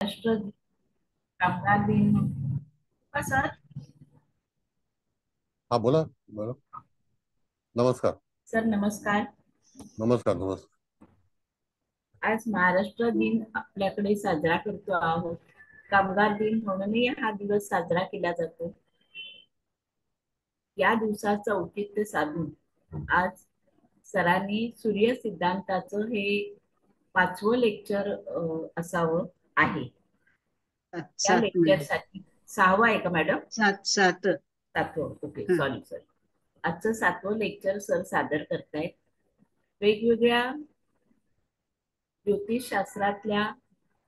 राष्ट्र कामगार दिन का सर? हा बोला. बोला. नमस्कार. सर नमस्कार. नमस्कार. नमस्कार. आज महाराष्ट्र दिन आपल्याकडे साजरा करतो आहोत. कामगार दिन म्हणूनही हा दिवस साजरा केला जातो. या दिवसाचं औचित्य साधून आज सरांनी सूर्य सिद्धांताचं हे 5वं लेक्चर असावं आहे. या सात मिनिट. लेक्चरसाठी 6वं आहे का मॅडम? सात सात. 7वं. ओके, हं. Sorry sir. आजचं 7वं लेक्चर सर सादर करतायत. वेगवेगळ्या ज्योतिषशास्त्रातल्या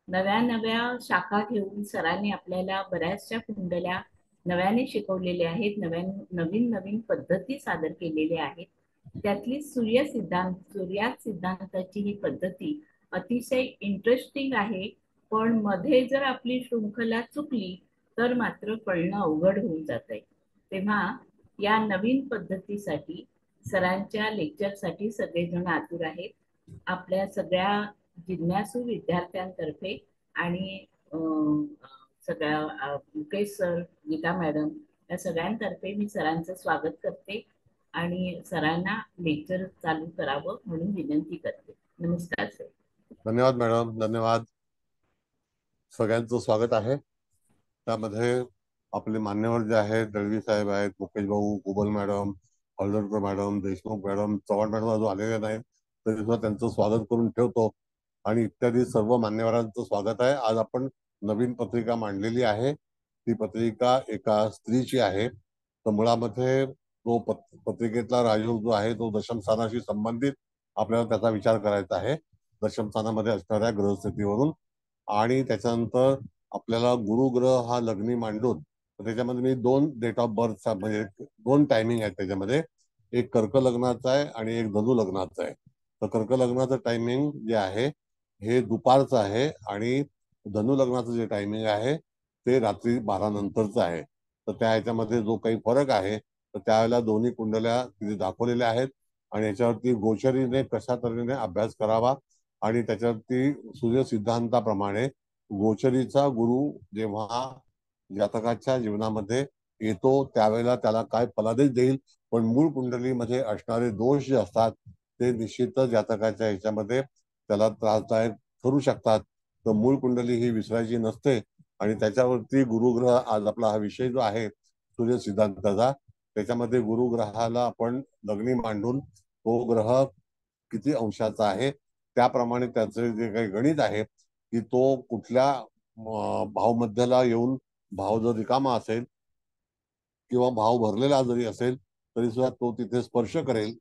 नव्या नव्या शाखा घेऊन सरांनी आपल्याला बऱ्याचशा कुंडल्या नव्याने शिकवलेल्या आहेत. नवीन नवीन पद्धती सादर केलेल्या आहेत. त्यातली सूर्या सिद्धांताची ही पद्धती अतिशय इंटरेस्टिंग आहे. पण मध्ये जर आपली शृंखला चुकली तर मात्र कळणं अवघड होऊन जात आहे. तेव्हा या नवीन पद्धतीसाठी सरांच्या लेक्चरसाठी सगळेजण आतुर आहेत. आपल्या सगळ्या जिज्ञासू विद्यार्थ्यांतर्फे आणि सगळ्या मुकेश सर, गीता मॅडम या सगळ्यांतर्फे मी सरांचं स्वागत करते आणि सरांना लेक्चर चालू करावं म्हणून विनंती करते. नमस्कार सर. धन्यवाद मॅडम. धन्यवाद. सगळ्यांचं स्वागत आहे. त्यामध्ये आपले मान्यवर जे आहेत, दळवी साहेब आहेत, मुकेश भाऊ, Kubal madam, Haldarkar madam, Deshmukh madam, Chavan madam अजून आलेले नाहीत, तरी सुद्धा त्यांचं स्वागत करून ठेवतो. आणि इत्यादी सर्व मान्यवरांचं स्वागत आहे. आज आपण नवीन पत्रिका मांडलेली आहे. ती पत्रिका एका स्त्रीची आहे. तर मुळामध्ये तो पत्रिकेतला राजयोग जो आहे तो दशम स्थानाशी संबंधित आपल्याला त्याचा विचार करायचा आहे, दशम स्थानामध्ये असणाऱ्या ग्रहस्थितीवरून. आणि त्याच्यानंतर आपल्याला गुरुग्रह हा लग्नी मांडून त्याच्यामध्ये मी 2 डेट ऑफ बर्थ म्हणजे 2 टायमिंग आहेत त्याच्यामध्ये. एक कर्क लग्नाचा आहे आणि एक धनु लग्नाचा आहे. तर कर्क लग्नाचं टायमिंग जे आहे हे दुपारचं आहे आणि धनु लग्नाचं जे टायमिंग आहे ते रात्री 12 नंतरचं आहे. तर त्या ह्याच्यामध्ये जो काही फरक आहे तर त्यावेळेला दोन्ही कुंडल्या तिथे दाखवलेल्या आहेत आणि याच्यावरती गोचरीने कशा तऱ्हेने अभ्यास करावा आणि त्याच्यावरती सूर्य सिद्धांताप्रमाणे गोचरीचा गुरु जेव्हा जातकाच्या जीवनामध्ये येतो त्यावेळेला त्याला काय फलादेश देईल. पण मूळ कुंडलीमध्ये असणारे दोष जे असतात ते निश्चितच जातकाच्या ह्याच्यामध्ये त्याला त्रासदायक ठरू शकतात. तर मूळ कुंडली ही विसरायची नसते आणि त्याच्यावरती गुरुग्रह, आज आपला हा विषय जो आहे सूर्य सिद्धांताचा, त्याच्यामध्ये गुरुग्रहाला आपण लग्नी मांडून तो ग्रह किती अंशाचा आहे त्याप्रमाणे त्याचे जे काही गणित आहे की तो कुठल्या भावमध्याला येऊन, भाव जर रिकामा असेल किंवा भाव भरलेला जरी असेल तरी सुद्धा तो तिथे स्पर्श करेल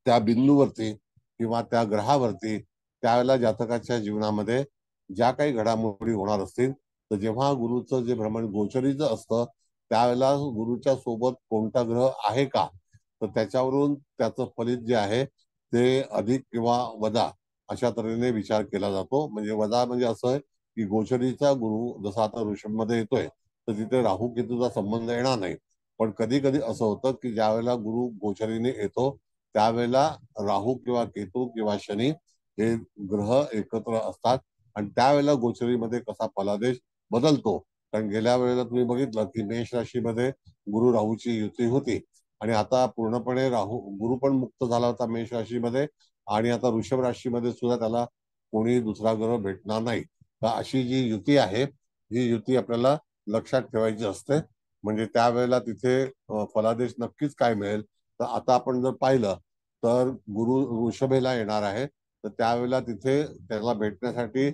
त्या बिंदूवरती किंवा त्या ग्रहावरती. त्यावेळेला जातकाच्या जीवनामध्ये ज्या काही घडामोडी होणार असतील तर जेव्हा गुरुचं जे भ्रमण गोचरीचं असतं त्यावेळेला गुरुच्या सोबत कोणता ग्रह आहे का, तर त्याच्यावरून त्याचं फलित जे आहे ते अधिक किंवा वजा अशा तऱ्हेने विचार केला जातो. म्हणजे वजा म्हणजे असं आहे की गोचरीचा गुरु जसा आता ऋषभमध्ये येतोय तर तिथे राहू केतूचा संबंध येणार नाही. पण कधी कधी असं होतं की ज्या वेळेला गुरु गोचरीने येतो त्यावेळेला राहू किंवा केतू किंवा शनी हे ग्रह एकत्र असतात आणि त्यावेळेला गोचरीमध्ये कसा फलादेश बदलतो. कारण गेल्या वेळेला तुम्ही बघितलं की मेष राशीमध्ये गुरु राहूची युती होती आणि आता पूर्णपणे गुरु पण मुक्त झाला होता मेष राशीमध्ये आणि आता वृषभ राशीमध्ये सुद्धा त्याला कोणी दुसरा ग्रह भेटणार नाही. तर अशी जी युती आहे ही युती आपल्याला लक्षात ठेवायची असते. म्हणजे त्यावेळेला तिथे फलादेश नक्कीच काय मिळेल. तर आता आपण जर पाहिलं तर गुरु वृषभेला येणार आहे तर त्यावेळेला तिथे त्याला भेटण्यासाठी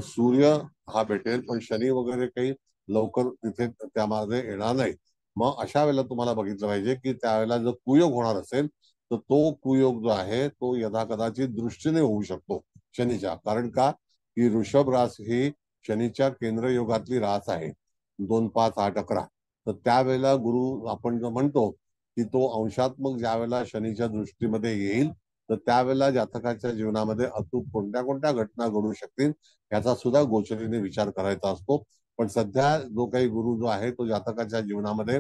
सूर्य हा भेटेल पण शनी वगैरे काही लवकर तिथे त्यामध्ये येणार नाही. मग अशा वेळेला तुम्हाला बघितलं पाहिजे की त्यावेळेला जर कुयोग होणार असेल तर तो कुयोग जो आहे तो यथाकदाचित दृष्टीने होऊ शकतो शनीच्या. कारण का की वृषभ रास ही शनीच्या केंद्र योगातली रास आहे 2, 5, 8, 11. तर त्यावेळेला गुरु आपण जो म्हणतो की तो अंशात्मक ज्या वेळेला शनीच्या दृष्टीमध्ये येईल तर त्यावेळेला जातकाच्या जीवनामध्ये अचूक कोणत्या कोणत्या घटना घडू शकतील याचा सुद्धा गोचरीने विचार करायचा असतो. पण सध्या जो काही गुरु जो आहे तो जातकाच्या जीवनामध्ये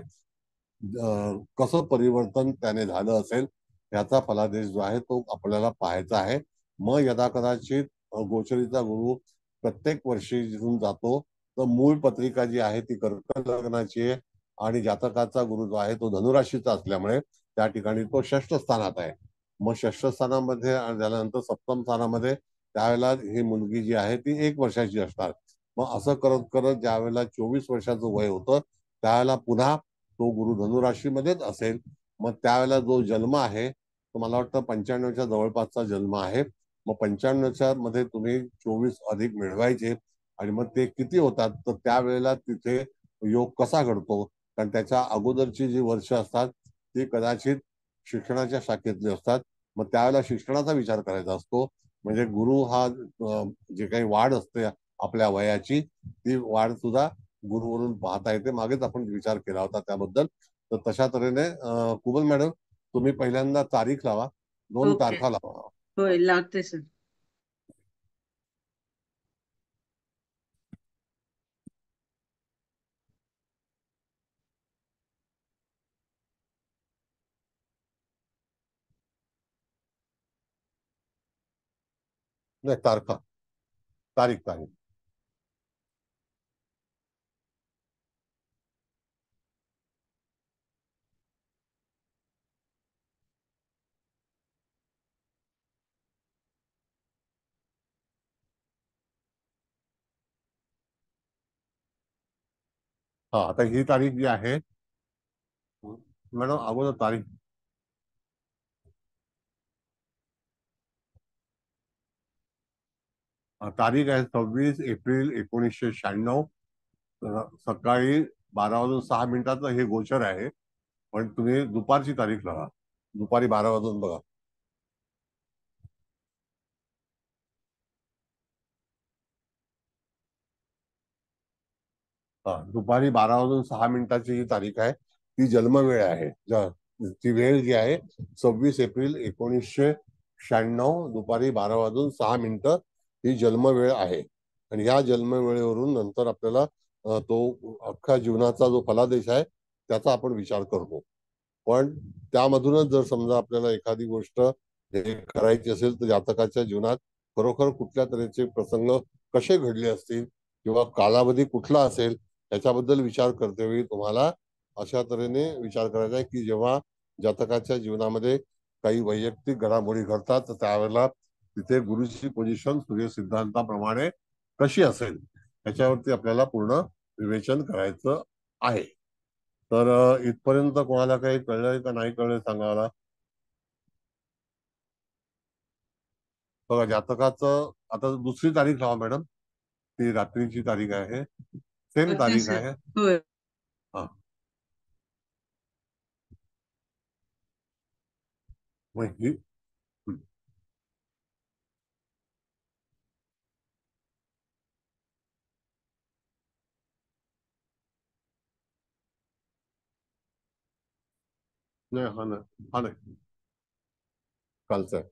कसं परिवर्तन त्याने झालं असेल याचा फलादेश जो आहे तो आपल्याला पाहायचा आहे. मग यदा कदाचित गोचरीचा गुरु प्रत्येक वर्षी जिथून जातो, तर मूळ पत्रिका जी आहे ती कर्क लग्नाची आहे आणि जातकाचा गुरु जो आहे तो धनुराशीचा असल्यामुळे त्या ठिकाणी तो षष्ठ स्थानात आहे. मग षष्ठ स्थानामध्ये झाल्यानंतर सप्तम स्थानामध्ये त्यावेळेला ही मुलगी जी आहे ती 1 वर्षाची असणार. मग असं करत करत ज्या वेळेला 24 वर्षाचं वय होतं त्यावेळेला पुन्हा तो गुरु धनुराशीमध्येच असेल. मग त्यावेळेला जो जन्म आहे तो मला वाटतं 95च्या जवळपासचा जन्म आहे. मग 95च्या मध्ये तुम्ही 24 अधिक मिळवायचे आणि मग ते किती होतात, तर त्यावेळेला तिथे योग कसा घडतो. कारण त्याच्या अगोदरची जी वर्ष असतात ती कदाचित शिक्षणाच्या शाखेतली असतात. मग त्यावेळेला शिक्षणाचा विचार करायचा असतो. म्हणजे गुरु हा जे काही वाढ असते आपल्या वयाची, ती वाढ सुद्धा गुरुवरून पाहता येते. मागेच आपण विचार केला होता त्याबद्दल. तर तशा तऱ्हेने कुबल मॅडम, तुम्ही पहिल्यांदा तारीख लावा, 2 ओके. तारखा लावा. होय, लागते सर. नाही, तारखा, तारीख तारीख. हा, आता ही तारीख जी आहे मॅडम, अगोदर तारीख. तारीख आहे 26 एप्रिल 1996. सकाळी 12 वाजून 6 मिनिटाचं हे गोचर आहे. पण तुम्ही दुपारची तारीख लावा, दुपारी 12 वाजून बघा. हा, दुपारी 12 वाजून 6 मिनिटाची ही तारीख आहे. ती जन्मवेळ आहे. ती वेळ जी आहे 26 एप्रिल 1996 दुपारी 12 वाजून 6 मिनिटं ही जन्मवेळ आहे. आणि ह्या जन्मवेळेवरून नंतर आपल्याला तो अख्खा जीवनाचा जो फलादेश आहे त्याचा आपण विचार करतो. पण त्यामधूनच जर समजा आपल्याला एखादी गोष्ट हे करायची असेल तर जातकाच्या जीवनात खरोखर कुठल्या तऱ्हेचे प्रसंग कसे घडले असतील किंवा कालावधी कुठला असेल याच्याबद्दल विचार करतेवेळी तुम्हाला अशा तऱ्हेने विचार करायचा आहे की जेव्हा जातकाच्या जीवनामध्ये काही वैयक्तिक घडामोडी घडतात तर त्यावेळेला तिथे गुरुची पोझिशन सूर्य सिद्धांताप्रमाणे कशी असेल याच्यावरती आपल्याला पूर्ण विवेचन करायचं आहे. तर इथपर्यंत कोणाला काही कळलंय का नाही कळलंय सांगायला. बघा, जातकाचं आता दुसरी तारीख लावा मॅडम. ती रात्रीची तारीख आहे, सेम ओके तारीख सर. आहे. होय. हा, मग ही नाही, हा नाही, हा नाही, कालचं आहे.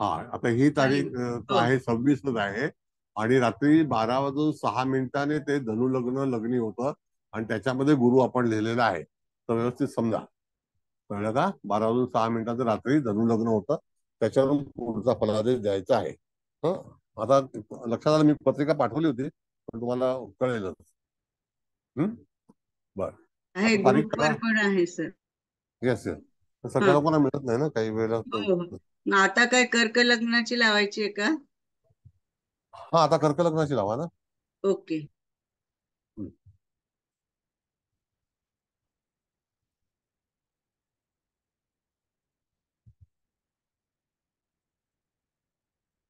हा, आता ही तारीख चालेल. हो. आहे 26च आहे. आणि रात्री 12 वाजून 6 मिनिटाने ते धनुलग्न लग्नी होतं आणि त्याच्यामध्ये गुरु आपण लिहिलेला आहे. तर व्यवस्थित समजा, कळलं का. 12 वाजून 6 मिनिटाचं रात्री धनुलग्न होतं, त्याच्यावरून पुढचा फलादेश द्यायचा आहे. हं, आता लक्षात आलं. मी पत्रिका पाठवली होती पण तुम्हाला कळेलच. बर, आहे, आता तारीख ग्रुपवर करा. पण आहे सर. येस येस, हा. सगळ्या लोकांना मिळत नाही ना काही वेळेला. हो हो. मग आता काय कर्क लग्नाची लावायची आहे का? हा, आता कर्क लग्नाची लावा ना. ओके. हं,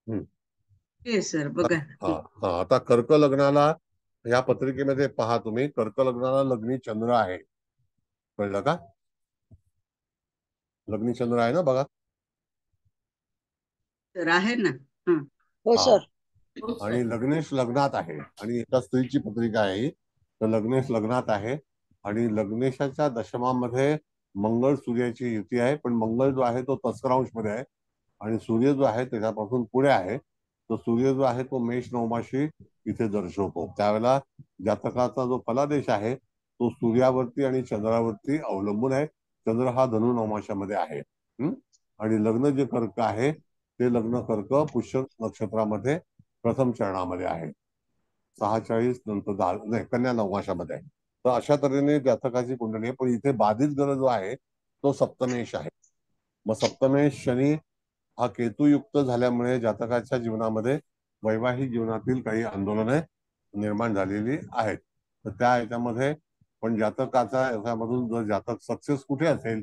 हं. हे सर बघा. हा हा, आता कर्क लग्नाला या पत्रिकेमध्ये पहा तुम्ही, कर्क लग्नाला लग्नी चंद्र आहे. कळलं का. लग्नी चंद्र आहे ना, बघा. सर आहे ना. हा. हो हा, सर. हो आणि सर. लग्नेश लग्नात आहे आणि एका स्त्रीची पत्रिका आहे ही. तर लग्नेश लग्नात आहे आणि लग्नेशाच्या दशमामध्ये मंगळ सूर्याची युती आहे. पण मंगळ जो आहे तो तस्करांश मध्ये आहे आणि सूर्य जो आहे त्याच्यापासून पुढे आहे. तो सूर्य जो आहे तो मेष नवमाशी इथे दर्शवतो. त्यावेळेला जातकाचा जो फलादेश आहे तो सूर्यावरती आणि चंद्रावरती अवलंबून आहे. चंद्र हा धनु नवमाशामध्ये आहे. आणि लग्न जे कर्क आहे ते लग्न कर्क पुष्य नक्षत्रामध्ये प्रथम चरणामध्ये आहे. 46 नंतर 10 नाही, कन्या नवमाशामध्ये आहे. तर अशा तऱ्हेने जातकाची कुंडली आहे. पण इथे बाधित ग्रह जो आहे तो सप्तमेश आहे. मग सप्तमेश शनी हा केतुयुक्त झाल्यामुळे जातकाच्या जीवनामध्ये वैवाहिक जीवनातील काही आंदोलने निर्माण झालेली आहेत. तर त्या ह्याच्यामध्ये पण जातकाचा याच्यामधून जर जातक सक्सेस कुठे असेल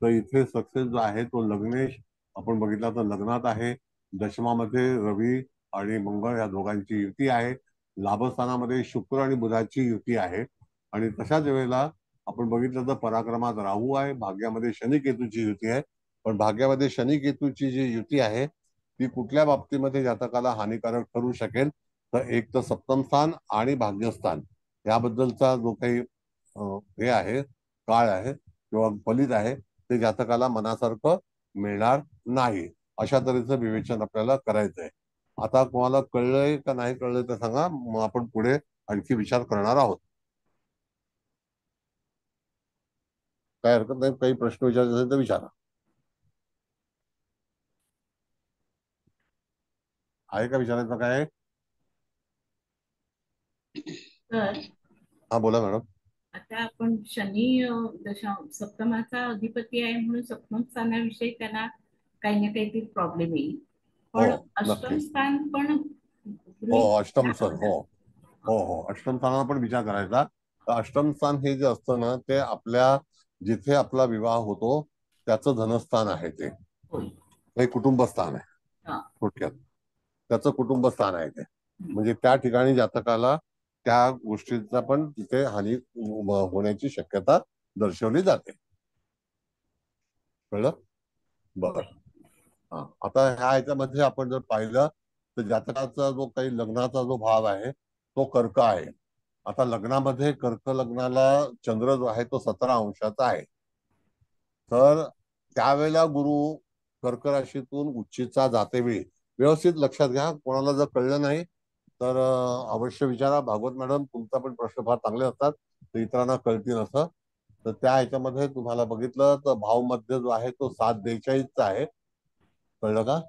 तर इथे सक्सेस जो आहे तो लग्नेश आपण बघितला तर लग्नात आहे. दशमामध्ये रवी आणि मंगळ या दोघांची युती आहे. लाभस्थानामध्ये शुक्र आणि बुधाची युती आहे. आणि तशाच वेळेला आपण बघितलं तर पराक्रमात राहू आहे. भाग्यामध्ये शनी केतूची युती आहे. पण भाग्यामध्ये शनी केतूची जी युती आहे ती कुठल्या बाबतीमध्ये जातकाला हानिकारक ठरू शकेल तर एक तर सप्तम स्थान आणि भाग्यस्थान याबद्दलचा जो काही हे आहे काळ आहे किंवा फलित आहे ते जातकाला मनासारखं मिळणार नाही. अशा तऱ्हेचं विवेचन आपल्याला करायचंय. आता कोणाला कळलंय का नाही कळलंय तर सांगा, मग आपण पुढे आणखी विचार करणार आहोत. काय हरकत नाही. काही प्रश्न विचारायचे असेल तर विचारा. आहे का विचारायचं काय? तर हा बोला मॅडम. आता आपण शनी सप्तमाचा अधिपती आहे म्हणून सप्तम स्थानाविषयी त्यांना काही ना काहीतरी प्रॉब्लेम येईल. हो पण अष्टम नक्कीच. स्थान पण हो गृहीत अष्टम सर. हो दाखवतात. हो हो अष्टम स्थानाला पण विचार करायचा. तर अष्टम स्थान हे जे असतं ना ते आपल्या जिथे आपला विवाह होतो त्याचं धनस्थान आहे. ते होय. हे कुटुंबस्थान आहे हा. थोडक्यात. त्याचं कुटुंबस्थान आहे ते. म्हणजे त्या ठिकाणी जातकाला त्या गोष्टीचा पण तिथे हानी होण्याची शक्यता दर्शवली जाते. कळलं? बर. होय. हा आता ह्या ह्याच्यामध्ये आपण जर पाहिलं तर जातकाचा जो काही लग्नाचा जो भाव आहे तो कर्क आहे. आता लग्नामध्ये कर्क लग्नाला चंद्र जो आहे तो 17 अंशाचा आहे. तर त्यावेळेला गुरु कर्क राशीतून उच्चीचा जातेवेळी व्यवस्थित लक्षात घ्या. कोणाला जर कळलं नाही तर अवश्य विचारा. भागवत मॅडम तुमचा पण प्रश्न फार चांगले असतात तर इतरांना कळतील असं. तर त्या ह्याच्यामध्ये तुम्हाला बघितलं तर भाव मध्य जो आहे तो 742 आहे. कळलं का?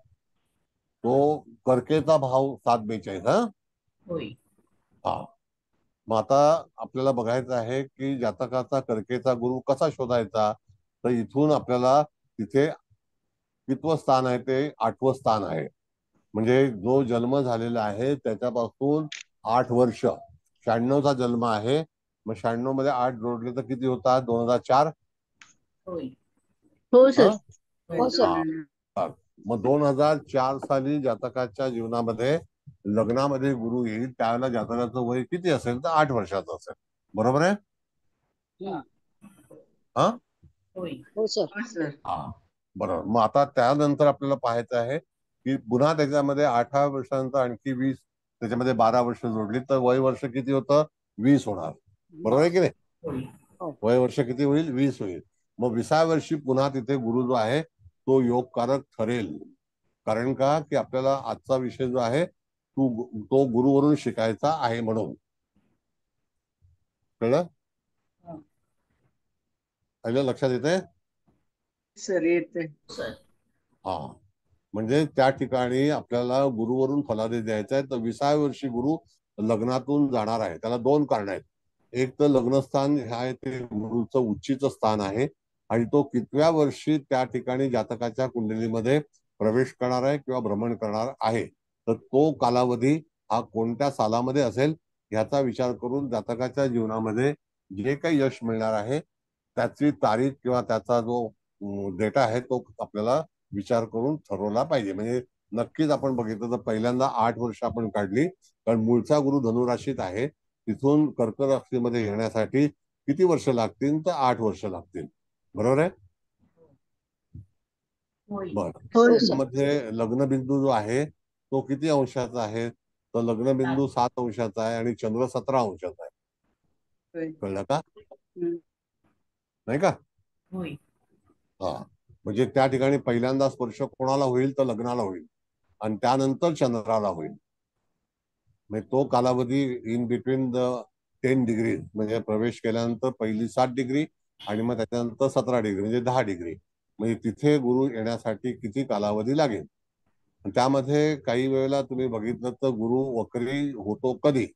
तो कर्केचा भाव 742. हा होय. हा. मग आता आपल्याला बघायचं आहे की जातकाचा कर्केचा गुरु कसा शोधायचा. तर इथून आपल्याला तिथे कितवं स्थान आहे ते 8वं स्थान आहे. म्हणजे जो जन्म झालेला आहे त्याच्यापासून 8 वर्ष. 96चा जन्म आहे. मग 96 मध्ये 8 जोडले तर किती होतात? 2004. होय. हो हा सर. हो हा. सर. मग 2004 साली जातकाच्या जीवनामध्ये लग्नामध्ये गुरु येईल त्यावेळेला जातकाचं वय किती असेल तर 8 वर्षाचं असेल. बरोबर आहे? हा. हा होय. हो सर. हा बरोबर. मग आता त्यानंतर आपल्याला पाहायचं आहे की पुन्हा त्याच्यामध्ये 8 वर्षांचं आणखी 20 त्याच्यामध्ये 12 वर्ष जोडली तर वय वर्ष किती होतं? 20 होणार. बरोबर आहे की नाही? होय. वय वर्ष किती होईल? 20 होईल. मग 20व्या वर्षी पुन्हा तिथे गुरु जो आहे तो योगकारक ठरेल. कारण का की आपल्याला आजचा विषय जो आहे तो गुरुवरून शिकायचा आहे म्हणून. कळलं? हा. पहिलं लक्षात येते? सर येते. सर. हा. म्हणजे त्या ठिकाणी आपल्याला गुरुवरून फलादेश द्यायचा आहे. तर 20व्या वर्षी गुरु लग्नातून जाणार आहे. त्याला 2 कारण आहेत. एक तर लग्नस्थान हे आहे ते गुरुचं उच्चीचं स्थान आहे आणि तो कितव्या वर्षी त्या ठिकाणी जातकाच्या कुंडलीमध्ये प्रवेश करणार आहे किंवा भ्रमण करणार आहे. तर तो कालावधी हा कोणत्या सालामध्ये असेल ह्याचा विचार करून जातकाच्या जीवनामध्ये जे काही यश मिळणार आहे त्याची तारीख किंवा त्याचा जो डेटा आहे तो आपल्याला विचार करून ठरवला पाहिजे. म्हणजे नक्कीच आपण बघितलं तर पहिल्यांदा 8 वर्ष आपण काढली कारण मूळचा गुरु धनुराशीत आहे. तिथून कर्क राशीमध्ये येण्यासाठी किती वर्ष लागतील तर 8 वर्ष लागतील. बरोबर आहे? होय. बर. हो सर. त्यामध्ये लग्नबिंदू जो आहे तो किती अंशाचा आहे तर लग्नबिंदू 7 अंशाचा आहे आणि चंद्र 17 अंशाचा आहे. कळलं का? नाही का? होय. हा. म्हणजे त्या ठिकाणी पहिल्यांदा स्पर्श कोणाला होईल तर लग्नाला होईल. आणि त्यानंतर चंद्राला होईल. म्हणजे तो कालावधी इन बिटवीन द 10 डिग्री, म्हणजे प्रवेश केल्यानंतर पहिली 7 डिग्री आणि मग त्याच्यानंतर 17 डिग्री म्हणजे 10 डिग्री, म्हणजे तिथे गुरु येण्यासाठी किती कालावधी लागेल. त्यामध्ये काही वेळेला तुम्ही बघितलं तर गुरु वक्री होतो कधी,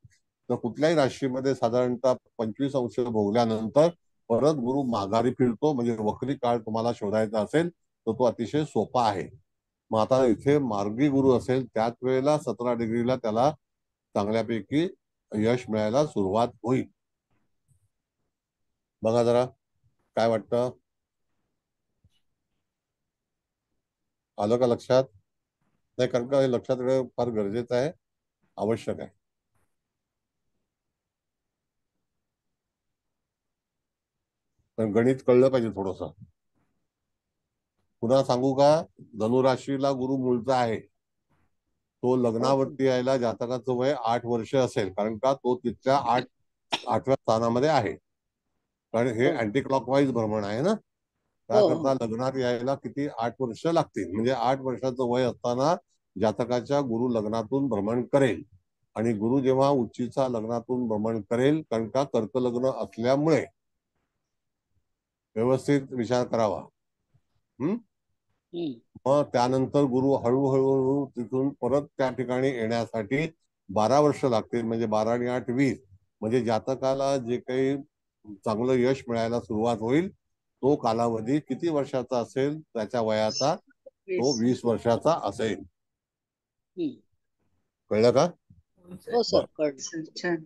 तर कुठल्याही राशीमध्ये साधारणतः 25 अंश भोगल्यानंतर परत गुरु माघारी फिरतो. म्हणजे वक्री काळ तुम्हाला शोधायचा असेल तर तो अतिशय सोपा आहे. मग आता इथे मार्गी गुरु असेल त्याच वेळेला 17 डिग्रीला त्याला चांगल्यापैकी यश मिळायला सुरुवात होईल. बघा जरा काय वाटतं, आलं का लक्षात? नाही, कारण का हे लक्षात येणं फार गरजेचं आहे, आवश्यक आहे. पण गणित कळलं पाहिजे थोडस. पुन्हा सांगू का, धनुराशीला गुरु मूळचा आहे. तो लग्नावरती यायला जातकाचं वय 8 वर्ष असेल, कारण का तो तिथल्या 8व्या स्थानामध्ये आहे. कारण हे अँटी क्लॉकवाईज भ्रमण आहे ना, त्याकरता लग्नात यायला किती 8 वर्ष लागतील. म्हणजे 8 वर्षाचं वय असताना जातकाच्या गुरु लग्नातून भ्रमण करेल. आणि गुरु जेव्हा उच्चीचा लग्नातून भ्रमण करेल, कारण का कर्क लग्न असल्यामुळे व्यवस्थित विचार करावा. मग त्यानंतर गुरु हळूहळू तिथून परत त्या ठिकाणी येण्यासाठी 12 वर्ष लागतील. म्हणजे 12 आणि 8 20, म्हणजे जातकाला जे काही चांगलं यश मिळायला सुरुवात होईल तो कालावधी किती वर्षाचा असेल, त्याच्या वयाचा तो 20 वर्षाचा असेल. कळलं का? हो सर, बरं. छान.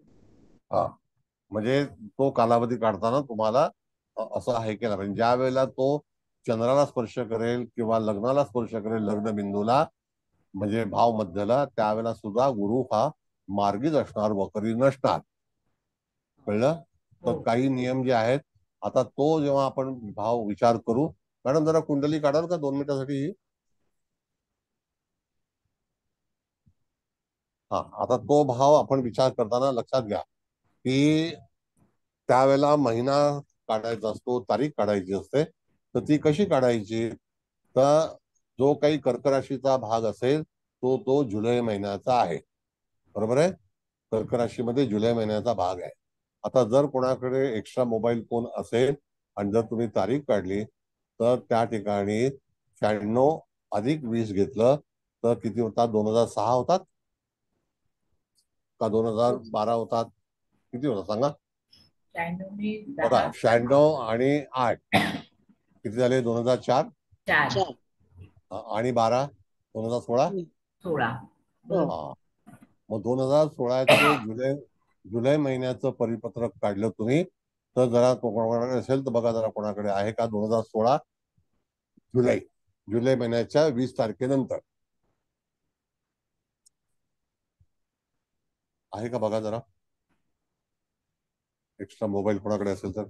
हा, म्हणजे तो कालावधी काढताना तुम्हाला असं आहे की नाही, ज्या वेळेला तो चंद्राला स्पर्श करेल किंवा लग्नाला स्पर्श करेल, लग्न बिंदूला म्हणजे भाव मध्यला, त्यावेळेला सुद्धा गुरु हा मार्गीच असणार, वक्री नसणार. कळलं? तर काही नियम जे आहेत, आता तो जेव्हा आपण भाव विचार करू. मॅडम जरा कुंडली काढाल का 2 मिनिटासाठी? हा, आता तो भाव आपण विचार करताना लक्षात घ्या की त्यावेळेला महिना काढायचा असतो, तारीख काढायची असते. तर ती कशी काढायची, तर जो काही कर्क राशीचा भाग असेल तो जुलै महिन्याचा आहे. बरोबर आहे? कर्क राशीमध्ये जुलै महिन्याचा भाग आहे. आता जर कोणाकडे एक्स्ट्रा मोबाईल फोन असेल आणि जर तुम्ही तारीख काढली तर त्या ठिकाणी 96 अधिक 20 घेतलं तर किती होतात? 2006 होतात का 2012 होतात? किती होतात सांगा? 96 ने बघा, 10 96 आणि 8 किती झाले? 2004. 4 आणि 12 2016. 16. हा, मग 2016चे जुलै महिन्याचं परिपत्रक काढलं तुम्ही तर जरा कोणाकडे असेल तर बघा, जरा कोणाकडे आहे का 2016 जुलै महिन्याच्या 20 तारखेनंतर आहे का बघा जरा. एक्स्ट्रा मोबाईल कोणाकडे असेल तर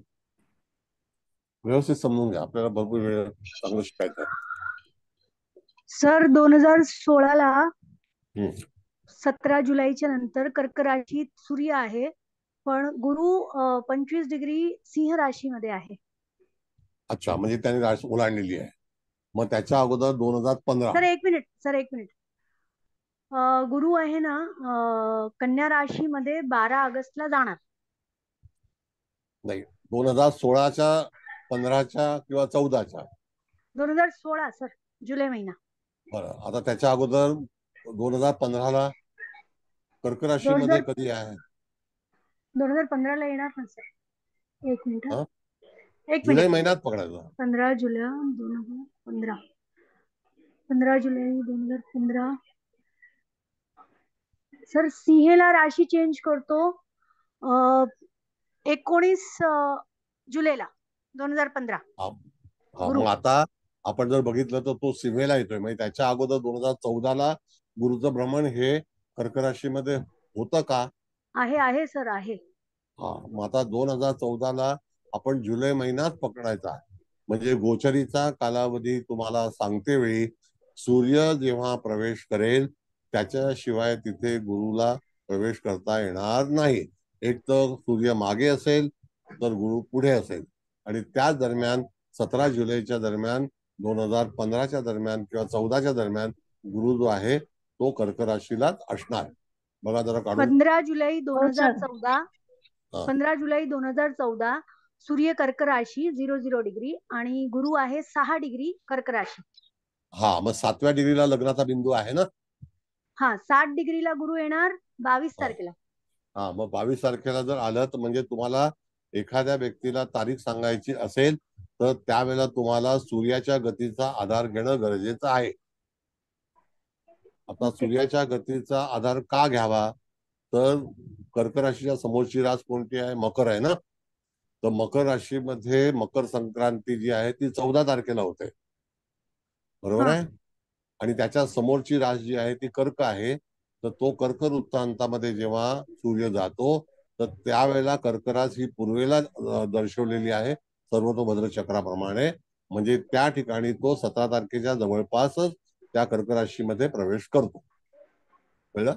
व्यवस्थित समजून घ्या, आपल्याला भरपूर वेळ चांगलं शिकायचं आहे. सर 2016ला हम्म. 17 जुलैच्या नंतर कर्क राशीत सूर्य आहे, पण गुरु 25 डिग्री सिंह राशीमध्ये आहे. अच्छा, म्हणजे त्यांनी राशी ओलांडलेली आहे. मग त्याच्या अगोदर 2015. सर एक मिनिट. गुरु आहे ना कन्या राशीमध्ये 12 ऑगस्टला जाणार. नाही, 2016च्या 15च्या किंवा 14च्या. 2016 सर, जुलै महिना. बरं, आता त्याच्या अगोदर 2015ला कर्क राशीमध्ये कधी आहे? 2015ला येणार ना सर. एक मिनिट. जुलै महिन्यात पकडायचं. 15 जुलै 2015. 15 जुलै 2015 सर सिंहला राशी चेंज करतो 19 जुलैला 2015. हा, मग आता आपण जर बघितलं तर तो सिंहेला येतोय. म्हणजे त्याच्या अगोदर 2014ला गुरुचं भ्रमण हे कर्क राशीमध्ये होतं का? आहे सर, आहे. हा, मग आता 2014ला आपण जुलै महिन्यात पकडायचा. म्हणजे गोचरीचा कालावधी तुम्हाला सांगते वेळी सूर्य जेव्हा प्रवेश करेल त्याच्याशिवाय तिथे गुरुला प्रवेश करता येणार नाही. एक तर सूर्य मागे असेल तर गुरु पुढे असेल. आणि त्याच दरम्यान 17 जुलैच्या दरम्यान 2015च्या दरम्यान किंवा 14च्या दरम्यान गुरु जो आहे तो कर्क राशीलाच असणार. बघा जरा काढून. 15 जुलै हो सर. 2014 हा. 15 जुलै 2014 सूर्य कर्क राशी 00 डिग्री आणि गुरु आहे 6 डिग्री कर्क राशी. हा, मग 7व्या डिग्रीला लग्नाचा बिंदू आहे ना. हा, 7 डिग्रीला गुरु येणार 22 हा. तारखेला. हा, मग 22 तारखेला जर आलं तर म्हणजे तुम्हाला एखाद्या व्यक्तीला तारीख सांगायची असेल तर त्यावेळेला तुम्हाला सूर्याच्या गतीचा आधार घेणं गरजेचं आहे. आता ओके. सूर्याच्या गतीचा आधार का घ्यावा, तर कर्क राशीच्या समोरची रास कोणती आहे, मकर आहे ना. तर मकर राशीमध्ये मकर संक्रांती जी आहे ती 14 तारखेला होते, बरोबर हा. आहे. आणि त्याच्या समोरची रास जी आहे ती कर्क आहे. तर तो कर्क वृत्तांतामध्ये जेव्हा सूर्य जातो तर त्यावेळेला कर्करास ही पूर्वेला दर्शवलेली आहे सर्वतोभद्र चक्राप्रमाणे. म्हणजे त्या ठिकाणी तो 17 तारखेच्या जवळपासच त्या कर्क राशीमध्ये प्रवेश करतो. कळलं?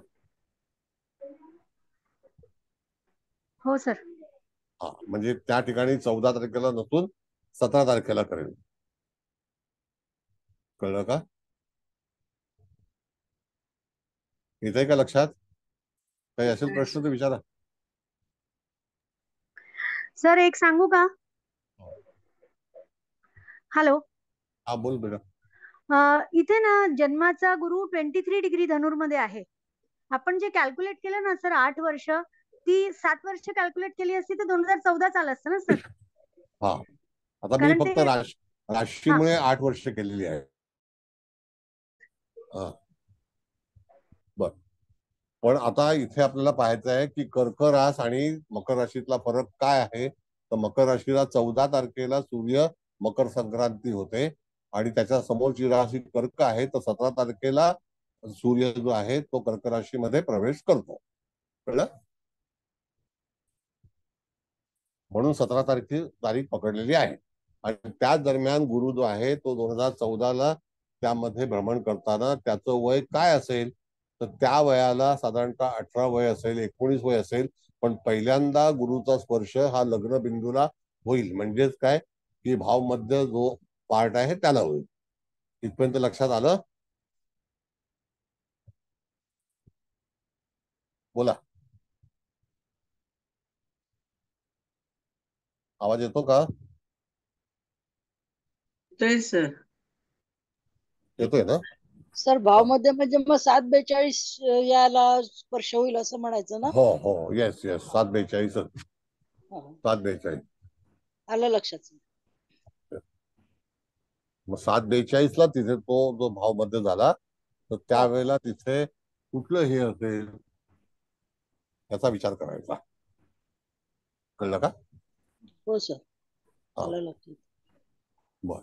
हो सर. हा, म्हणजे त्या ठिकाणी 14 तारखेला नसून 17 तारखेला करेल. कळलं का? येतंय का लक्षात? काही असेल प्रश्न तर विचारा. सर एक सांगू का? हॅलो. हा, बोल बेटा. इथे ना जन्माचा गुरु 23 डिग्री धनुर्मध्ये आहे. आपण जे कॅल्क्युलेट केलं ना सर 8 वर्ष, ती 7 वर्ष कॅल्क्युलेट केली असती तर 2014 आलं असतं ना सर. हा, आता मी कारण फक्त ते राशीमुळे 8 वर्ष केलेली आहे. हा, बर. पण आता इथे आपल्याला पाहायचं आहे की कर्क रास आणि मकर राशीतला फरक काय आहे. तर मकर राशीला 14 तारखेला सूर्य मकर संक्रांती होते आणि त्याच्या समोरची राशी कर्क आहे. तर 17 तारखेला सूर्य जो आहे तो कर्क राशीमध्ये प्रवेश करतो. कळलं? म्हणून 17 तारीख पकडलेली आहे. आणि त्याच दरम्यान गुरु जो आहे तो 2014ला त्यामध्ये भ्रमण करताना त्याचं वय काय असेल, तर त्या वयाला साधारणतः 18 वय असेल, 19 वय असेल. पण पहिल्यांदा गुरुचा स्पर्श हा लग्न बिंदूला होईल. म्हणजेच काय की भावमध्य जो पार्ट आहे त्याला होईल. इथपर्यंत लक्षात आलं? बोला, आवाज येतो का? येतोय सर. येतोय ना? सर भावमध्ये म्हणजे मग 742 याला स्पर्श होईल असं म्हणायचं ना. हो हो, येस येस, 742. हा, 742. आलं लक्षात. मग 742 ला तिथे तो जो भाव मध्ये झाला तर त्यावेळेला तिथे कुठलं हे असेल याचा विचार करायचा. कळलं का? हो सर, हा, आलं लक्षात. बर.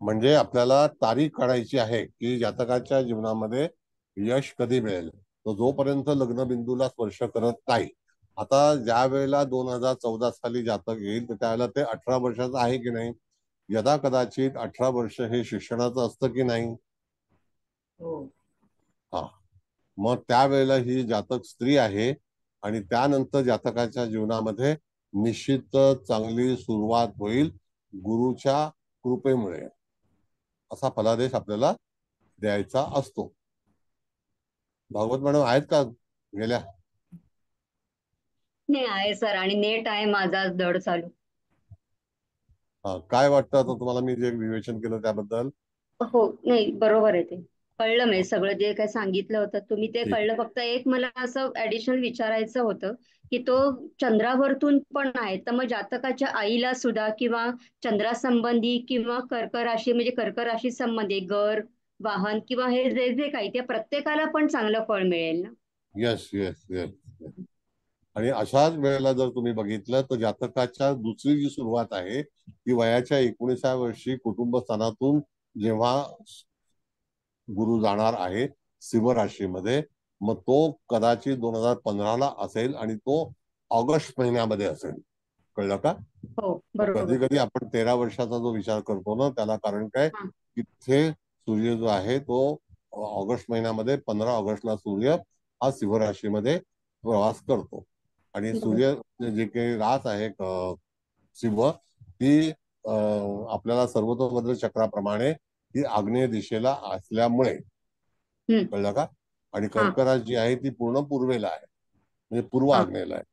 म्हणजे आपल्याला तारीख काढायची आहे की जातकाच्या जीवनामध्ये यश कधी मिळेल. तो जोपर्यंत लग्न बिंदूला स्पर्श करत नाही. आता ज्या वेळेला 2014 साली जातक येईल तर त्यावेळेला ते 18 वर्षाचं आहे की नाही. यदा कदाचित 18 वर्ष हे शिक्षणाचं असतं की नाही. हो. हा, मग त्यावेळेला ही जातक स्त्री आहे आणि त्यानंतर जातकाच्या जीवनामध्ये निश्चित चांगली सुरुवात होईल गुरुच्या कृपेमुळे, असा फलादेश आपल्याला द्यायचा असतो. भागवत मॅडम आहेत का गेल्या? नाही आहे सर, आणि नेट आहे माझा धड चालू. हा, काय वाटतं आता तुम्हाला मी जे विवेचन केलं त्याबद्दल? हो, नाही बरोबर आहे, ते कळलं. मी सगळं जे काय सांगितलं होतं तुम्ही ते ठीक. कळलं. फक्त एक मला असं ऍडिशनल विचारायचं होतं की तो चंद्रावरतून पण आहे, तर मग जातकाच्या आईला सुद्धा किंवा चंद्रासंबंधी किंवा कर्क राशी म्हणजे कर्क राशी संबंधी घर, वाहन किंवा हे जे जे काही त्या प्रत्येकाला पण चांगलं फळ मिळेल ना. Yes yes yes. आणि अशाच वेळेला जर तुम्ही बघितलं तर जातकाच्या दुसरी जी सुरुवात आहे ती वयाच्या 19व्या वर्षी कुटुंब स्थानातून जेव्हा गुरु जाणार आहे सिंह राशीमध्ये, मग तो कदाचित 2015ला असेल आणि तो ऑगस्ट महिन्यामध्ये असेल. कळलं का? हो कधी बरोबर. कधी आपण 13 वर्षाचा जो विचार करतो ना त्याला कारण काय, हा. तिथे सूर्य जो आहे तो ऑगस्ट महिन्यामध्ये 15 ऑगस्टला सूर्य हा सिंह राशीमध्ये प्रवास करतो. आणि सूर्य जे काही रास आहे सिंह, ती आपल्याला सर्वतोभद्र चक्राप्रमाणे ती आग्नेय दिशेला असल्यामुळे हम्म. कळलं का? आणि हा कर्क राशी जी आहे ती पूर्ण पूर्वेला आहे, म्हणजे पूर्व हा आग्नेयला आहे.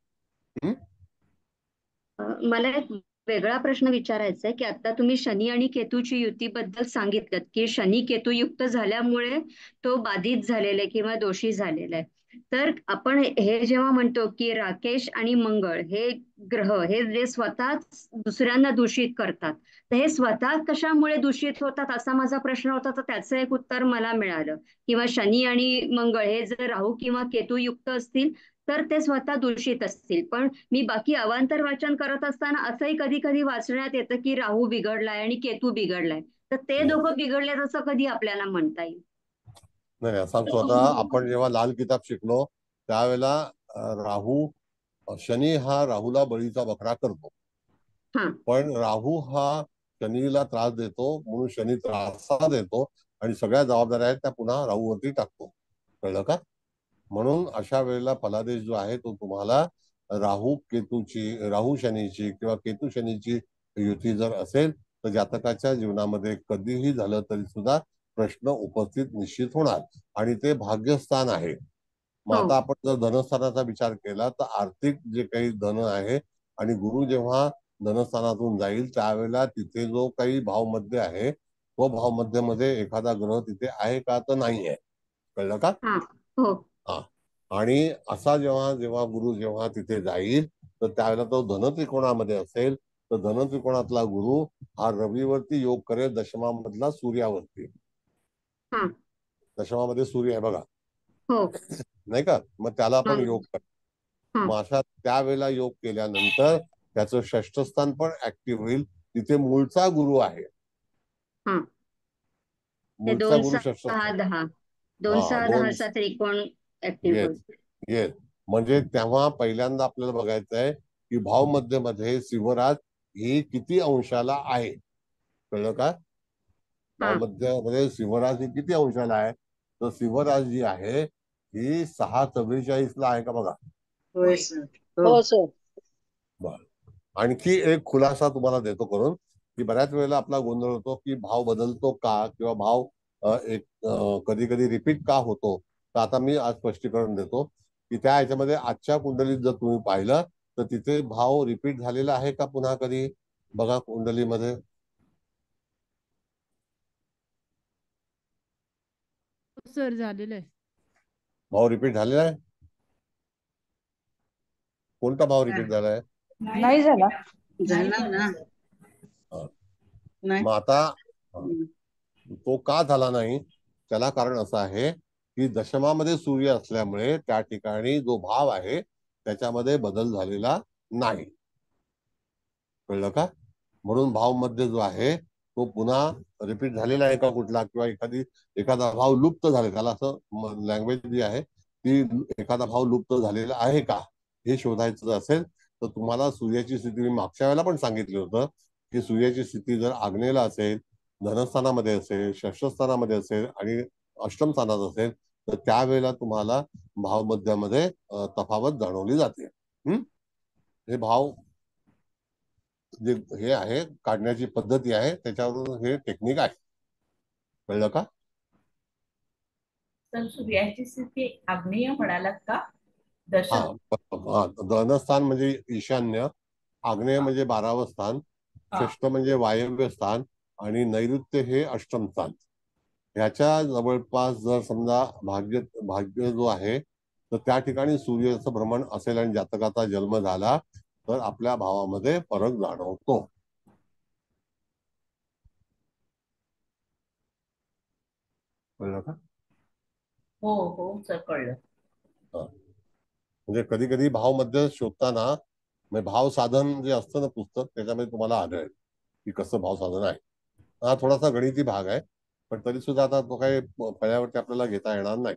हम्म? मला एक वेगळा प्रश्न विचारायचा आहे की आता तुम्ही शनी आणि केतूची युतीबद्दल सांगितलं की शनी केतू युक्त झाल्यामुळे तो बाधित झालेला आहे किंवा दोषी झालेला आहे. तर आपण हे जेव्हा म्हणतो की राकेश आणि मंगळ हे ग्रह हे जे स्वतः दुसऱ्यांना दूषित करतात, तर हे स्वतः कशामुळे दूषित होतात असा माझा प्रश्न होता. तर त्याचं एक उत्तर मला मिळालं. किंवा शनी आणि मंगळ हे जर राहू किंवा केतू युक्त असतील तर ते स्वतः दूषित असतील. पण मी बाकी अवांतर वाचन करत असताना असंही कधी कधी वाचण्यात येतं की राहू बिघडलाय आणि केतू बिघडलाय. तर ते दोघं बिघडले असं कधी आपल्याला म्हणता येईल? नाही नाही, सांगतो आता. आपण जेव्हा लाल किताब शिकलो त्यावेळेला राहू, शनी हा राहूला बळीचा बकरा करतो, हा पण राहू हा शनीला त्रास देतो, म्हणून शनी त्रासा देतो आणि सगळ्या जबाबदाऱ्या आहेत त्या पुन्हा राहूवरती टाकतो. कळलं का? म्हणून अशा वेळेला फलादेश जो आहे तो तुम्हाला राहू शनीची किंवा केतू शनीची युती जर असेल तर जातकाच्या जीवनामध्ये कधीही झालं तरी सुद्धा प्रश्न उपस्थित निश्चित होणार, आणि ते भाग्यस्थान आहे. मग हो आता आपण जर धनस्थानाचा विचार केला तर आर्थिक जे काही धन आहे, आणि गुरु जेव्हा धनस्थानातून जाईल त्यावेळेला तिथे जो काही भावमध्य आहे तो भावमध्यमध्ये एखादा ग्रह तिथे आहे का तर नाही आहे. कळलं का? हा हो हा. आणि असा जेव्हा जेव्हा गुरु जेव्हा तिथे जाईल तर त्यावेळेला तो धनत्रिकोणामध्ये असेल तर धनत्रिकोणातला गुरु हा रवीवरती योग करेल दशमामधला सूर्यावरती. हा दशमामध्ये सूर्य आहे बघा, हो नाही का? मग त्याला हा आपण योग कर. हा मग अशा त्यावेळेला योग केल्यानंतर त्याचं षष्ठस्थान पण ऍक्टिव्ह होईल. तिथे मूळचा गुरु आहे, हा ते मूळचा दोन गुरु सहा षष्ठस्थान. दहा दोन हा सहा दोन. दहाचा त्रिकोण ऍक्टिव्ह येस होईल. येस. म्हणजे तेव्हा पहिल्यांदा आपल्याला बघायचं आहे की भावमध्येमध्ये शिवराज ही किती अंशाला आहे. कळलं का? हा भावमध्येमध्ये शिवराज ही किती अंशाला आहे, तर शिवराज जी आहे ही 6:44 आहे का बघा. होय सर. हो. हो सर. बरं. आणखी एक खुलासा तुम्हाला देतो करून, की बऱ्याच वेळेला आपला गोंधळ होतो की भाव बदलतो का, किंवा भाव कधी कधी रिपीट का होतो. तर आता मी आज स्पष्टीकरण देतो की त्या ह्याच्यामध्ये आजच्या कुंडलीत जर तुम्ही पाहिलं तर तिथे भाव रिपीट झालेला आहे का पुन्हा कधी, बघा कुंडलीमध्ये. सर झालेलं आहे. भाव रिपीट झालेला आहे? कोणता भाव रिपीट झालाय? नाही झाला. झाला ना. हा. नाही. मग आता तो का झाला नाही, त्याला कारण असं आहे की दशमामध्ये सूर्य असल्यामुळे त्या ठिकाणी जो भाव आहे त्याच्यामध्ये बदल झालेला नाही. कळलं का? म्हणून भाव मध्ये जो आहे तो पुन्हा रिपीट झालेला आहे का कुठला, किंवा एखादा भाव लुप्त झाले, त्याला असं लँग्वेज जी आहे ती, एखादा भाव लुप्त झालेला आहे का हे शोधायचं असेल तर तुम्हाला सूर्याची स्थिती मी मागच्या वेळेला पण सांगितलं होतं की सूर्याची स्थिती जर आग्नेयला असेल, धनस्थानामध्ये असेल, षष्ठस्थानामध्ये असेल आणि अष्टम स्थानात असेल तर त्यावेळेला तुम्हाला भावमध्यामध्ये तफावत जाणवली जाते. हे भाव जे हे आहे काढण्याची पद्धती आहे त्याच्यावरून हे टेक्निक आहे. कळलं का? तर सूर्याची स्थिती आग्नेय म्हणालात का? हा, धनस्थान म्हणजे ईशान्य, आग्नेय म्हणजे 12वं स्थान, षष्ठ म्हणजे वायव्य स्थान आणि नैऋत्य हे अष्टम स्थान. ह्याच्या जवळपास जर समजा भाग्य जो आहे तर त्या ठिकाणी सूर्याचं भ्रमण असेल आणि जातकाचा जन्म झाला तर आपल्या भावामध्ये फरक जाणवतो. कळलं का? हो हो सर, कळलं. म्हणजे कधी कधी भाव मध्ये शोधताना म्हणजे भाव साधन जे असतं ना पुस्तक त्याच्यामध्ये तुम्हाला आढळेल की कसं भाव साधन आहे. हा थोडासा गणिती भाग आहे, पण तरी सुद्धा आता तो काही फळ्यावरती आपल्याला घेता येणार नाही.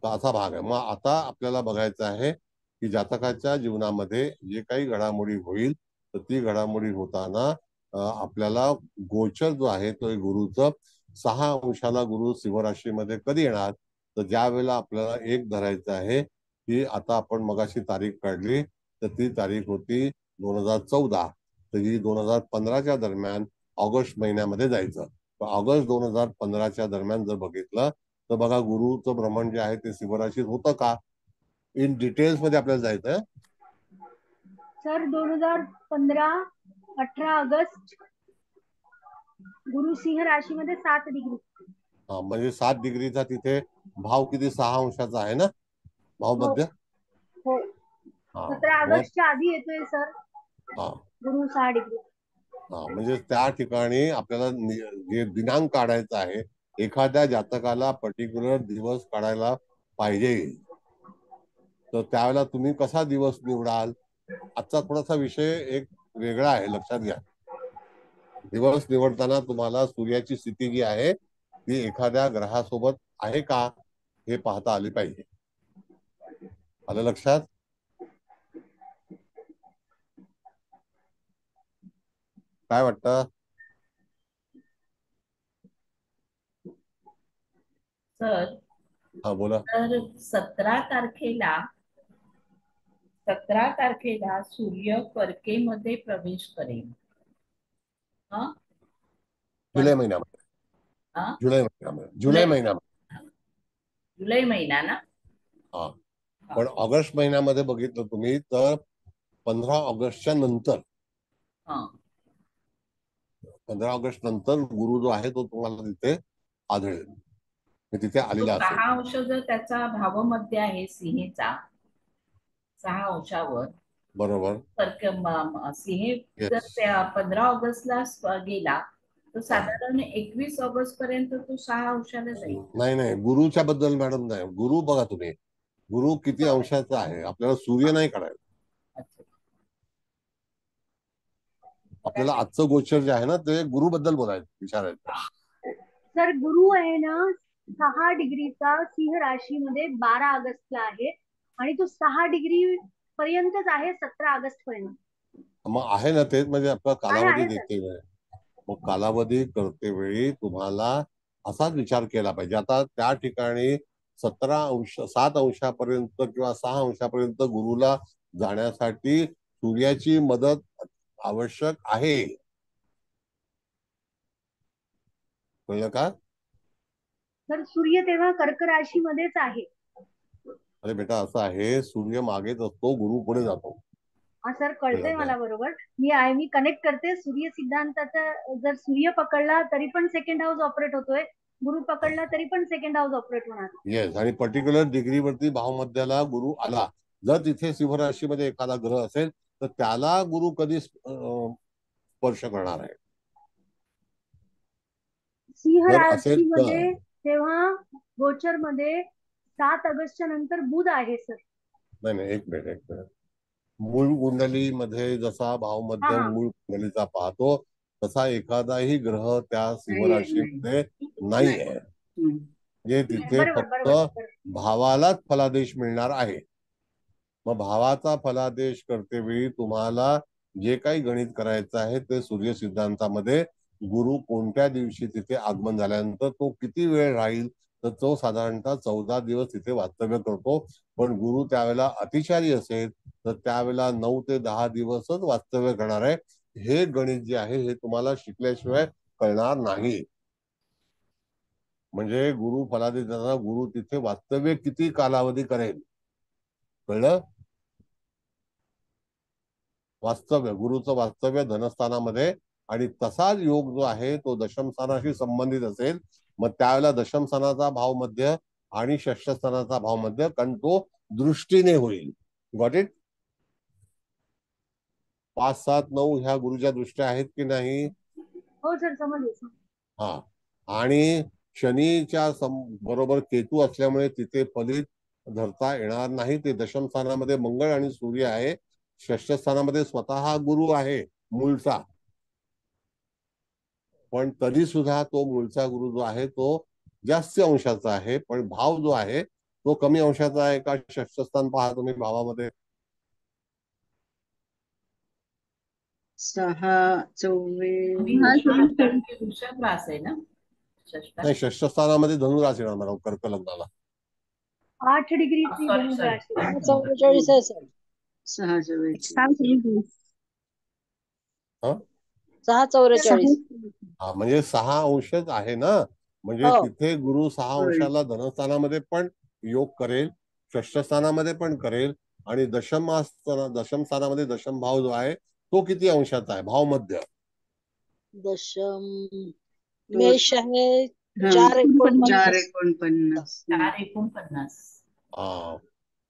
तर असा भाग आहे. मग आता आपल्याला बघायचं आहे की जातकाच्या जीवनामध्ये जे काही घडामोडी होईल तर ती घडामोडी होताना आपल्याला गोचर जो आहे तो गुरुचं 6 अंशाला गुरु सिंह राशीमध्ये कधी येणार, तर ज्या वेळेला आपल्याला एक धरायचं आहे की आता आपण मगाशी तारीख काढली तर ती तारीख होती 2014, तर ही 2015च्या दरम्यान ऑगस्ट महिन्यामध्ये जायचं. ऑगस्ट 2015च्या दरम्यान जर बघितलं तर बघा गुरुचं भ्रमण जे आहे ते सिंह राशीत होतं का, इन डिटेल्स मध्ये आपल्याला जायचंय. Sir 2015-18 August Guru Singh राशीमध्ये 7 degree. हा, म्हणजे 7 डिग्रीचा तिथे भाव किती, 6 अंशाचा आहे ना भाव हो मध्य. हो हा 17 मग ऑगस्टच्या आधी येतोय सर हा गुरु 6 डिग्री. हा म्हणजे त्या ठिकाणी आपल्याला जे दिनांक काढायचा आहे, एखाद्या जातकाला पर्टिक्युलर दिवस काढायला पाहिजे, तर त्यावेळेला तुम्ही कसा दिवस निवडाल. आजचा थोडासा विषय एक वेगळा आहे, लक्षात घ्या. दिवस निवडताना तुम्हाला सूर्याची स्थिती जी आहे ती एखाद्या ग्रहासोबत आहे का हे पाहता आली पाहिजे. आलं लक्षात. काय वाटतं सर हा बोला. तर 17 तारखेला सूर्य कर्केमध्ये प्रवेश करेल. हं? जुलै पण महिन्यामध्ये हं? जुलै महिन्यामध्ये जुलै जुलै महिन्यामध्ये जुलै महिना ना. हा हा. पण ऑगस्ट महिन्यामध्ये बघितलं तुम्ही तर 15 ऑगस्टच्या नंतर, हं. 15 ऑगस्ट नंतर गुरु जो आहे तो तुम्हाला तिथे आढळेल, तिथे तो आलेला असेल. 6 अंश जर त्याचा भावमध्ये आहे सिंहेचा 6 अंशावर, बरोबर. सिंह जर येस. त्या 15 ऑगस्टला गेला तर हा. साधारण 21 ऑगस्ट पर्यंत तो 6 अंशाला जाईल. नाही नाही, गुरुच्या बद्दल मॅडम नाही. गुरु बघा तुम्ही, गुरु किती अंशाचा आहे आपल्याला सूर्य नाही काढायला. अच्छा. आपल्याला आजचं गोचर जे आहे ना ते गुरु बद्दल बोलायचं, विचारायचं. सर गुरु आहे ना 6 डिग्रीचा सिंह राशीमध्ये 12 ऑगस्टला आहे आणि तो 6 डिग्री पर्यंतच आहे 17 ऑगस्ट पर्यंत. मग आहे ना, तेच म्हणजे आपला कालावधी आहे सर. देते वेळ. मग कालावधी करते वेळी तुम्हाला असाच विचार केला पाहिजे. आता त्या ठिकाणी 17 अंश 7 अंशापर्यंत किंवा 6 अंशापर्यंत गुरुला जाण्यासाठी सूर्याची मदत आवश्यक आहे. कळलं का. तर सूर्य तेव्हा कर्क राशीमध्येच आहे. अरे बेटा असं आहे, सूर्य मागेच असतो, गुरु पुढे जातो. हा सर कळतंय मला बरोबर. मी कनेक्ट करते सूर्य सिद्धांताचा. जर सूर्य पकडला तरी पण सेकंड हाऊस ऑपरेट होतोय, गुरु पकडला तरी पण सेकंड हाऊस ऑपरेट होणार. येस. आणि पर्टिक्युलर डिग्रीवरती भावमध्याला गुरु आला, जर तिथे सिंह राशीमध्ये एखादा ग्रह असेल तर त्याला गुरु कधी स्पर्श करणार आहे. सिंह जर असेल तर राशीमध्ये तेव्हा गोचर मध्ये 7 ऑगस्टच्या नंतर बुध आहे सर. नाही, एक मिनिट. मूळ कुंडलीमध्ये जसा भावमध्य हा. मूळ कुंडलीचा पाहतो तसा एखादाही ग्रह त्या सिंह राशीमध्ये नाही आहे. म्हणजे तिथे बरोबर फक्त बरोबर. भावालाच फलादेश मिळणार आहे. मग भावाचा फलादेश करते वेळी तुम्हाला जे काही गणित करायचं आहे ते सूर्य सिद्धांतामध्ये गुरु कोणत्या दिवशी तिथे आगमन झाल्यानंतर तो किती वेळ राहील, तर तो साधारणतः 14 दिवस तिथे वास्तव्य करतो. पण गुरु त्यावेळेला अतिचारी असेल तर त्यावेळेला 9 ते 10 दिवसच वास्तव्य करणार आहे. हे गणित जे आहे हे तुम्हाला शिकल्याशिवाय कळणार नाही. म्हणजे गुरु फलादेश देताना गुरु तिथे वास्तव्य किती कालावधी करेल, कळलं. वास्तव्य, गुरुचं वास्तव्य धनस्थानामध्ये, आणि तसाच योग जो आहे तो दशम स्थानाशी संबंधित असेल. मग त्यावेळेला दशम स्थानाचा भाव मध्य आणि षष्ठ स्थानाचा भाव मध्य, कारण तो दृष्टीने होईल. Got it. 5, 7, 9 ह्या गुरुच्या दृष्ट्या आहेत की नाही. हो सर समजले. हा. आणि शनीच्या बरोबर केतू असल्यामुळे तिथे फलित धरता येणार नाही. ते दशम स्थानामध्ये मंगळ आणि सूर्य आहे, षष्ठ स्थानामध्ये स्वतः गुरु आहे मूळचा. पण तरी सुद्धा तो मूळचा गुरु जो आहे तो जास्त अंशाचा आहे, पण भाव जो आहे तो कमी अंशाचा आहे का. षष्ठ स्थान पहा तुम्ही भावामध्ये. 6, 24. वृषभ रास आहे ना षष्ठात. नाही, षष्ठ स्थानामध्ये धनुराश येणार मॅडम, कर्क लग्नाला. 8 डिग्रीची सॉरी धनु राशी. 44 आहे सर. 6, 44. 6, 44. हा म्हणजे 6 अंशच आहे ना. म्हणजे हो तिथे गुरु 6 होय. अंशाला धनस्थानामध्ये पण योग करेल, षष्ठस्थानामध्ये पण करेल, आणि दशम स्थानामध्ये दशम भाव जो आहे तो किती अंशाचा आहे, भाव मध्य? दशम तो मेष आहे हा 4:49. 4:49. 4:49. हा,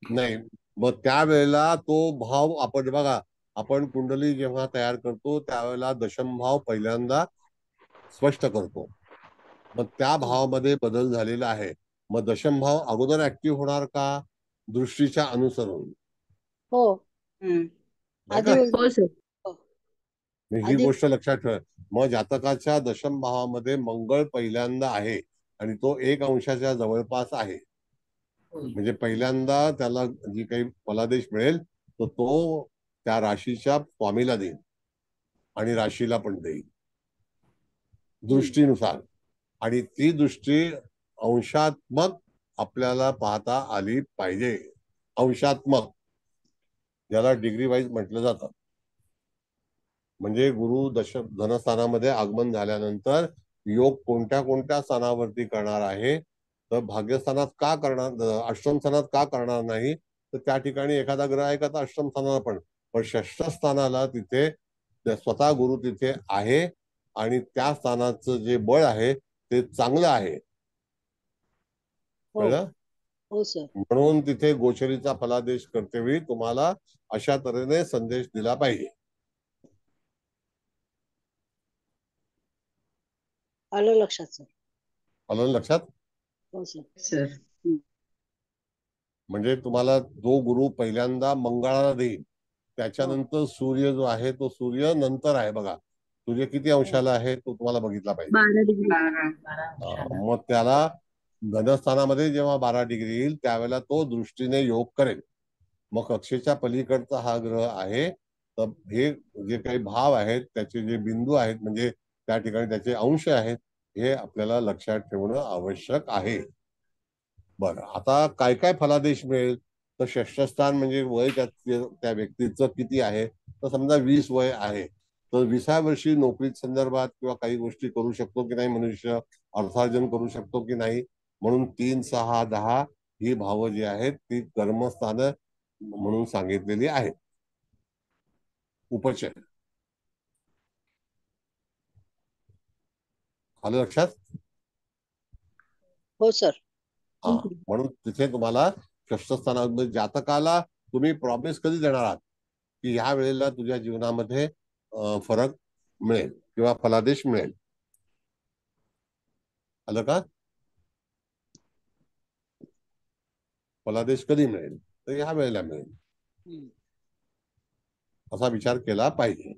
नाही, मग त्यावेळेला तो भाव आपण बघा, आपण कुंडली जेव्हा तयार करतो त्यावेळेला दशम भाव पहिल्यांदा स्पष्ट करतो. मग त्या भावामध्ये बदल झालेला आहे. मग दशम भाव अगोदर ऍक्टिव्ह होणार का दृष्टीच्या अनुसरून? हो हम्म. नाही आधी का? होईल. हो सर. हो. ही आधी गोष्ट लक्षात ठेवा. मग जातकाच्या दशम भावामध्ये मंगळ पहिल्यांदा आहे आणि तो 1 अंशाच्या जवळपास आहे. होय. म्हणजे पहिल्यांदा त्याला जी काही फलादेश मिळेल तो त्या राशीच्या स्वामीला देईल आणि राशीला पण देईल दृष्टीनुसार. आणि ती दृष्टी अंशात्मक आपल्याला पाहता आली पाहिजे. अंशात्मक, ज्याला डिग्री वाईज म्हटलं जातं. म्हणजे गुरु धनस्थानामध्ये आगमन झाल्यानंतर योग कोणत्या कोणत्या स्थानावरती करणार आहे, तर भाग्यस्थानात का करणार, अष्टम स्थानात का करणार नाही, तर त्या ठिकाणी एखादा ग्रह आहे का तर अष्टम स्थानाला पण षष्ठ स्थानाला तिथे स्वतः गुरु तिथे आहे आणि त्या स्थानाचं जे बळ आहे ते चांगलं आहे. हो कळलं? हो सर. म्हणून तिथे गोचरीचा फलादेश करतेवेळी तुम्हाला अशा तऱ्हेने संदेश दिला पाहिजे. आलं लक्षात सर. आलं लक्षात? हो सर. सर म्हणजे तुम्हाला जो गुरु पहिल्यांदा मंगळाला देईल त्याच्यानंतर सूर्य जो आहे तो सूर्य नंतर आहे. बघा सूर्य किती अंशाला आहे तो तुम्हाला बघितला पाहिजे. 12 डिग्री. 12 मग त्याला धनस्थानामध्ये जेव्हा 12 डिग्री येईल त्यावेळेला तो दृष्टीने योग करेल. मग कक्षेच्या पलीकडचा हा ग्रह आहे, तर हे जे काही भाव आहेत त्याचे जे बिंदू आहेत म्हणजे त्या ठिकाणी त्याचे अंश आहेत हे आपल्याला लक्षात ठेवणं आवश्यक आहे. बरं, आता काय काय फलादेश मिळेल, तर षष्ठस्थान म्हणजे वय त्या व्यक्तीचं किती आहे, तर समजा 20 वय आहे तर 20व्या वर्षी नोकरी संदर्भात किंवा काही गोष्टी करू शकतो की नाही मनुष्य, अर्थार्जन करू शकतो की नाही, म्हणून 3, 6, 10 ही भावं जी आहेत ती कर्मस्थान म्हणून सांगितलेली आहेत. उपचय आलं लक्षात? हो सर. हा, म्हणून तिथे तुम्हाला षष्ठस्थानामध्ये जातकाला तुम्ही प्रॉमिस कधी देणार आहात की ह्या वेळेला तुझ्या जीवनामध्ये फरक मिळेल किंवा फलादेश मिळेल. आलं का? फलादेश कधी मिळेल, तर ह्या वेळेला मिळेल असा विचार केला पाहिजे.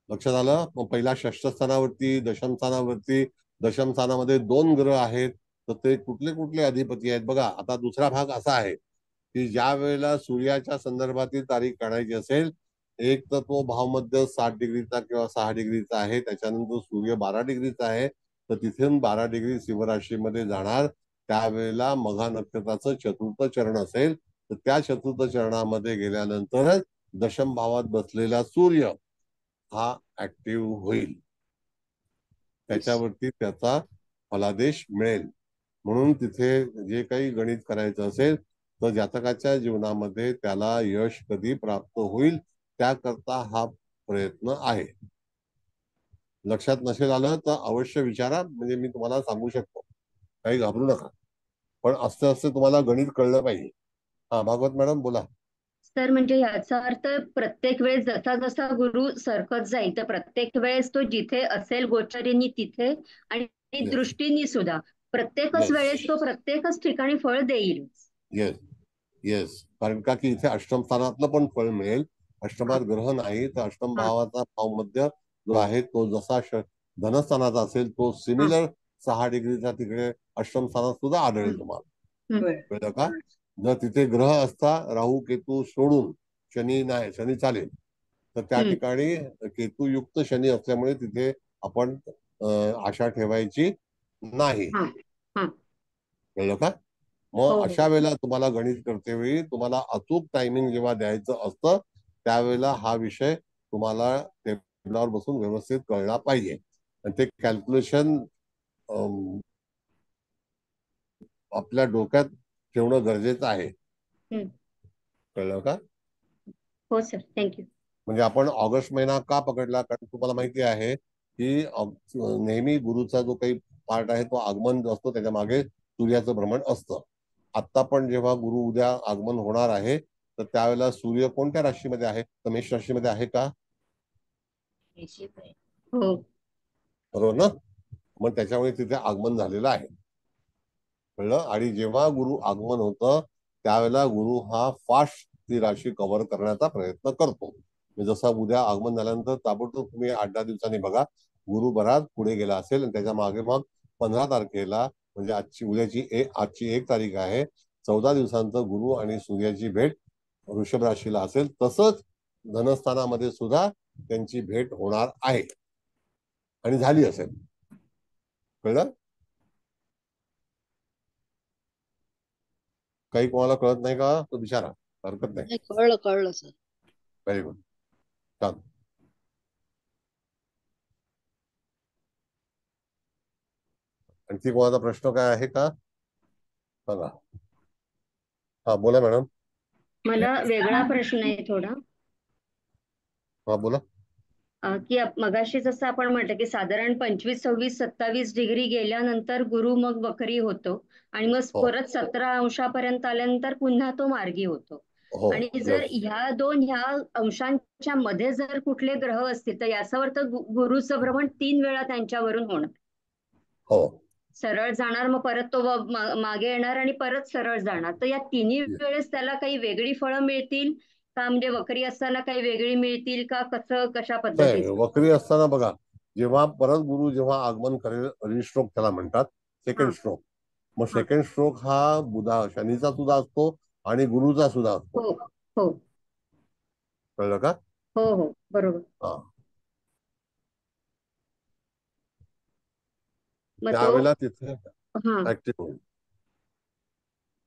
लक्षात आलं? मग पहिला षष्ठस्थानावरती दशम स्थानामध्ये 2 ग्रह आहेत, तर ते कुठले कुठले अधिपती आहेत बघा. आता दुसरा भाग असा आहे की ज्या वेळेला सूर्याच्या संदर्भातील तारीख काढायची असेल, एक तर तो भावमध्य 7 डिग्रीचा किंवा 6 डिग्रीचा आहे, त्याच्यानंतर सूर्य 12 डिग्रीचा आहे, तर तिथून 12 डिग्री सिंह राशीमध्ये जाणार. त्यावेळेला मघा नक्षत्राचं चतुर्थ चरण असेल, तर त्या चतुर्थ चरणामध्ये गेल्यानंतरच दशम भावात बसलेला सूर्य हा ऍक्टिव्ह होईल, त्याच्यावरती त्याचा फलादेश मिळेल. म्हणून तिथे जे काही गणित करायचं असेल तर जातकाच्या जीवनामध्ये त्याला यश कधी प्राप्त होईल त्याकरता हा प्रयत्न आहे. लक्षात नसेल आलं तर अवश्य विचारा, म्हणजे मी तुम्हाला सांगू शकतो, काही घाबरू नका. पण असं तुम्हाला गणित कळलं पाहिजे. हा, भागवत मॅडम बोला. सर म्हणजे याचा अर्थ प्रत्येक वेळेस जसा जसा गुरु सरकत जाईल तर प्रत्येक वेळेस तो जिथे असेल गोचरीनी तिथे आणि Yes. दृष्टीनी सुद्धा प्रत्येकच Yes. वेळेस तो प्रत्येकच ठिकाणी फळ देईल. येस येस, कारण का की इथे अष्टम स्थानातलं पण फळ मिळेल. अष्टमात ग्रह नाही तर अष्टम भावाचा भावमध्य जो आहे तो जसा धनस्थानाचा असेल तो सिमिलर 6 डिग्रीचा तिकडे अष्टम स्थानात सुद्धा आढळेल तुम्हाला. कळलं का? जर तिथे ग्रह असता राहू केतू सोडून शनी नाही, शनी चालेल, तर त्या ठिकाणी केतुयुक्त शनी असल्यामुळे तिथे आपण आशा ठेवायची नाही. कळलं का? मग अशा वेळेला तुम्हाला गणित करते वेळी तुम्हाला अचूक टायमिंग जेव्हा द्यायचं असतं त्यावेळेला हा विषय तुम्हाला टेबलावर बसून व्यवस्थित कळला पाहिजे. आणि ते कॅल्क्युलेशन आपल्या डोक्यात ठेवणं गरजेचं आहे. हम्म. कळलं का? हो सर, थँक्यू. म्हणजे आपण ऑगस्ट महिना का पकडला, कारण तुम्हाला माहिती आहे की नेहमी गुरुचा जो काही पार्ट आहे तो आगमन जो असतो त्याच्या मागे सूर्याचं भ्रमण असतं. आता पण जेव्हा गुरु उद्या आगमन होणार आहे तर त्यावेळेला सूर्य कोणत्या राशीमध्ये आहे? तर मेष राशीमध्ये आहे का? निश्चित आहे. हो. बरोबर ना? मग त्याच्यामुळे तिथे आगमन झालेलं आहे. कळलं? आणि जेव्हा गुरु आगमन होतं त्यावेळेला गुरु हा फास्ट ती राशी कव्हर करण्याचा प्रयत्न करतो. जसं उद्या आगमन झाल्यानंतर ताबडतोब तुम्ही 8-10 दिवसांनी बघा गुरु बराच पुढे गेला असेल आणि त्याच्या मागे मग 15 तारखेला म्हणजे आजची 1 तारीख आहे, 14 दिवसांचं गुरु आणि सूर्याची भेट वृषभ राशीला असेल. तसंच धनस्थानामध्ये सुद्धा त्यांची भेट होणार आहे आणि झाली असेल. कळलं? काही कोणाला कळत नाही का तो विचारा, हरकत नाही. नाही, कळलं कळलं सर. व्हेरी गुड, छान. आणखी कोणाचा प्रश्न काय आहे का? सांगा. हा बोला मॅडम. मला वेगळा प्रश्न आहे थोडा. हा बोला. की मगाशी जसं आपण म्हटलं की साधारण 25, 26, 27 डिग्री गेल्यानंतर गुरु मग वक्री होतो आणि मग हो परत 17 अंशापर्यंत आल्यानंतर पुन्हा तो मार्गी होतो. हो आणि जर yes. ह्या अंशांच्या मध्ये जर कुठले ग्रह असतील तर याच्यावर तर गुरुचं भ्रमण 3 वेळा त्यांच्यावरून होणार. हो सरळ जाणार, मग परत तो मागे येणार आणि परत सरळ जाणार. तर या तिन्ही वेळेस त्याला काही वेगळी फळं मिळतील का? म्हणजे वक्री असताना काही वेगळी मिळतील का? कशा नाही, पद्धतीचं? वक्री असताना बघा, जेव्हा परत गुरु जेव्हा आगमन करेल, रिस्ट्रोक त्याला म्हणतात, सेकंड हा स्ट्रोक. मग हा. सेकंड स्ट्रोक हा शनीचा सुद्धा असतो आणि गुरुचा सुद्धा असतो. हो हो कळलं का? हो हो बरोबर. हा, मग तो त्यावेळेला तिथे हा ऍक्टिव्ह होईल.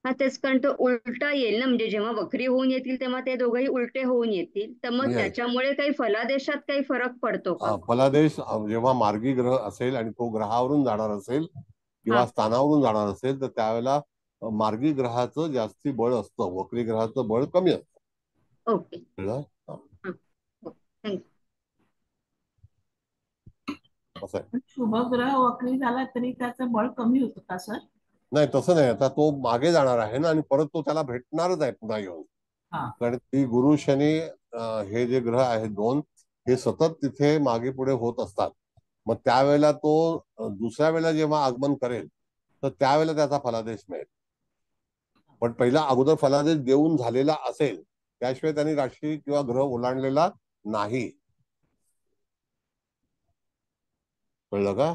हा तेच, कारण तो उलटा येईल ना, म्हणजे जेव्हा वक्री होऊन येतील तेव्हा ते दोघंही उलटे होऊन येतील. तर मग Yes. त्याच्यामुळे काही फलादेशात काही फरक पडतो का? फलादेश जेव्हा मार्गी ग्रह असेल आणि तो ग्रहावरून जाणार असेल हा किंवा स्थानावरून जाणार असेल तर त्यावेळेला मार्गी ग्रहाचं जास्ती बळ असतं, वक्री ग्रहाचं बळ कमी असतं. ओके. कळलं? हा, हा हो, थँक्यू. असं आहे. शुभग्रह वक्री झाला तरी त्याचं बळ कमी होतं का सर? नाही, तसं नाही. आता तो मागे जाणार आहे ना आणि परत तो त्याला भेटणारच आहे पुन्हा येऊन. हा कारण ती गुरु शनी हे जे ग्रह आहेत दोन, हे सतत तिथे मागे पुढे होत असतात. मग त्यावेळेला तो दुसऱ्या वेळेला जेव्हा आगमन करेल तर त्यावेळेला त्याचा फलादेश मिळेल. पण पहिला अगोदर फलादेश देऊन झालेला असेल त्याशिवाय त्यांनी राशी किंवा ग्रह ओलांडलेला नाही. कळलं का?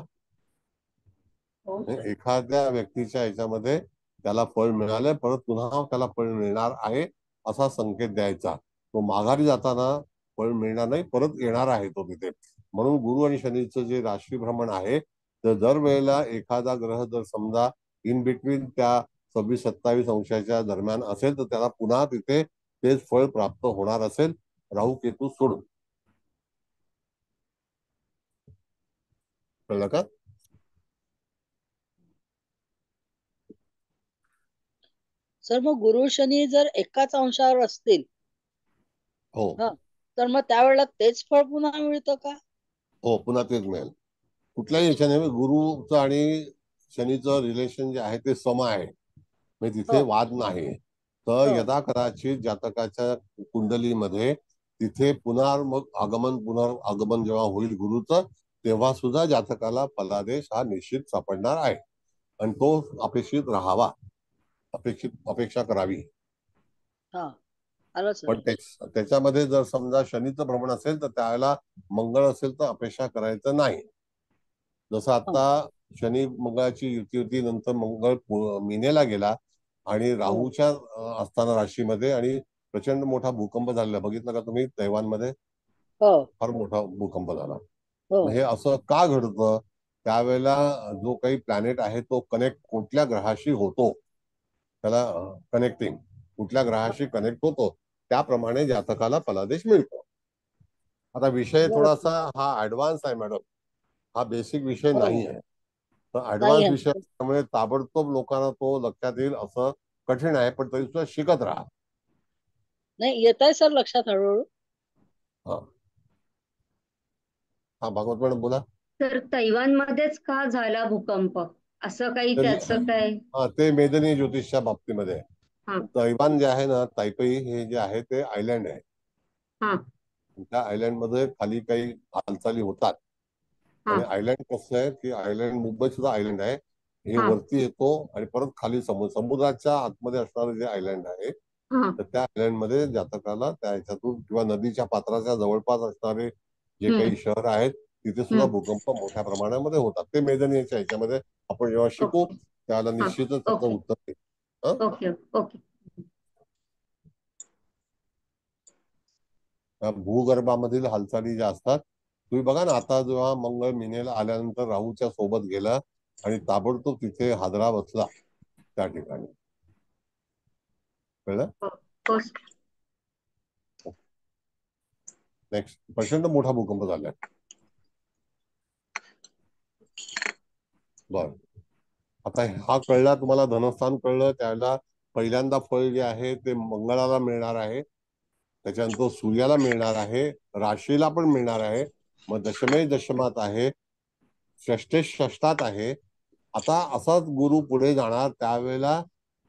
हो सर. एखाद्या व्यक्तीच्या याच्यामध्ये त्याला फळ मिळालंय, परत पुन्हा त्याला फळ मिळणार आहे असा संकेत द्यायचा. तो माघारी जाताना फळ मिळणार नाही, परत येणार आहे तो तिथे. म्हणून गुरु आणि शनीचं जे राशी भ्रमण आहे तर दरवेळेला एखादा ग्रह जर समजा इन बिटवीन त्या 26-27 अंशाच्या दरम्यान असेल तर त्याला पुन्हा तिथे तेच फळ प्राप्त होणार असेल, राहू केतू सोडून. कळलं का? सर मग गुरु शनी जर एकाच अंशावर असतील हो हा तर मग त्यावेळेला तेच फळ पुन्हा मिळतं का? हो, पुन्हा तेच मिळेल. कुठल्याही याच्याने गुरुचं आणि शनीचं रिलेशन जे आहे ते सम आहे, म्हणजे तिथे हो वाद नाही. तर हो यदा कदाचित जातकाच्या कुंडलीमध्ये तिथे पुनरागमन जेव्हा होईल गुरुचं तेव्हा सुद्धा जातकाला फलादेश हा निश्चित सापडणार आहे आणि तो अपेक्षित राहावा, अपेक्षा करावी. हा आलं सर. पण त्याच्यामध्ये जर समजा शनीचं भ्रमण असेल तर त्यावेळेला मंगळ असेल तर अपेक्षा करायचं नाही. जसं हो आता शनी मंगळाची युती होती, नंतर मंगळ मीनेला गेला आणि हो राहूच्या असताना राशीमध्ये आणि प्रचंड मोठा भूकंप झालेला बघितलं का तुम्ही? तैवानमध्ये हो फार मोठा भूकंप झाला. हो हे असं का घडतं? त्यावेळेला जो काही प्लॅनेट आहे तो कनेक्ट कुठल्या ग्रहाशी होतो, त्याला कनेक्टिंग कुठल्या ग्रहाशी कनेक्ट होतो त्याप्रमाणे जातकाला फलादेश मिळतो. आता विषय बरं. थोडासा हा ऍडव्हान्स आहे मॅडम, हा बेसिक विषय हो नाही आहे. तर नाही ऍडव्हान्स आहे. विषय असल्यामुळे ताबडतोब लोकांना तो लक्षात येईल असं कठीण आहे, पण तरी सुद्धा शिकत राहा. नाही येत आहे सर लक्षात हळूहळू. हा हा भागवत मॅडम बोला. तर तैवानमध्येच का झाला भूकंप, असं काही त्याचं काय? हा ते मेदनी ज्योतिषच्या बाबतीमध्ये आहे. हा तैवान जे आहे ना, तायपेई हे जे आहे ते आयलँड आहे. हा त्या आयलँड मध्ये खाली काही हालचाली होतात. हा आणि आयलँड कसं आहे की आयलँड, मुंबई सुद्धा आयलँड आहे. हे हा वरती येतो आणि परत खाली समुद्राच्या आतमध्ये असणारं जे आयलँड आहे, हा तर त्या आयलँड मध्ये जातकाला त्या ह्याच्यातून किंवा नदीच्या पात्राच्या जवळपास असणारे जे हम्म काही शहर आहेत तिथे सुद्धा हम्म भूकंप मोठ्या प्रमाणामध्ये होतात. ते मेदनीच्या ह्याच्यामध्ये आपण जेव्हा शिकू ओके. त्याला हा निश्चितच त्याचं ओके उत्तर येईल. हं? Okay okay. त्या भूगर्भामधील हालचाली ज्या असतात, तुम्ही बघा ना, आता जेव्हा मंगळ मिनेला आल्यानंतर राहूच्या सोबत गेला आणि ताबडतोब तिथे हादरा बसला त्या ठिकाणी, कळलं? हो हो. नेक्स्ट, प्रचंड मोठा भूकंप झाला. बर, आता हा कळला तुम्हाला, धनस्थान कळलं. त्याला पहिल्यांदा फळ जे आहे ते मंगळाला मिळणार आहे, त्याच्यानंतर सूर्याला मिळणार आहे, राशीला पण मिळणार आहे, मग दशमे दशमात आहे, षष्ठे षष्ठात आहे. आता असाच गुरु पुढे जाणार, त्यावेळेला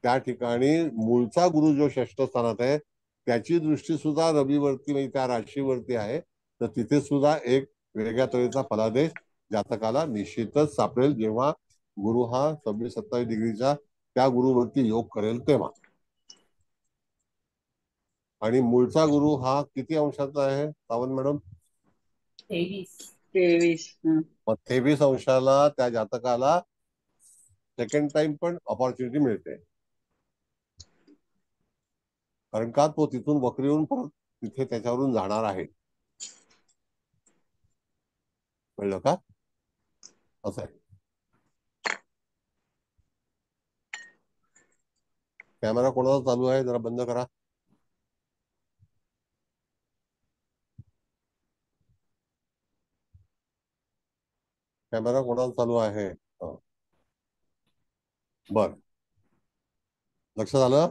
त्या ठिकाणी मूळचा गुरु जो षष्ठ स्थानात आहे त्याची दृष्टी सुद्धा रवीवरती म्हणजे त्या राशीवरती आहे. तर तिथे सुद्धा एक वेगळ्या तऱ्हेचा फलादेश जातकाला निश्चितच सापडेल, जेव्हा गुरु हा 26-27 डिग्रीचा त्या गुरुवरती योग करेल तेव्हा. आणि मूळचा गुरु हा किती अंशाचा आहे सावंत मॅडम? 23. 23. मग 23 अंशाला त्या जातकाला सेकंड टाइम पण ऑपॉर्च्युनिटी मिळते, कारण का तो तिथून वक्री येऊन परत तिथे त्याच्यावरून जाणार आहे. कळलं का? असं आहे. कॅमेरा कोणाचा चालू आहे जरा बंद करा. कॅमेरा कोणाचा चालू आहे? बर, लक्षात आलं?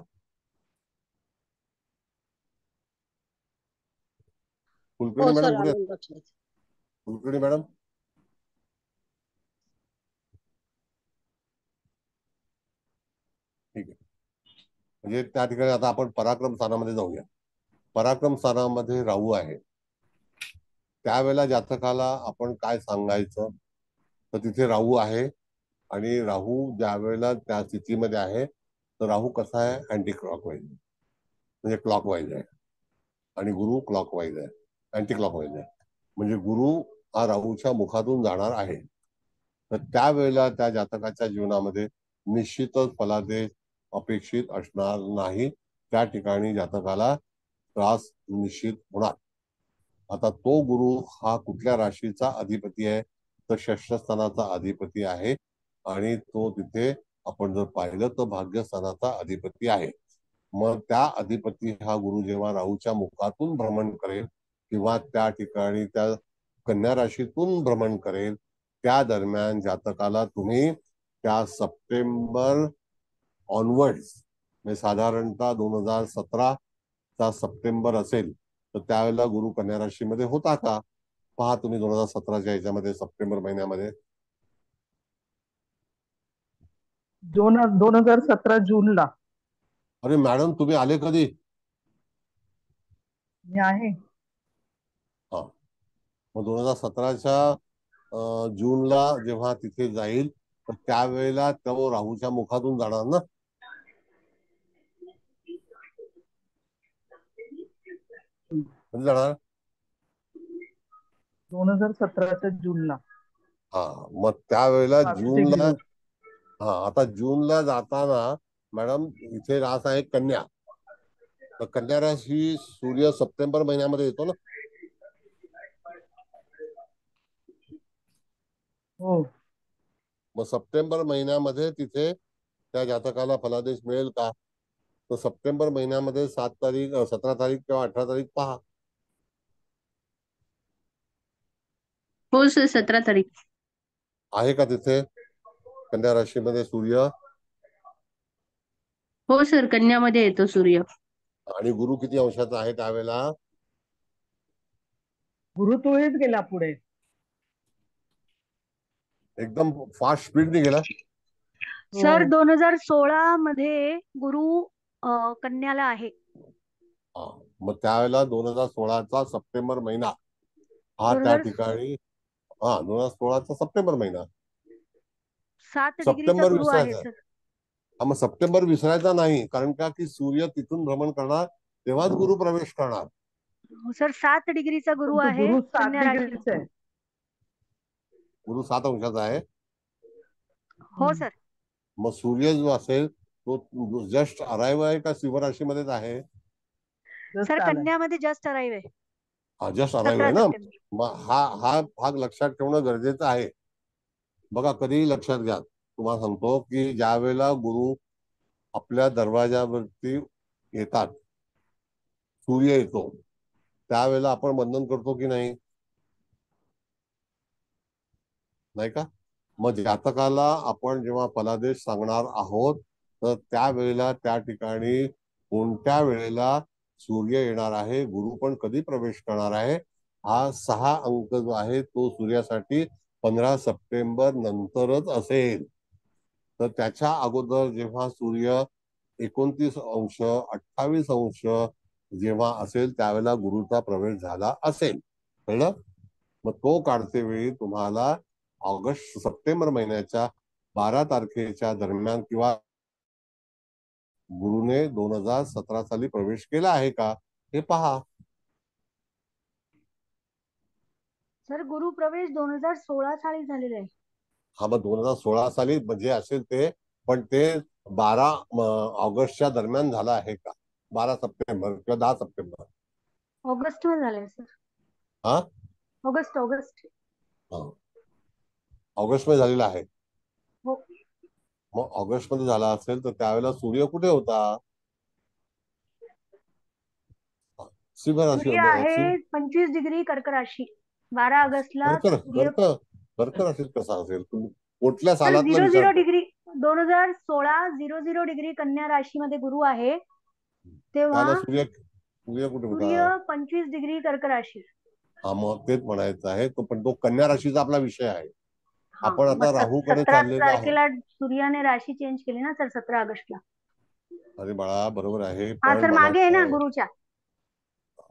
कुलकर्णी हो सर मॅडम कुठे आहेत? आलं लक्षात. कुलकर्णी मॅडम, ठीक आहे. म्हणजे त्या ठिकाणी आता आपण पराक्रम स्थानामध्ये जाऊया. पराक्रम स्थानामध्ये राहू आहे, त्यावेळेला जातकाला आपण काय सांगायचं? तर तिथे राहू आहे आणि राहू ज्या वेळेला त्या स्थितीमध्ये आहे, तर राहू कसा आहे? अँटी क्लॉकवाईज, म्हणजे क्लॉकवाईज आहे, आणि गुरु क्लॉकवाईज आहे, अँटी क्लॉकवाईज आहे. म्हणजे गुरु हा राहूच्या मुखातून जाणार आहे. तर त्यावेळेला त्या जातकाच्या जीवनामध्ये निश्चितच फलादेश अपेक्षित असणार नाही. त्या ठिकाणी जातकाला त्रास निश्चित होणार. आता तो गुरु हा कुठल्या राशीचा अधिपती आहे? तर षष्ठ स्थानाचा अधिपती आहे, आणि तो तिथे आपण जर पाहिलं तर भाग्यस्थानाचा अधिपती आहे. मग त्या अधिपती हा गुरु जेव्हा राहूच्या मुखातून भ्रमण करेल किंवा त्या ठिकाणी त्या कन्या राशीतून भ्रमण करेल, त्या दरम्यान जातकाला तुम्ही त्या सप्टेंबर ऑनवर्ड्स, म्हणजे साधारणतः 2017 चा सप्टेंबर असेल तर त्यावेळेला गुरु कन्या राशीमध्ये होता का? पहा तुम्ही 2017च्या ह्याच्यामध्ये सप्टेंबर महिन्यामध्ये. 2017 जूनला. अरे मॅडम, तुम्ही आले कधी? मी आहे. हा, मग 2017च्या जूनला जेव्हा तिथे जाईल तर त्यावेळेला तो राहूच्या मुखातून जाणार ना. कधी जाणार? 2017च्या जूनला. हा, मग त्यावेळेला 22 जूनला, दिवस. हा, आता जूनला जाताना मॅडम इथे रास आहे कन्या. तर कन्या राशी सूर्य सप्टेंबर महिन्यामध्ये येतो ना. हो. मग सप्टेंबर महिन्यामध्ये तिथे त्या जातकाला फलादेश मिळेल का? तर सप्टेंबर महिन्यामध्ये 7 तारीख, 17 तारीख किंवा 18 तारीख पहा. हो सर, 17 तारीख. आहे का तिथे कन्या राशीमध्ये सूर्य? हो सर, कन्यामध्ये येतो सूर्य. आणि गुरु किती अंशाचा आहे त्यावेळेला? गुरु तोच गेला पुढे. एकदम फास्ट स्पीडने गेला. सर हो. 2016 मध्ये गुरु कन्याला आहे. हा, मग त्यावेळेला 2016चा सप्टेंबर महिना हा त्या 2007 ठिकाणी, 2016चा सप्टेंबर महिना, डिग्रीचा सप्टेंबर गुरु आहे विसरायचा. सर. हा, मग सप्टेंबर विसरायचा नाही, कारण का की सूर्य तिथून भ्रमण करणार तेव्हाच गुरु प्रवेश करणार. सर 7 डिग्रीचा गुरु पण तो आहे गुरु 7 कन्या राशीला. डिग्रीचा आहे. गुरु 7 अंशाचा आहे. हो सर. मग सूर्य जो असेल तो जस्ट अराईव्ह आहे का सिंह राशीमध्येच आहे? Just सर आलाय. कन्यामध्ये जस्ट अराईव्ह आहे. हा, जस्ट अराईव्ह 17 आहे ना. सप्टेंबर. मग हा भाग लक्षात ठेवणं गरजेचं आहे. बघा, कधीही लक्षात घ्या, तुम्हाला सांगतो की ज्या वेळेला गुरु आपल्या दरवाजावरती येतात, सूर्य येतो, त्यावेळेला आपण वंदन करतो की नाही? नाही का? मग जातकाला आपण जेव्हा फलादेश सांगणार आहोत तर त्यावेळेला त्या ठिकाणी कोणत्या वेळेला सूर्य येणार आहे, गुरु पण कधी प्रवेश करणार आहे, हा 6 अंक जो आहे तो सूर्यासाठी 15 सप्टेंबर नंतरच असेल. तर त्याच्या अगोदर जेव्हा सूर्य 29 अंश 28 अंश जेव्हा असेल त्यावेळेला गुरुचा प्रवेश झाला असेल. कळलं? मग तो काढते वेळी तुम्हाला सप्टेंबर महिन्याच्या 12 तारखेच्या दरम्यान किंवा गुरुने 2017 साली प्रवेश केला आहे का हे पहा. सर गुरु प्रवेश 2016 साली झालेला आहे. हा, मग 2016 साली म्हणजे असेल ते, पण ते 12 ऑगस्टच्या दरम्यान झाला आहे का? 12 सप्टेंबर किंवा 10 सप्टेंबर? ऑगस्ट मध्ये झालंय सर. हा, ऑगस्ट. ऑगस्ट मध्ये झालेला आहे. हो. मग ऑगस्ट मध्ये झाला असेल तर त्यावेळेला सूर्य कुठे होता? सिंह राशी. सूर्य आहे 25 डिग्री कर्क राशी. 12 ऑगस्टला सूर्य कर्क राशीत कसा असेल? कुठल्या सर सालातला 00 विचार? डिग्री 2016 00 डिग्री कन्या राशीमध्ये गुरु आहे तेव्हा त्याला सूर्य कुठे सूर्य होता? 25 डिग्री कर्क राशी. हा, मग तेच म्हणायचं आहे. पण तो कन्या राशीचा आपला विषय आहे. हा, आपण आता मग राहूकडे 17 चाललेलो आहोत. तारखेला सूर्याने राशी चेंज केली ना सर, 17 ऑगस्टला. अरे बाळा, बरोबर आहे, हा पण सर मागे आहे ना गुरुच्या.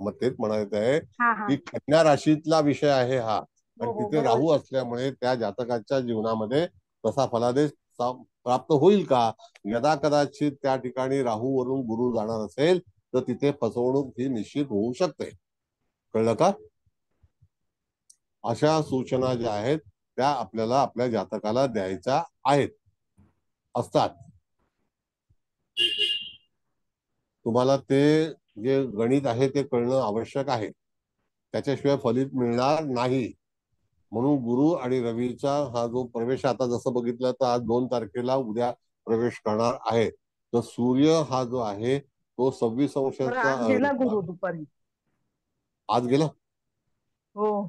मग तेच म्हणायचं आहे हा की कन्या राशीतला विषय आहे हा, आणि हो, तिथे बरोबर. राहू असल्यामुळे त्या जातकाच्या जीवनामध्ये तसा फलादेश प्राप्त होईल का? यदा कदाचित त्या ठिकाणी राहू वरून गुरु जाणार असेल तर तिथे फसवणूक ही निश्चित होऊ शकते. कळलं का? अशा सूचना ज्या आहेत त्या आपल्याला आपल्या जातकाला द्यायच्या असतात. तुम्हाला ते जे गणित आहे ते कळणं आवश्यक आहे, त्याच्याशिवाय फलित मिळणार नाही. म्हणून गुरु आणि रवीचा हा जो प्रवेश, आता जसं बघितलं तर आज 2 तारखेला उद्या प्रवेश करणार आहे, तर सूर्य हा जो आहे तो 26 अंशाचा आज गेला गुरु दुपारी. आज गेला हो.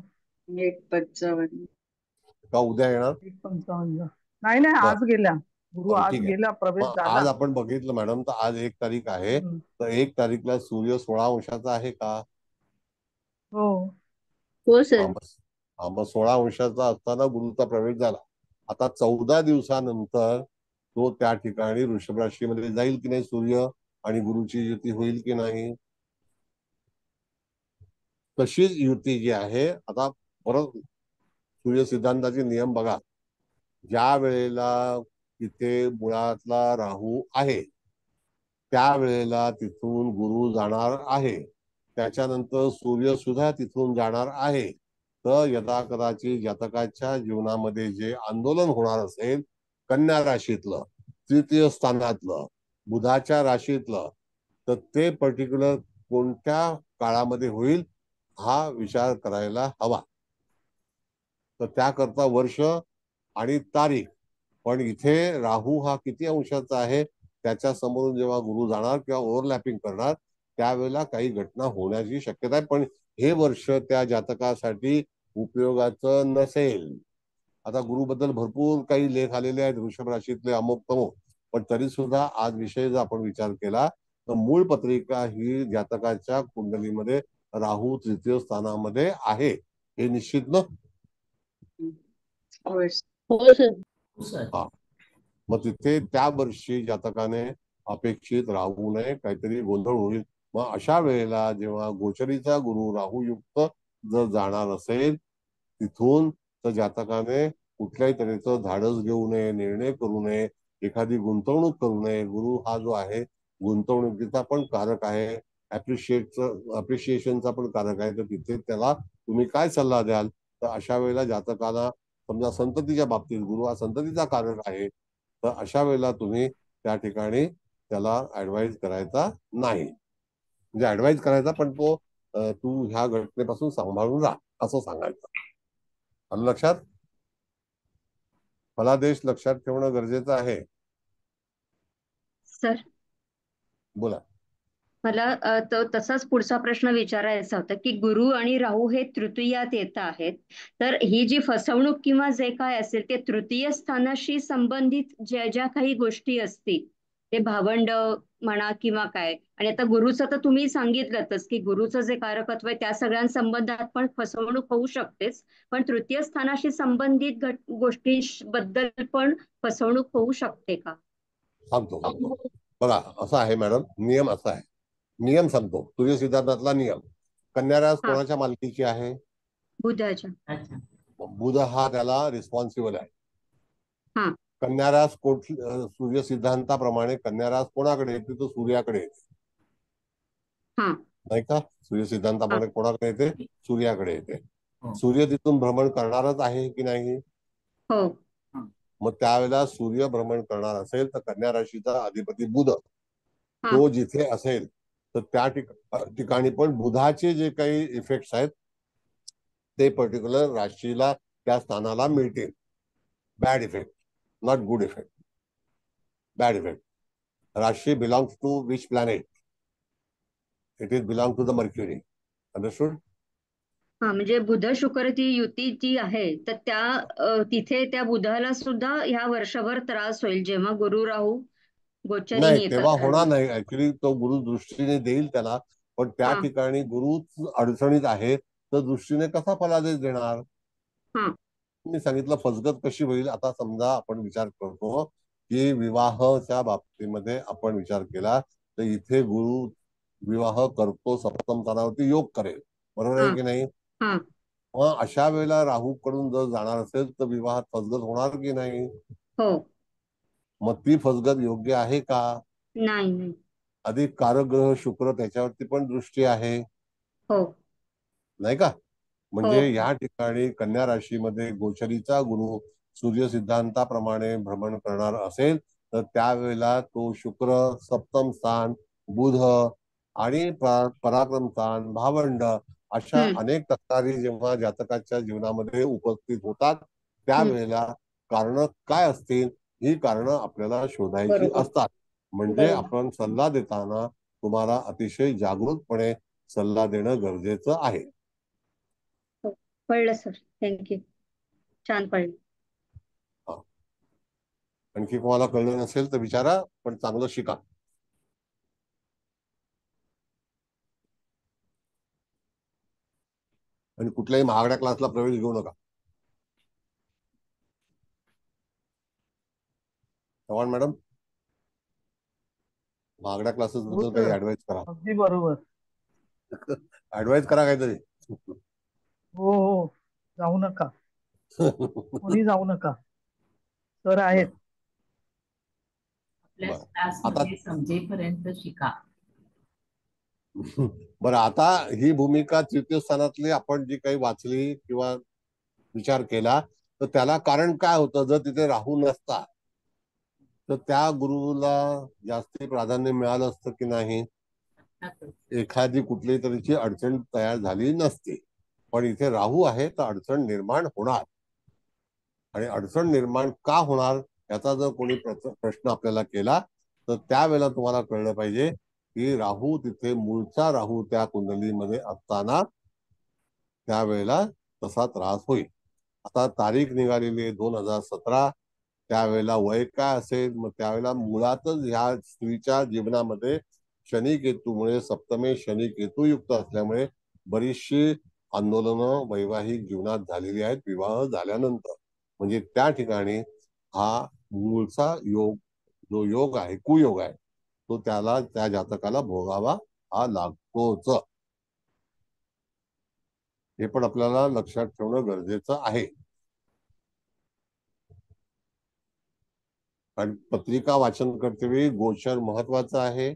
1:55 का उद्या येणार? 1:55 नाही आज गेला गुरु. आज ठीक आहे. गेला, प्रवेश मग झाला. आज आपण बघितलं मॅडम, तर आज 1 तारीख आहे, तर 1 तारीखला सूर्य 16 अंशाचा आहे का? हो सर. मग 16 अंशाचा असताना गुरुचा प्रवेश झाला. आता 14 दिवसानंतर तो त्या ठिकाणी वृषभ राशीमध्ये जाईल की नाही सूर्य, आणि गुरुची युती होईल की नाही? तशीच युती जी आहे, आता परत सूर्य सिद्धांताचे नियम बघा. ज्या वेळेला तिथे मुळातला राहू आहे त्यावेळेला तिथून गुरु जाणार आहे, त्याच्यानंतर सूर्य सुद्धा तिथून जाणार आहे. तर यदा कदाचित जातकाच्या जीवनामध्ये जे आंदोलन होणार असेल कन्या राशीतलं, तृतीय स्थानातलं, बुधाच्या राशीतलं, तर ते पर्टिक्युलर कोणत्या काळामध्ये होईल हा विचार करायला हवा. तर त्याकरता वर्ष आणि तारीख, पण इथे राहू हा किती अंशाचा आहे त्याच्या समोरून जेव्हा गुरु जाणार किंवा ओव्हरलॅपिंग करणार त्यावेळेला काही घटना होण्याची शक्यता आहे. पण हे वर्ष त्या जातकासाठी उपयोगाचं नसेल. आता गुरुबद्दल भरपूर काही लेख आलेले आहेत, वृषभ राशीतले अमुक तमुक, पण तरी सुद्धा आज विषय जर आपण विचार केला तर मूळ पत्रिका ही जातकाच्या कुंडलीमध्ये राहू तृतीय स्थानामध्ये आहे, हे निश्चित ना. हो सर. हा, मग तिथे त्या वर्षी जातकाने अपेक्षित राहू नये, काहीतरी गोंधळ होईल. मग अशा वेळेला जेव्हा गोचरीचा गुरु राहूयुक्त जर जाणार असेल तिथून, तर जातकाने कुठल्याही तऱ्हेचं धाडस घेऊ नये, निर्णय करू नये, एखादी गुंतवणूक करू नये. गुरु हा जो आहे गुंतवणुकीचा पण कारक आहे, अप्रिशिएशनचा पण कारक आहे. तर तिथे त्याला तुम्ही काय सल्ला द्याल? तर अशा वेळेला जातकाला समजा संततीच्या बाबतीत गुरु हा संततीचा कारक आहे, तर अशा वेळेला तुम्ही त्या ठिकाणी त्याला ऍडवाइज करायचा नाही. म्हणजे ऍडवाइज करायचा, पण तो तू ह्या घटनेपासून सांभाळून राहा असं सांगायचं. आलं लक्षात? फलादेश लक्षात ठेवणं गरजेचं आहे. सर बोला. मला तसाच पुढचा प्रश्न विचारायचा होता की गुरु आणि राहू हे तृतीयात येत आहेत, तर ही जी फसवणूक किंवा जे काय असेल ते तृतीय स्थानाशी संबंधित ज्या ज्या काही गोष्टी असतील, ते भावंड म्हणा किंवा काय, आणि आता गुरुचं तर तुम्ही सांगितलंतच की गुरुचं जे कारकत्व आहे त्या सगळ्यांसंबंधात पण फसवणूक होऊ शकतेच, पण तृतीय स्थानाशी संबंधित गोष्टींबद्दल पण फसवणूक होऊ शकते का? सांगतो. बघा, असं आहे मॅडम, नियम असा आहे. नियम सांगतो, सूर्य सिद्धांतातला नियम. कन्या रास हा, कोणाच्या मालकीची आहे? बुधाच्या. अच्छा. बुध हा त्याला रिस्पॉन्सिबल आहे. हा कन्या रास सूर्य सिद्धांताप्रमाणे कन्या रास कोणाकडे येते? तो सूर्याकडे येते, हा नाही का? सूर्य हा सिद्धांताप्रमाणे कोणाकडे येते? सूर्याकडे येते. हो. सूर्य तिथून भ्रमण करणारच आहे की नाही? हो मग त्यावेळेला सूर्य भ्रमण करणार असेल तर कन्या राशीचा अधिपती बुध हा तो जिथे असेल तर त्या ठिकाणी पण बुधाचे जे काही इफेक्ट्स आहेत ते पर्टिक्युलर राशीला, त्या स्थानाला मिळतील. Bad effect, not good effect, bad effect. राशी belongs to which planet? It is belong to the Mercury. Understood? हा, म्हणजे बुध शुक्र ती युती जी आहे तर तिथे त्या बुधाला सुद्धा ह्या वर्षभर त्रास होईल जेव्हा गुरु राहू गोचरीने नाही, येतात तेव्हा त्यावेळी. होणार नाही. ऍक्च्युली तो गुरु दृष्टीने देईल त्याला, पण त्या हा ठिकाणी गुरुच अडचणीत आहे, तर दृष्टीने कसा फलादेश देणार? हा मी सांगितलं फसगत कशी होईल. आता समजा आपण विचार करतो की विवाहाच्या बाबतीमध्ये आपण विचार केला तर इथे गुरु विवाह करतो, सप्तम स्थानावरती योग करेल, बरोबर हा आहे की नाही? हा मग अशा वेळेला राहू कडून जर जाणार असेल तर विवाहात फसगत होणार की नाही? हो. मग ती फसगत योग्य आहे का? नाही नाही. अधिक कारग्रह शुक्र, त्याच्यावरती पण दृष्टी आहे, हो नाही का? हो म्हणजे या ठिकाणी कन्या राशीमध्ये गोचरीचा गुरु सूर्य सिद्धांताप्रमाणे भ्रमण करणार असेल तर त्यावेळेला तो शुक्र, सप्तम स्थान, बुध आणि पराक्रम स्थान, भावंड अशा हम्म अनेक तक्रारी जेव्हा जातकाच्या जीवनामध्ये उपस्थित होतात हम्म त्यावेळेला कारण काय असतील, ही कारण आपल्याला शोधायची बरोबर असतात. म्हणजे बरोबर. आपण सल्ला देताना तुम्हाला अतिशय जागरूकपणे सल्ला देणं गरजेचं आहे. हो, कळलं सर, थँक्यू, छान कळलं. आणखी कोणाला कळलं नसेल तर विचारा, पण चांगलं शिका. आणि कुठल्याही महागड्या क्लासला प्रवेश घेऊ नका. चव्हाण मॅडम, महागड्या क्लासेस हो बद्दल काही सर, ऍडवाइस करा. अगदी बरोबर. ऍडवाइस करा काहीतरी. हो हो, जाऊ नका, कोणी जाऊ नका, सर आहेत. आपल्या बरं, आता क्लासमध्ये समजेपर्यंत शिका. बरं, आता ही भूमिका तृतीय स्थानातली आपण जी काही वाचली किंवा विचार केला तर त्याला कारण काय होतं? जर तिथे राहू नसता तर त्या गुरुला जास्ती प्राधान्य मिळालं असतं की नाही? एखादी कुठली तरीची अडचण तयार झाली नसती. पण इथे राहू आहे तर अडचण निर्माण होणार. आणि अडचण निर्माण का होणार याचा जर कोणी प्रश्न आपल्याला केला तर त्यावेळेला तुम्हाला कळलं पाहिजे की राहू तिथे मूळचा राहू त्या कुंडलीमध्ये असताना त्यावेळेला तसा त्रास होईल. आता तारीख निघालेली आहे 2017. त्यावेळेला वय काय असेल, मग त्यावेळेला मुळातच ह्या स्त्रीच्या जीवनामध्ये शनी केतूमुळे, सप्तमे शनी केतू युक्त असल्यामुळे बरीचशी आंदोलनं वैवाहिक जीवनात झालेली आहेत विवाह झाल्यानंतर. म्हणजे त्या ठिकाणी हा मूळचा योग, जो योग आहे, कुयोग आहे, तो त्याला, त्या जातकाला भोगावा हा लागतोच. हे पण आपल्याला लक्षात ठेवणं गरजेचं आहे. आणि पत्रिका वाचन करतेवेळी गोचर महत्वाचं आहे.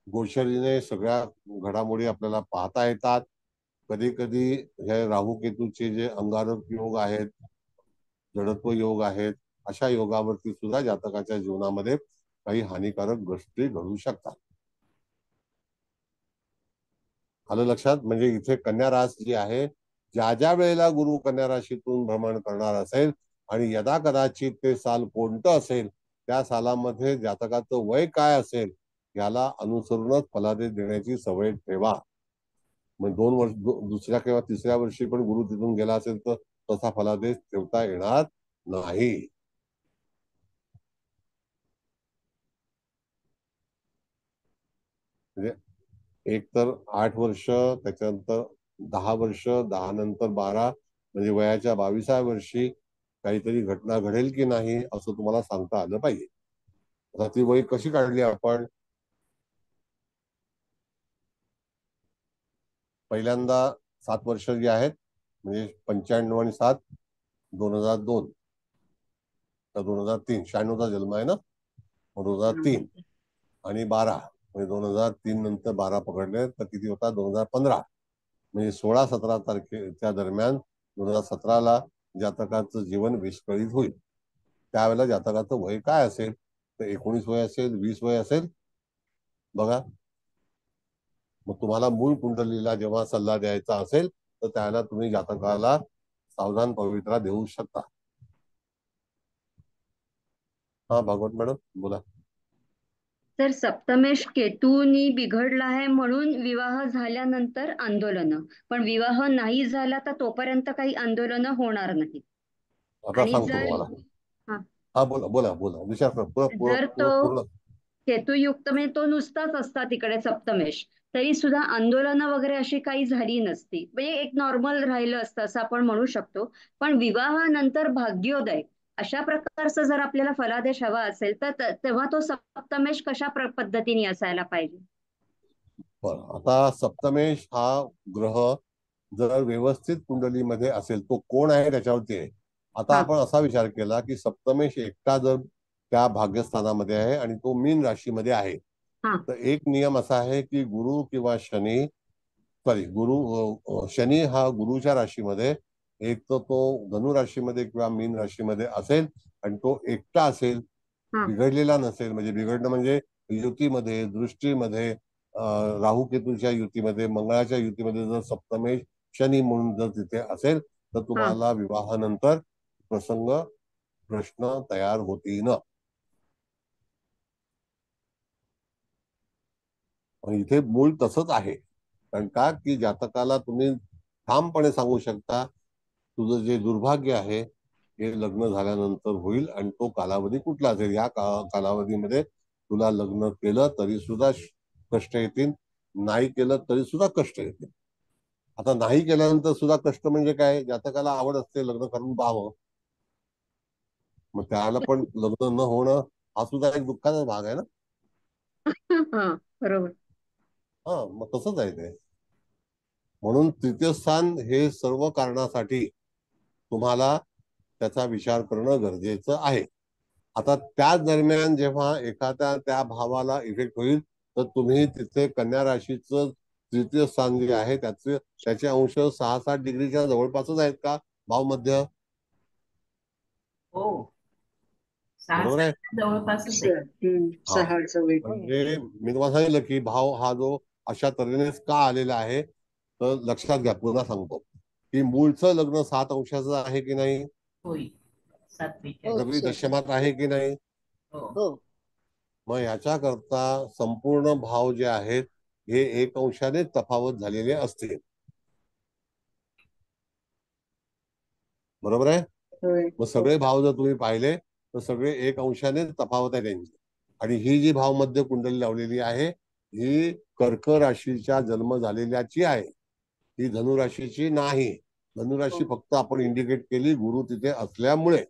गोचरीने सगळ्या घडामोडी आपल्याला पाहता येतात. कधी कधी हे राहू केतूचे जे अंगारक योग आहेत, जडत्व योग आहेत, अशा योगावरती सुद्धा जातकाच्या जीवनामध्ये काही हानिकारक गोष्टी घडू शकतात. आलं लक्षात? म्हणजे इथे कन्या रास जी आहे, ज्या ज्या वेळेला गुरु कन्या राशीतून भ्रमण करणार असेल आणि यदा कदाचित ते साल कोणतं असेल, त्या सालामध्ये जातकाचं वय काय असेल याला अनुसरूनच फलादेश देण्याची सवय ठेवा. मग 2 वर्ष, दुसऱ्या किंवा तिसऱ्या वर्षी पण गुरु तिथून गेला असेल तर तसा फलादेश ठेवता येणार नाही. म्हणजे एक तर 8 वर्ष, त्याच्यानंतर 10 वर्ष, 10 नंतर 12, म्हणजे वयाच्या 22व्या वर्षी काहीतरी घटना घडेल की नाही असं तुम्हाला सांगता आलं पाहिजे. आता ती वय कशी काढली आपण? पहिल्यांदा 7 वर्ष जी आहेत, म्हणजे 95 आणि 7, 2002 तर 2003, 96चा जन्म आहे ना, 2003 आणि 12, म्हणजे 2003 नंतर 12 पकडले तर किती होता? 2015. म्हणजे 16-17 तारखेच्या दरम्यान 2017ला जातकाचं जीवन विस्कळीत होईल. त्यावेळेला जातकाचं वय काय असेल? तर 19 वय असेल, 20 वय असेल. बघा, मग तुम्हाला मूळ कुंडलीला जेव्हा सल्ला द्यायचा असेल तर त्याला तुम्ही जातकाला सावधान पवित्रा देऊ शकता. हा भागवत मॅडम बोला. तर सप्तमेश केतूनी बिघडला आहे म्हणून विवाह झाल्यानंतर आंदोलन, पण विवाह नाही झाला तर तोपर्यंत काही आंदोलन होणार नाही. आता आणि सांगतो जर तुम्हाला. हा बोला बोला बोला, विचार जर तो पूर्ण. केतुयुक्त म्हणजे तो नुसताच असता तिकडे सप्तमेश, तरी सुद्धा आंदोलन वगैरे अशी काही झाली नसती, म्हणजे एक नॉर्मल राहिलं असतं असं आपण म्हणू शकतो. पण विवाहानंतर भाग्योदय अशा प्रकारचं जर आपल्याला फलादेश हवा असेल तर तेव्हा तो सप्तमेश कशा पद्धतीने असायला पाहिजे? बरं, आता सप्तमेश हा ग्रह जर व्यवस्थित कुंडलीमध्ये असेल, तो कोण आहे त्याच्यावरती आहे. आता आपण असा विचार केला की सप्तमेश एकटा जर त्या भाग्यस्थानामध्ये आहे आणि तो मीन राशीमध्ये आहे, तर एक नियम असा आहे की गुरु किंवा शनी, शनी हा गुरुच्या राशीमध्ये, एक तर तो धनु राशीमध्ये किंवा मीन राशीमध्ये असेल आणि तो एकटा असेल, बिघडलेला नसेल, म्हणजे बिघडणं म्हणजे युतीमध्ये, दृष्टीमध्ये, राहू केतूच्या युतीमध्ये, मंगळाच्या युतीमध्ये जर सप्तमेश शनी म्हणून जर तिथे असेल तर तुम्हाला विवाहानंतर प्रश्न तयार होतील. इथे मूळ तसंच आहे. कारण का की जातकाला तुम्ही ठामपणे सांगू शकता तुझं जे दुर्भाग्य आहे हे लग्न झाल्यानंतर होईल आणि तो कालावधी कुठला असेल. या कालावधीमध्ये तुला लग्न केलं तरी सुद्धा कष्ट येतील, नाही केलं तरी सुद्धा कष्ट येतील. आता नाही केल्यानंतर सुद्धा कष्ट म्हणजे काय? जातकाला आवड असते लग्न करून पाहावं, मग त्याला पण लग्न न होणं हा सुद्धा एक दुःखाचा भाग आहे ना. बरोबर. हा, मग तसंच आहे ते. म्हणून तृतीय स्थान हे सर्व कारणासाठी तुम्हाला त्याचा विचार करणं गरजेचं आहे. आता त्याच दरम्यान जेव्हा एखाद्या त्या भावाला इफेक्ट होईल तर तुम्ही तिथे कन्या राशीचं तृतीय स्थान जे आहे त्याचे अंश 6-7 डिग्रीच्या जवळपासच आहेत का भाव मध्य? हो, बरोबर आहे. जवळपासच आहे. म्हणजे मी तुम्हाला सांगितलं की भाव हा जो अशा तऱ्हेनेच का आलेला आहे, तर लक्षात घ्या, पुन्हा सांगतो की मूळचं लग्न 7 अंशाचं आहे की नाही, होय, 7 रवी दशमात आहे की नाही. मग याच्या करता संपूर्ण भाव जे आहेत हे 1 अंशाने तफावत झालेले असतील. बरोबर आहे. होय. मग सगळे भाव जर तुम्ही पाहिले तर सगळे 1 अंशाने तफावत आहे त्यांची. आणि ही जी भावमध्य कुंडली लावलेली आहे ही कर्क राशीच्या जन्म झालेल्याची आहे, ही धनुराशीची नाही. धनुराशी फक्त आपण इंडिकेट केली गुरु तिथे असल्यामुळे.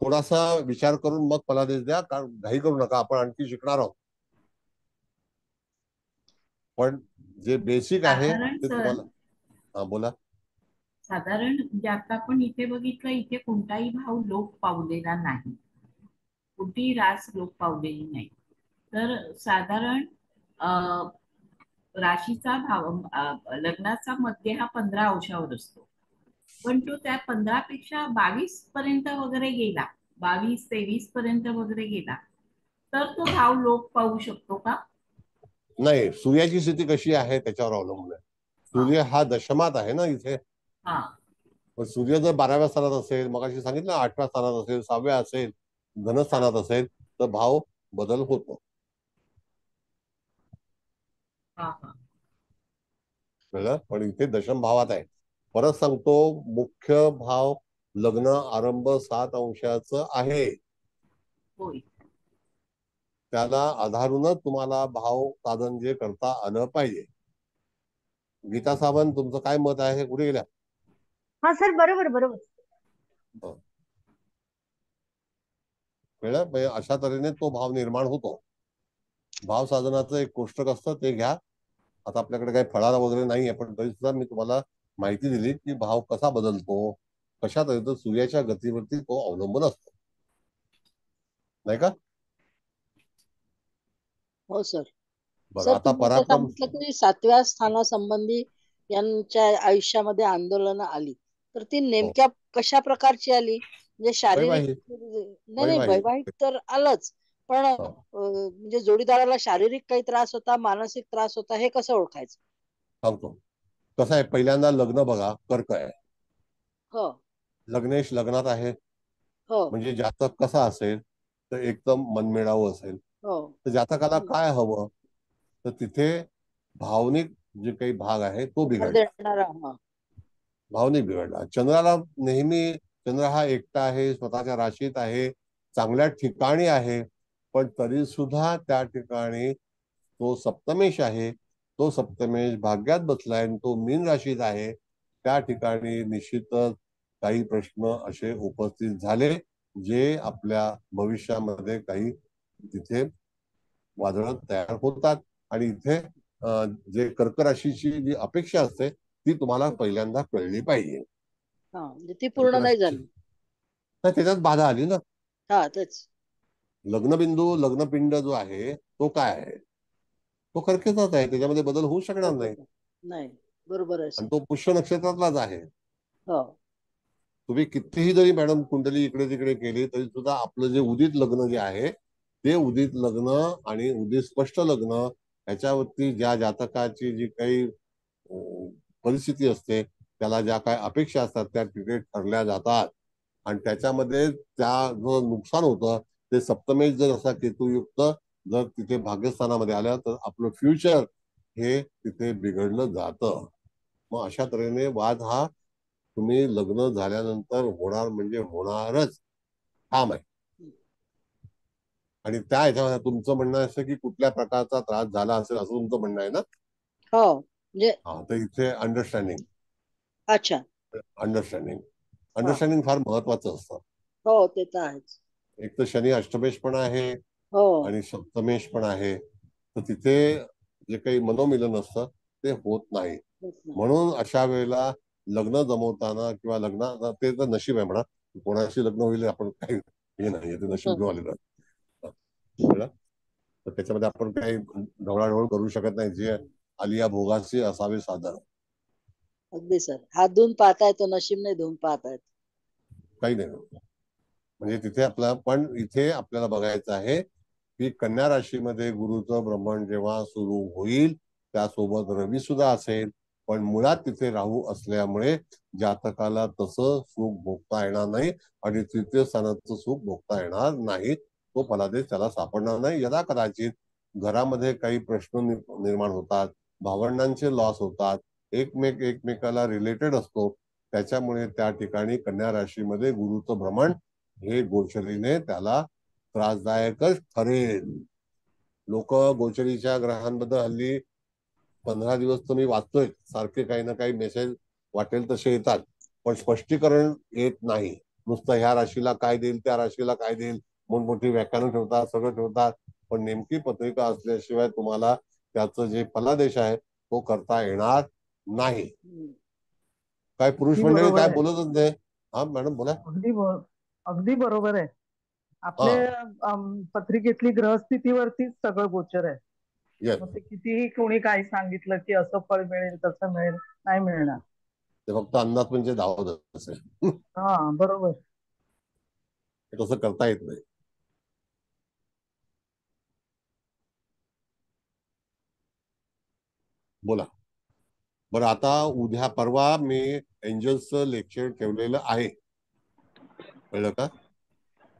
थोडासा विचार करून मग फलादेश द्या, कारण घाई करू नका, आपण आणखी शिकणार आहोत. पण जे बेसिक आहे साधारण ते सर, तुम्हाला. हा बोला. साधारण म्हणजे आता आपण इथे बघितलं, इथे कोणताही भाव लोप पावलेला नाही, कुठेही रास लोप पावलेली नाही. तर साधारण राशीचा भाव लग्नाचा मध्य हा 15 अंशावर असतो, पण तो त्या 15 पेक्षा 22 पर्यंत वगैरे गेला, 22-23 पर्यंत वगैरे गेला, तर तो भाव लोप पाहू शकतो का? नाही, सूर्याची स्थिती कशी आहे त्याच्यावर अवलंबून आहे. सूर्य हा दशमात आहे ना इथे. हा, पण सूर्य जर 12व्या स्थानात असेल, मग अशी सांगितलं 8व्या स्थानात असेल, 6व्या असेल, धनस्थानात असेल, तर भाव बदल होतो. हा, हा. कळलं? पण इथे दशम भावात आहे. परत सांगतो, मुख्य भाव लग्न आरंभ 7 अंशाचं आहे. होय. त्याला आधारूनच तुम्हाला भाव साधन जे करता आलं पाहिजे. गीता सावंत, तुमचं काय मत आहे? कुठे गेल्या? हा सर, बरोबर बरोबर. कळलं? म्हणजे अशा तऱ्हेने तो भाव निर्माण होतो. भाव साधनाचं एक कोष्टक असतं, ते घ्या. आता आपल्याकडे काही फळाला वगैरे नाहीये, पण तरी सुद्धा मी तुम्हाला माहिती दिली की भाव कसा बदलतो, कशात येतो. सूर्याच्या गतीवरती तो अवलंबून असतो, नाही का? हो सर. बरं, सर आता तुम्ही आता पराक्रम. सांगितलं की 7व्या स्थानासंबंधी यांच्या आयुष्यामध्ये आंदोलनं आली, तर ती नेमक्या कशा प्रकारची आली? म्हणजे शारीरिक, वैवाहिक. नाही नाही, वैवाहिक तर आलंच, पण म्हणजे जोडीदाराला शारीरिक काही त्रास होता, मानसिक त्रास होता, हे कसं ओळखायचं? सांगतो. कसं आहे, पहिल्यांदा लग्न बघा, कर्क आहे. हो लग्नेश लग्नात आहे, हो म्हणजे जातक कसा असेल तर एकदम मनमिळावं असेल. हो. तर जातकाला काय हवं, तर तिथे भावनिक जे काही भाग आहे तो भर बिघडला. देणारा. हा. भावनिक बिघडला. चंद्राला नेहमी, चंद्र हा एकटा आहे, स्वतःच्या राशीत आहे, चांगल्या ठिकाणी आहे, पण तरी सुद्धा त्या ठिकाणी तो सप्तमेश आहे. तो सप्तमेश भाग्यात बसलाय आणि तो मीन राशीत आहे. त्या ठिकाणी निश्चितच काही प्रश्न असे उपस्थित झाले जे आपल्या भविष्यामध्ये काही तिथे वादळ तयार होतात. आणि इथे जे कर्क राशीची जी अपेक्षा असते ती तुम्हाला पहिल्यांदा कळली पाहिजे. हा, म्हणजे ती कर्क पूर्ण नाही राशीची झाली. त्याच्यात बाधा आली ना. हा, तेच. लग्नबिंदू, लग्नपिंड जो आहे तो काय आहे, तो कर्केचाच आहे, त्याच्यामध्ये बदल होऊ शकणार नाही. नाही, बरोबर आहे आणि सर. तो पुष्य नक्षत्रातलाच आहे. हो तुम्ही कितीही जरी मॅडम कुंडली इकडे तिकडे केली तरी सुद्धा आपलं जे उदित लग्न जे आहे ते उदित लग्न आणि उदित स्पष्ट लग्न ह्याच्यावरती ज्या जातकाची जी काही परिस्थिती असते, त्याला ज्या काही अपेक्षा असतात त्या तिथे ठरल्या जातात. आणि त्याच्यामध्ये त्या जो नुकसान होतं ते सप्तमेश जर असा केतुयुक्त जर तिथे भाग्यस्थानामध्ये आल्या तर आपलं फ्युचर हे तिथे बिघडलं जातं. मग अशा तऱ्हेने वाद हा तुम्ही लग्न झाल्यानंतर होणार म्हणजे होणारच, ठाम आहे. आणि त्या ह्याच्यामध्ये तुमचं म्हणणं असं की कुठल्या प्रकारचा त्रास झाला असेल असं तुमचं म्हणणं आहे ना? हो, म्हणजे हा, तर इथे अंडरस्टँडिंग. अच्छा. अंडरस्टँडिंग अंडरस्टँडिंग फार महत्वाचं असतं. हो, ते तर आहेच. एक तर शनी अष्टमेश पण आहे हो आणि सप्तमेश पण आहे, तर तिथे जे काही मनोमिलन असतं ते होत नाही. म्हणून अशा वेळेला लग्न जमवताना किंवा लग्न ते तर नशीब आहे म्हणा, कोणाशी लग्न होईल आपण काही हे नाही, ते नशीब घेऊन आलेलं आहे. तर त्याच्यामध्ये आपण काही ढवळाढवळ करू शकत नाही. जे आलिया भोगासी असावे सादर. अगदी सर, हात धुवून पाहता येतो, नशीब नाही धुवून पाहता येत. काही नाही. म्हणजे तिथे आपला पण इथे आपल्याला बघायचं आहे की कन्या राशीमध्ये गुरुचं भ्रमण जेव्हा सुरू होईल त्यासोबत रवी सुद्धा असेल, पण मुळात तिथे राहू असल्यामुळे जातकाला तसं सुख भोगता येणार नाही आणि तृतीय स्थानाचं सुख भोगता येणार नाही. तो फलादेश त्याला सापडणार नाही. यदा कदाचित घरामध्ये काही प्रश्न निर्माण होतात, भावंडांचे लॉस होतात, एकमेकाला रिलेटेड असतो, त्याच्यामुळे त्या ठिकाणी कन्या राशीमध्ये गुरुचं भ्रमण हे गोचरीने त्याला त्रासदायकच ठरेल. लोक गोचरीच्या ग्रहांबद्दल हल्ली 15 दिवस तर मी वाचतोय, सारखे काही ना काही मेसेज वाटेल तसे येतात, पण स्पष्टीकरण येत नाही. नुसतं ह्या राशीला काय देईल, त्या राशीला काय देईल, मोठमोठी व्याख्यानं ठेवतात, सगळं ठेवतात, पण नेमकी पत्रिका असल्याशिवाय तुम्हाला त्याचं जे फलादेश आहे तो करता येणार नाही. काय पुरुष अगदी मंडळी बरोबर काय आहे. बोलतच नाही. हा मॅडम बोला. अगदी बरोबर आहे. आपल्या पत्रिकेतली ग्रहस्थितीवरतीच सगळं गोचर आहे. येस, मग ते कितीही कोणी काही सांगितलं की असं फळ मिळेल तसं मिळेल, नाही मिळणार. ते फक्त अंदाज म्हणजे धावत असेल. हा बरोबर. तसं करता येत नाही. बोला. बरं, आता उद्या परवा मी एंजल्सचं लेक्चर ठेवलेलं आहे, कळलं का?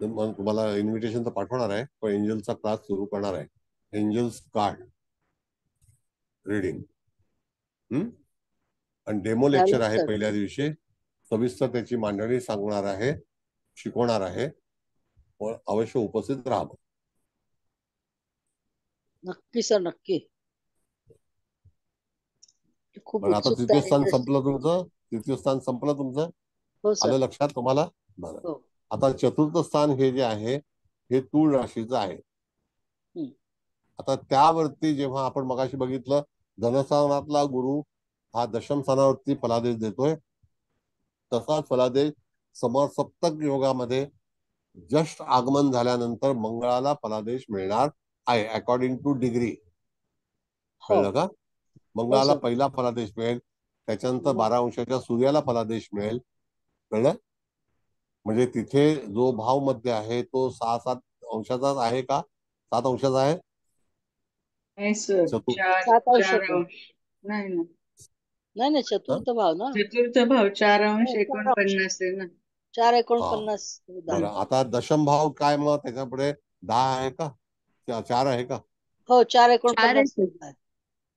मग तुम्हाला इन्व्हिटेशन तर पाठवणार आहे, पण एंजलचा क्लास सुरू करणार आहे. एंजल्स कार्ड रीडिंग आणि डेमो लेक्चर आहे सर. पहिल्या दिवशी. सविस्तर त्याची मांडणी सांगणार आहे, शिकवणार आहे. पण अवश्य उपस्थित राहा. नक्की सर, नक्की. खूप बरं, आता उत्सुकता तृतीय आहे. स्थान संपलं तुमचं. तृतीय स्थान संपलं तुमचं. हो सर. आलं लक्षात तुम्हाला? बरं. हो. आता चतुर्थ स्थान हे जे आहे हे तूळ राशीचं आहे. आता त्यावरती जेव्हा आपण मगाशी बघितलं, धनस्थानातला गुरु हा दशम स्थानावरती फलादेश देतोय, तसाच फलादेश समसप्तक योगामध्ये जस्ट आगमन झाल्यानंतर मंगळाला फलादेश मिळणार आहे, अकॉर्डिंग टू डिग्री. कळलं का? मंगळाला पहिला फलादेश मिळेल, त्याच्यानंतर 12 अंशाच्या सूर्याला फलादेश मिळेल. कळलं? म्हणजे तिथे जो भाव मध्य आहे तो 6-7 अंशाचाच आहे का? 7 अंशाचा आहे? नाही सर, चतुर्थ 4 अंश. नाही नाही, चतुर्थ भाव ना. चतुर्थ भाव 4 अंश 4 अंश. 49 आहे ना. 4:49. बरं, आता दशम भाव काय, मग त्याच्यापुढे 10 आहे का? 4 आहे का? हो, 4:49 आहे.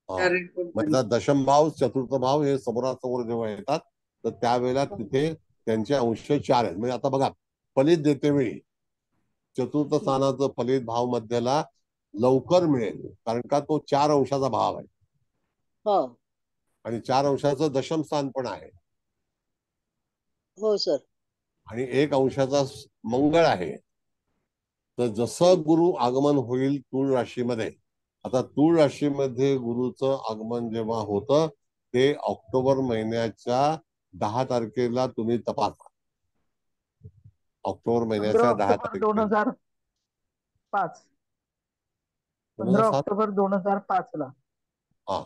म्हणजे दशम भाव चतुर्थ भाव हे समोरासमोर जेव्हा येतात तर त्यावेळेला तिथे त्यांचे अंश 4 आहेत. म्हणजे आता बघा, फलित देते वेळी चतुर्थ स्थानाचं फलित भाव मध्याला लवकर मिळेल, कारण का तो 4 अंशाचा भाव आहे आणि 4 अंशाचं दशम स्थान पण आहे. हो सर. आणि 1 अंशाचा मंगळ आहे. तर जसं गुरु आगमन होईल तूळ राशीमध्ये, आता तूळ राशीमध्ये गुरुचं आगमन जेव्हा होतं ते ऑक्टोबर महिन्याच्या 10 तारखेला तुम्ही तपासा. ऑक्टोबर महिन्याच्या 10 तारखेला 2005. 15 ऑक्टोबर 2005 ला. हा,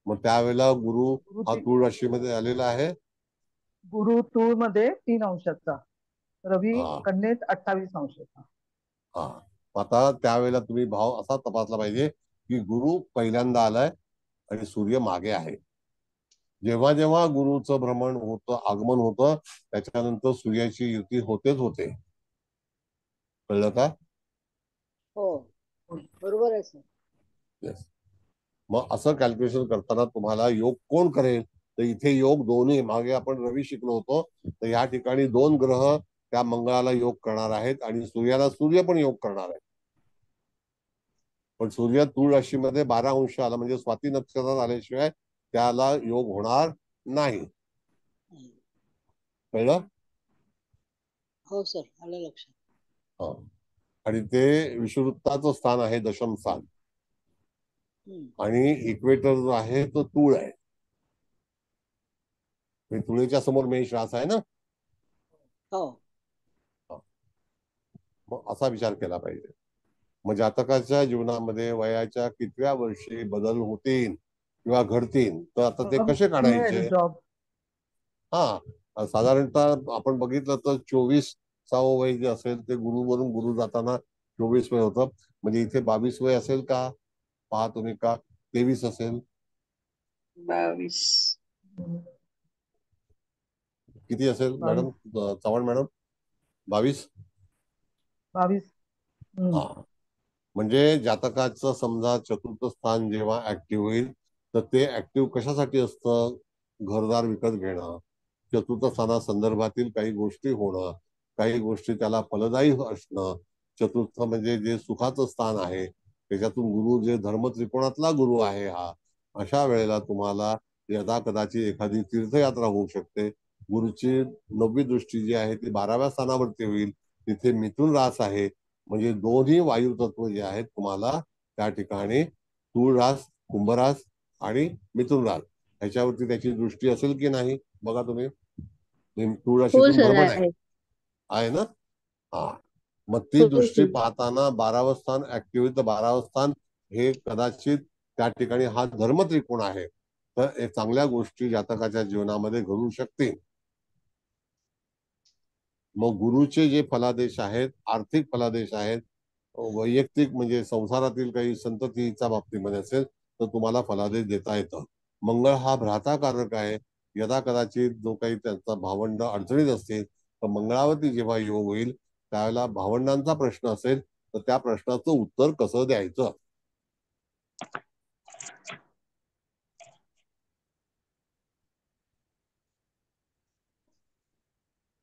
मग त्यावेळेला गुरु हा तूळ राशीमध्ये आलेला आहे. गुरु तूळ मध्ये 3 अंशाचा, रवी कन्येत 28 अंशाचा. हा, आता त्यावेळेला तुम्ही भाव असा तपासला पाहिजे की गुरु पहिल्यांदा आलाय आणि सूर्य मागे आहे. जेव्हा जेव्हा गुरुचं भ्रमण होतं, आगमन होतं, त्याच्यानंतर सूर्याची युती होतेच होते. कळलं का? हो, बरोबर आहे सर. येस. मग असं कॅल्क्युलेशन करताना तुम्हाला योग कोण करेल, तर इथे योग दोन्ही, मागे आपण रवी शिकलो होतो, तर या ठिकाणी 2 ग्रह त्या मंगळाला योग करणार आहेत आणि सूर्याला सूर्य पण योग करणार आहे. पण सूर्य तूळ राशीमध्ये 12 अंश आला म्हणजे स्वाती नक्षत्रात आल्याशिवाय त्याला योग होणार नाही. कळलं? हो सर, आलं लक्षात. आणि ते विषुवृत्ताचं स्थान आहे, दशम स्थान. आणि इक्वेटर जो आहे तो तूळ आहे. तुळेच्या समोर मेष रास आहे ना. मग असा विचार केला पाहिजे. मग जातकाच्या जीवनामध्ये वयाच्या कितव्या वर्षी बदल होतील किंवा घडतील, तर आता ते कसे काढायचे? साधारणतः आपण बघितलं तर 24 वय जे असेल ते गुरुवरून गुरु जाताना 24 वय होतं. म्हणजे इथे 22 वय असेल का? पहा तुम्ही, का 23 असेल? 22. किती असेल मॅडम, चव्हाण मॅडम? 22. म्हणजे जातकाचं समजा चतुर्थ स्थान जेव्हा ऍक्टिव्ह होईल तर ते ऍक्टिव्ह कशासाठी असतं? घरदार विकत घेणं, चतुर्थ स्थानासंदर्भातील काही गोष्टी होणं, काही गोष्टी त्याला फलदायी असणं. चतुर्थ म्हणजे जे सुखाचं स्थान आहे, त्याच्यातून गुरु जे धर्म त्रिकोणातला गुरु आहे हा, अशा वेळेला तुम्हाला यदा कदाचित एखादी तीर्थयात्रा होऊ शकते. गुरुची 9वी दृष्टी जी आहे ती 12व्या स्थानावरती होईल. तिथे मिथुन रास आहे, म्हणजे दोन्ही वायू तत्व जे आहेत तुम्हाला त्या ठिकाणी तूळ रास, कुंभरास आणि मिथुन रास ह्याच्यावरती त्याची दृष्टी असेल की नाही बघा तुम्ही. तूळ हो राशीतून सर भ्रमण आहे. आहे ना. हा, मग ती हो दृष्टी सर. पाहताना 12वं स्थान ऍक्टिव्ह, तर 12वं स्थान हे कदाचित त्या ठिकाणी हा धर्म त्रिकोण आहे. तर चांगल्या गोष्टी जातकाच्या जीवनामध्ये घडू शकतील. मग गुरुचे जे फलादेश आहेत, आर्थिक फलादेश आहेत, वैयक्तिक म्हणजे संसारातील काही संततीच्या बाबतीमध्ये असेल तर तुम्हाला फलादेश देता येतं. मंगळ हा भ्राताकारक आहे. यदा कदाचित जो काही त्यांचा भावंड अडचणीत असतील तर मंगळावरती जेव्हा योग होईल त्यावेळेला भावंडांचा प्रश्न असेल तर त्या प्रश्नाचं उत्तर कसं द्यायचं.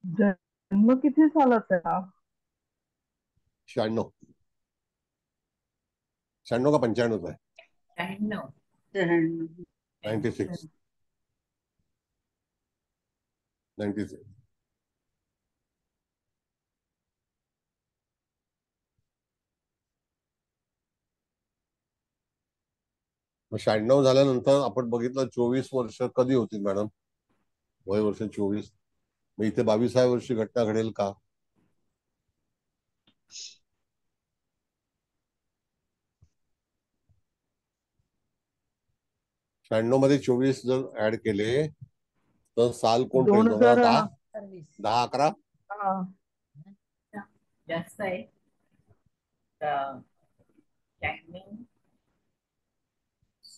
जन्म किती सालाचा आहे हा? 96 96 का 95 आहे? 96 96. मग 96 झाल्यानंतर आपण बघितलं 24 वर्ष कधी होतील मॅडम? वय वर्ष 24. मग इथे 22व्या वर्षी घटना घडेल का? शहाण्णव मध्ये 24 जर ऍड केले तर साल कोण करेल? 2010. 10 11 जास्त आहे.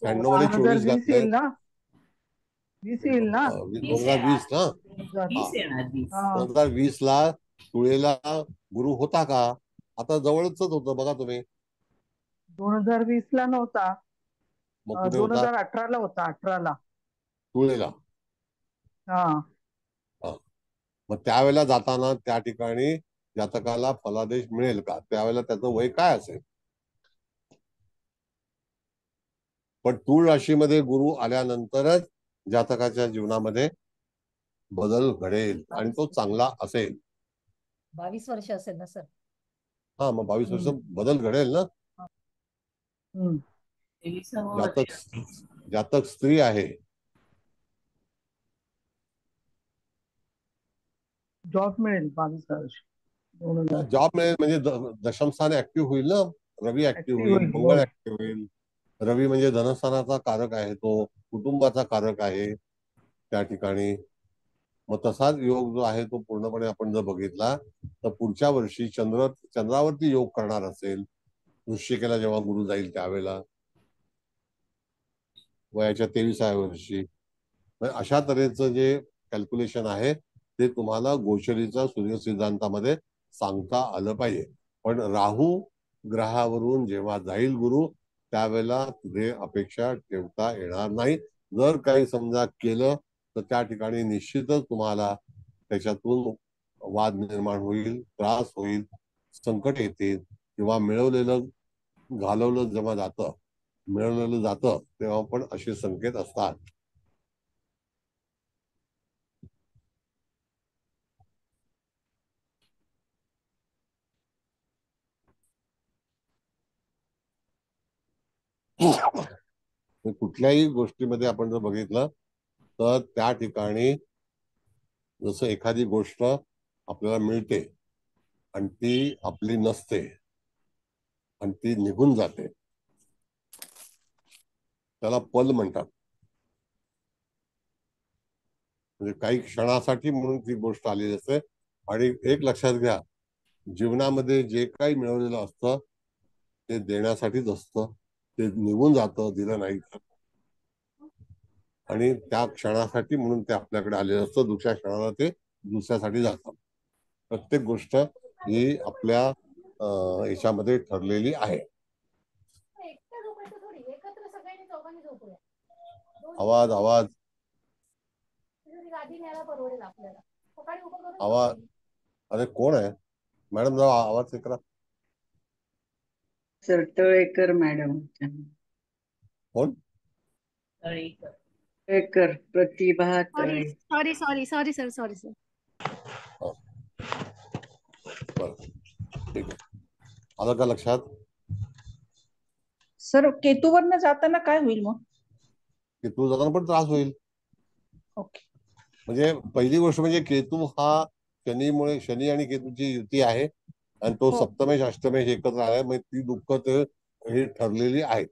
96 मध्ये 24 2020 घातले, येईल ना? 20 येईल ना? 2020 ना. 20 येणार 20. 2020 ला तुळेला गुरु होता का? आता जवळच होतं बघा तुम्ही. 2020 ला नव्हता, मग कुठे होता? 2018 ला होता. 18 ला तुळेला. हा. मग त्यावेळेला जाताना त्या ठिकाणी जातकाला फलादेश मिळेल का? त्यावेळेला त्याचं वय काय असेल? पण तूळ राशीमध्ये गुरु आल्यानंतरच जातकाच्या जीवनामध्ये बदल घडेल आणि तो चांगला असेल. 22 वर्ष असेल ना सर? हा, मग 22 वर्ष बदल घडेल ना. जातक स्त्री आहे, जॉब मिळेल 22 वर्ष. जॉब मिळेल म्हणजे दशम स्थान ऍक्टिव्ह होईल ना. रवी ऍक्टिव्ह होईल, मंगळ ऍक्टिव्ह होईल. रवी म्हणजे धनस्थानाचा कारक आहे, तो कुटुंबाचा कारक आहे त्या ठिकाणी. मग तसाच योग जो आहे तो पूर्णपणे आपण जर बघितला तर पुढच्या वर्षी चंद्रावरती योग करणार असेल वृश्चिकेला जेव्हा गुरु जाईल त्यावेळेला वयाच्या 23व्या वर्षी. अशा तऱ्हेचं जे कॅल्क्युलेशन आहे ते तुम्हाला गोचरीचा सूर्य सिद्धांतामध्ये सांगता आलं पाहिजे. पण राहू ग्रहावरून जेव्हा जाईल गुरु त्यावेळेला तुझे अपेक्षा ठेवता येणार नाही. जर काही समजा केलं तर त्या ठिकाणी निश्चितच तुम्हाला त्याच्यातून वाद निर्माण होईल, त्रास होईल, संकट येतील किंवा घालवलं जेव्हा जातं, मिळवलेलं जातं तेव्हा पण असे संकेत असतात. कुठल्याही गोष्टीमध्ये आपण जर बघितलं तर त्या ठिकाणी जसं एखादी गोष्ट आपल्याला मिळते आणि ती आपली नसते आणि ती निघून जाते, त्याला पल म्हणतात. म्हणजे काही क्षणासाठी म्हणून ती गोष्ट आलेली असते. आणि एक लक्षात घ्या, जीवनामध्ये जे काही मिळवलेलं असतं ते देण्यासाठीच असतं. ते निघून जातं दिलं नाही तर, आणि त्या क्षणासाठी म्हणून ते आपल्याकडे आलेलं असतं. दुसऱ्या क्षणाला ते दुसऱ्यासाठी जातं. प्रत्येक गोष्ट ही आपल्या याच्यामध्ये ठरलेली आहे. आवाज करायला परवडेल आपल्याला. सकाळी उभं करून आवाज, अरे कोण आहे मॅडम, जरा आवाज चेक करा. सरतळेकर मॅडम. कोण? तळेकर, प्रतिभा सॉरी तळे. Sorry sorry sorry sir, sorry sir. बरं, ठीक आहे. आलं का लक्षात? सर केतूवरनं जाताना काय होईल मग? केतू जाताना पण त्रास होईल. ओके. म्हणजे पहिली गोष्ट म्हणजे केतू हा शनीमुळे, शनी आणि केतूची युती आहे आणि तो हो. सप्तमेश अष्टमेश एकत्र आलाय, म्हणजे ती दुःख ते हे ठरलेली आहेत.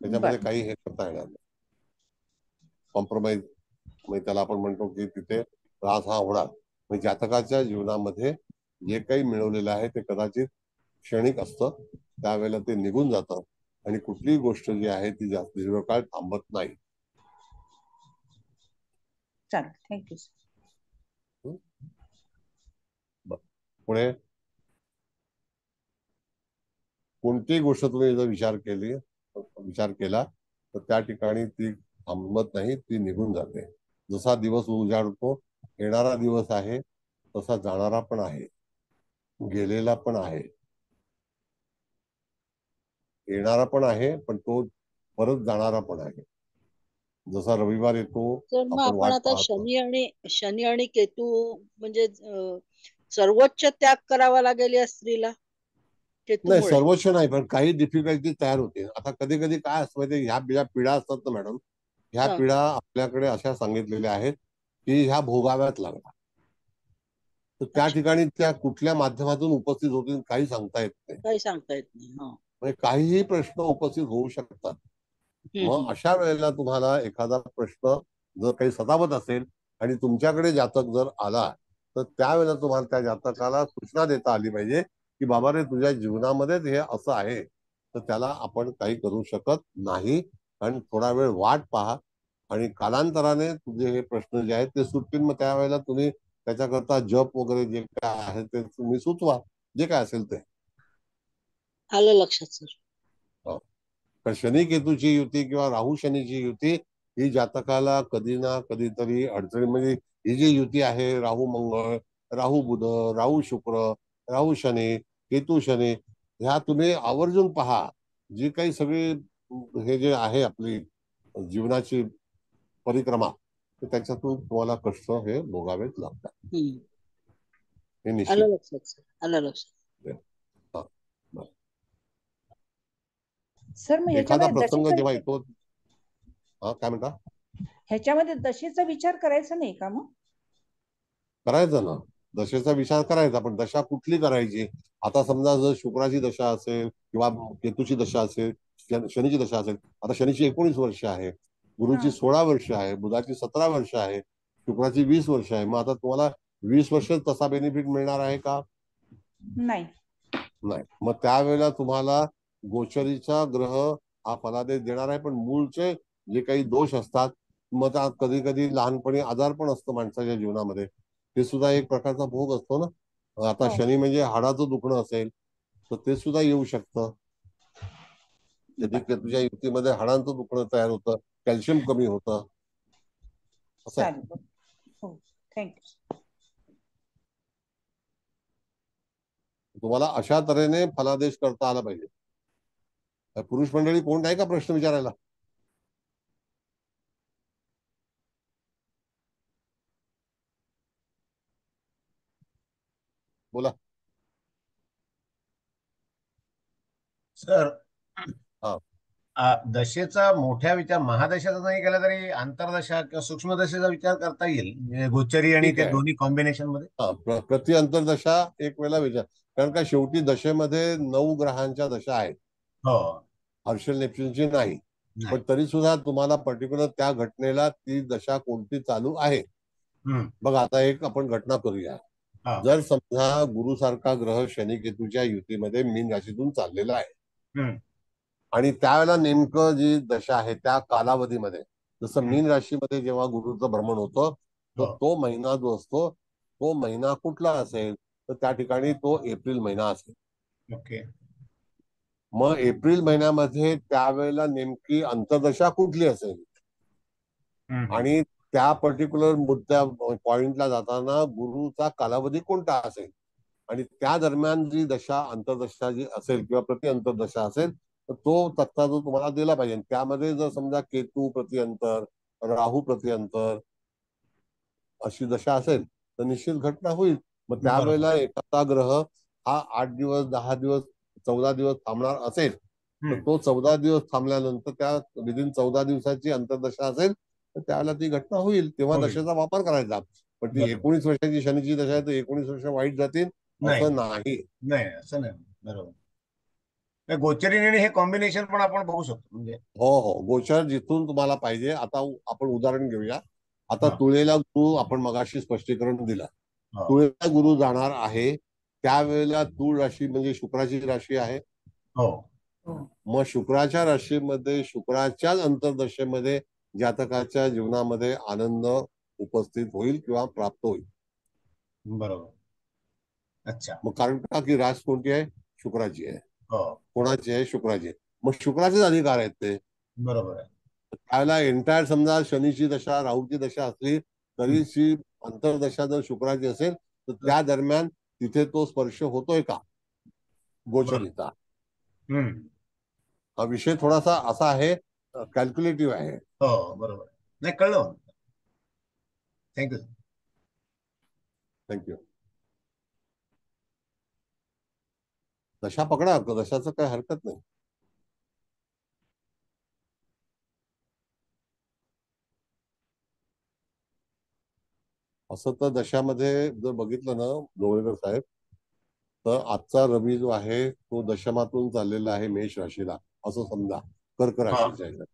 त्याच्यामध्ये बर. काही हे करता येणार नाही, कॉम्प्रोमाइज. म्हणजे त्याला आपण म्हणतो की तिथे त्रास हा होणार. म्हणजे जातकाच्या जीवनामध्ये जे काही मिळवलेलं आहे ते कदाचित क्षणिक असतं, त्यावेळेला ते निघून जातं आणि कुठलीही गोष्ट जी आहे ती जास्त दीर्घकाळ थांबत नाही. चालेल, थँक्यू सर. पुढे कोणतीही गोष्ट तुम्ही जर विचार केला तर त्या ठिकाणी ती थांबत नाही, ती निघून जाते. जसा दिवस उजाडतो, येणारा दिवस आहे तसा जाणारा पण आहे, गेलेला पण आहे, येणारा पण आहे, पण तो परत जाणारा पण आहे. जसा रविवार येतो तर मग आपण आपण वाट आता पाहतो. शनी आणि केतू म्हणजे सर्वोच्च त्याग करावा लागेल या स्त्रीला नाही, केतूमुळे. सर्वोच्च नाही, पण काही डिफिकल्टी तयार होते. आता कधी कधी काय असतं माहिती, ह्या ज्या पिढ्या असतात ना मॅडम, ह्या हा. पिढ्या आपल्याकडे अशा सांगितलेल्या आहेत की ह्या भोगाव्यात लागतात. तर त्या अच्छा. ठिकाणी त्या कुठल्या माध्यमातून उपस्थित होतील काही सांगता येत नाही. काही सांगता येत नाही. हा. म्हणजे काहीही प्रश्न उपस्थित होऊ शकतात. मग अशा वेळेला तुम्हाला एखादा प्रश्न जर काही सतावत असेल आणि तुमच्याकडे जातक जर आला तर त्यावेळेला तुम्हाला त्या जातकाला सूचना देता आली पाहिजे की बाबा रे, तुझ्या जीवनामध्येच हे असं आहे, तर त्याला आपण काही करू शकत नाही आणि थोडा वेळ वाट पहा आणि कालांतराने तुझे हे प्रश्न जे आहेत ते सुटतील. मग त्यावेळेला तुम्ही त्याच्याकरता जप वगैरे जे काय आहे ते तुम्ही सुचवा, जे काय असेल ते. आलं लक्षात सर. तर शनी केतूची युती किंवा राहू शनीची युती ही जातकाला कधी ना कधीतरी अडचणी, म्हणजे ही जी युती आहे राहू मंगळ, राहू बुध, राहू शुक्र, राहू शनी, केतू शनी, ह्या तुम्ही आवर्जून पहा. जी काही सगळी हे जे आहे आपली जीवनाची परिक्रमा, तर त्याच्यातून तुम्हाला कष्ट हे भोगावेच लागतात. हे निश्चित. आलं लक्षात सर, आलं लक्षात. सर मग एखादा ह्याच्यामध्ये प्रसंग जेव्हा दशेचा येतो, काय म्हणता? ह्याच्यामध्ये दशेचा विचार करायचा नाही का मग? करायचं ना, दशेचा विचार करायचा, पण दशा कुठली करायची? आता समजा जर शुक्राची दशा असेल किंवा केतूची दशा असेल, शनीची दशा असेल. आता शनीची 19 वर्ष आहे, गुरुची 16 वर्ष आहे, बुधाची 17 वर्ष आहे, शुक्राची 20 वर्ष आहे. मग आता तुम्हाला 20 वर्ष तसा बेनिफिट मिळणार आहे का? नाही. मग त्यावेळेला तुम्हाला गोचरीचा ग्रह हा फलादेश देणार आहे, पण मूळचे जे काही दोष असतात, मग कधी कधी लहानपणी आजार पण असतो माणसाच्या जीवनामध्ये, ते सुद्धा एक प्रकारचा भोग असतो ना. आता शनी म्हणजे हाडाचं दुखणं असेल तर ते सुद्धा येऊ शकतं. तुझ्या युतीमध्ये हाडांचं दुखणं तयार होतं, कॅल्शियम कमी होतं, असं आहे. हो, थँक्यू. तुम्हाला अशा तऱ्हेने फलादेश करता आला पाहिजे. पुरुष मंडळी कोण नाही का प्रश्न विचारायला? बोला सर. हा, दशेचा मोठ्या विचार महादशाचा नाही केला तरी आंतरदशा किंवा सूक्ष्मदशेचा विचार करता येईल, म्हणजे गोचरी आणि ठीक ते आहे. दोन्ही कॉम्बिनेशन मध्ये. प्रति अंतरदशा एक वेळेला विचार, कारण का शेवटी दशेमध्ये 9 ग्रहांच्या दशा आहेत. हो. हर्षल नेपच्यूनची नाही, पण तरी सुद्धा तुम्हाला पर्टिक्युलर त्या घटनेला ती दशा कोणती चालू आहे. बघा आता एक आपण घटना करूया. जर समजा गुरुसारखा ग्रह शनी केतूच्या युतीमध्ये मीन राशीतून चाललेला आहे आणि त्यावेळेला नेमकं जी दशा आहे त्या कालावधीमध्ये, जसं मीन राशीमध्ये जेव्हा गुरुचं भ्रमण होतं तर तो महिना जो असतो तो महिना कुठला असेल तर त्या ठिकाणी तो एप्रिल महिना असेल. ओके. मग एप्रिल महिन्यामध्ये त्यावेळेला नेमकी अंतर्दशा कुठली असेल आणि त्या पर्टिक्युलर मुद्द्या पॉइंटला जाताना गुरुचा कालावधी कोणता असेल आणि त्या दरम्यान जी दशा अंतर्दशा जी असेल किंवा प्रति अंतर्दशा असेल तर तो तत्ता जो तुम्हाला दिला पाहिजे. त्यामध्ये जर समजा केतू प्रति अंतर, राहू प्रति अंतर अशी दशा असेल तर निश्चित घटना होईल. मग त्यावेळेला एखादा ग्रह हा 8 दिवस 10 दिवस 14 दिवस थांबणार असेल तर तो 14 दिवस थांबल्यानंतर त्या विदिन 14 दिवसाची अंतर्दशा असेल तर त्यावेळेला ती घटना होईल. तेव्हा दशेचा वापर करायचा. पण ती 19 वर्षाची शनीची दशा आहे तर 19 वर्ष वाईट जातील असं नाही. नाही असं नाही. बरोबर. गोचरी निर्णय हे कॉम्बिनेशन पण आपण बघू शकतो. म्हणजे हो गोचर जिथून तुम्हाला पाहिजे. आता आपण उदाहरण घेऊया. आता तुळेला गुरु आपण मगाशी स्पष्टीकरण दिलं. तुळेला गुरु जाणार आहे त्यावेळेला तूळ राशी म्हणजे शुक्राची राशी आहे. मग शुक्राच्या राशीमध्ये शुक्राच्याच अंतर्दशेमध्ये जातकाच्या जीवनामध्ये आनंद उपस्थित होईल किंवा प्राप्त होईल. बरोबर. अच्छा. मग कारण का की रास कोणती आहे? शुक्राची आहे. कोणाची आहे? शुक्राची आहे. मग शुक्राचेच अधिकार आहेत ते. बरोबर आहे. त्यावेळेला एंटायर समजा शनीची दशा राहूची दशा असली तरी ती अंतर्दशा जर शुक्राची असेल तर त्या दरम्यान तिथे तो स्पर्श होतोय का गोचरीचा. हा विषय थोडासा असा आहे, कॅल्क्युलेटिव्ह आहे. हो बरोबर. नाही कळलं. थँक्यू. थँक्यू. दशा पकडा, दशाचं काही हरकत नाही. असं तर दशामध्ये जर बघितलं ना जोगळेकर साहेब तर आजचा रवी जो आहे तो दशमातून चाललेला आहे मेष राशीला असं समजा, कर्क राशीच्या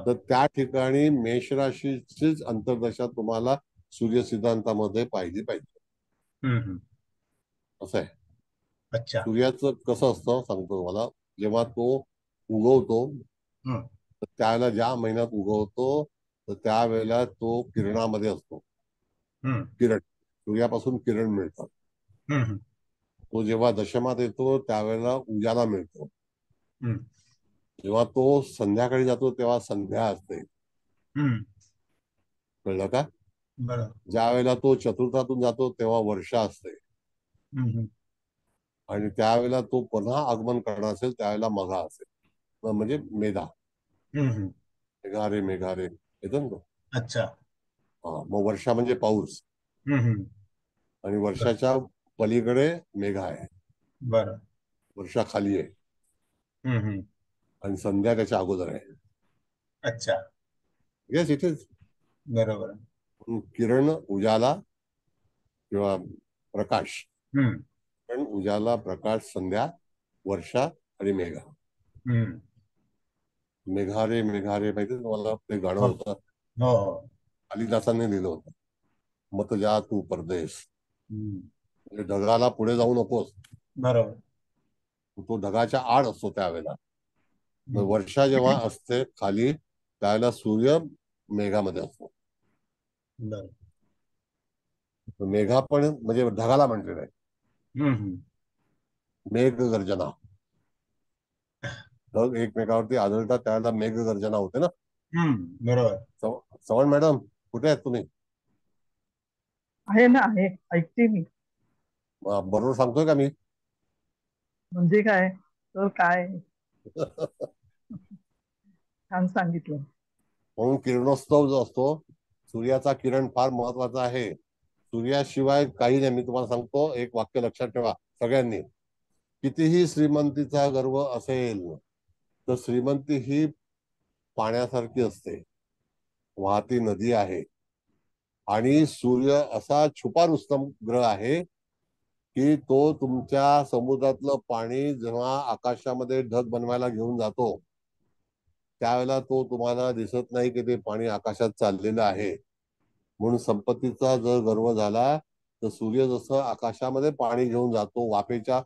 तर त्या ठिकाणी मेष राशीचीच अंतर्दशा तुम्हाला सूर्य सिद्धांतामध्ये पाहिजे. असं आहे. अच्छा. सूर्याचं कसं असतं सांगतो तुम्हाला. जेव्हा तो उगवतो तर त्यावेळेला ज्या महिन्यात उगवतो तर त्यावेळेला तो किरणामध्ये असतो. किरण सूर्यापासून किरण मिळतात. तो जेव्हा दशमात येतो त्यावेळेला उजाला मिळतो. जेव्हा तो संध्याकाळी जातो तेव्हा संध्या असते. कळलं का? ज्या वेळेला तो चतुर्थातून जातो तेव्हा वर्षा असते. आणि त्यावेळेला तो पुन्हा आगमन करणार असेल त्यावेळेला मघा असेल म्हणजे मेघा. मेघारे मेघारे येतो ना तो. अच्छा. मग वर्षा म्हणजे पाऊस आणि वर्षाच्या पलीकडे मेघा आहे. बरं. वर्षा खाली आहे आणि संध्या त्याच्या अगोदर आहे. अच्छा. येस इथेच. बरोबर. किरण उजाला किंवा प्रकाश. किरण उजाला प्रकाश संध्या वर्षा आणि मेघा. मेघारे मेघारे माहिती तुम्हाला ते गाणं होतं. कालिदासाने लिहिलं होतं. मत जा तू परदेश. म्हणजे ढगाला पुढे जाऊ नकोस. बरोबर. तो ढगाच्या आड असतो त्यावेळेला. वर्षा जेव्हा असते खाली त्यावेळेला सूर्य मेघामध्ये असतो. मेघा पण म्हणजे ढगाला म्हटलेलं आहे. मेघ गर्जना. ढग एकमेकावरती आदळतात त्यावेळेला मेघ गर्जना होते ना. बरोबर. चव्हाण मॅडम कुठे आहेत तुम्ही? आहे ना, आहे, ऐकते मी. बरोबर सांगतोय का मी? म्हणजे काय तर काय छान सांगितलं. म्हणून किरणोत्सव जो असतो सूर्याचा किरण फार महत्वाचा आहे. सूर्याशिवाय काही नाही. मी तुम्हाला सांगतो एक वाक्य लक्षात ठेवा सगळ्यांनी. कितीही श्रीमंतीचा गर्व असेल तर श्रीमंती ही पाण्यासारखी असते, वाहती नदी आहे. आणि सूर्य असा छुपा रुस्तम ग्रह आहे की तो तुमच्या समुद्रातलं पाणी जेव्हा आकाशामध्ये ढग बनवायला घेऊन जातो त्यावेळेला तो तुम्हाला दिसत नाही की ते पाणी आकाशात चाललेलं आहे. म्हणून संपत्तीचा जर गर्व झाला तर सूर्य जसं आकाशामध्ये पाणी घेऊन जातो वाफेच्या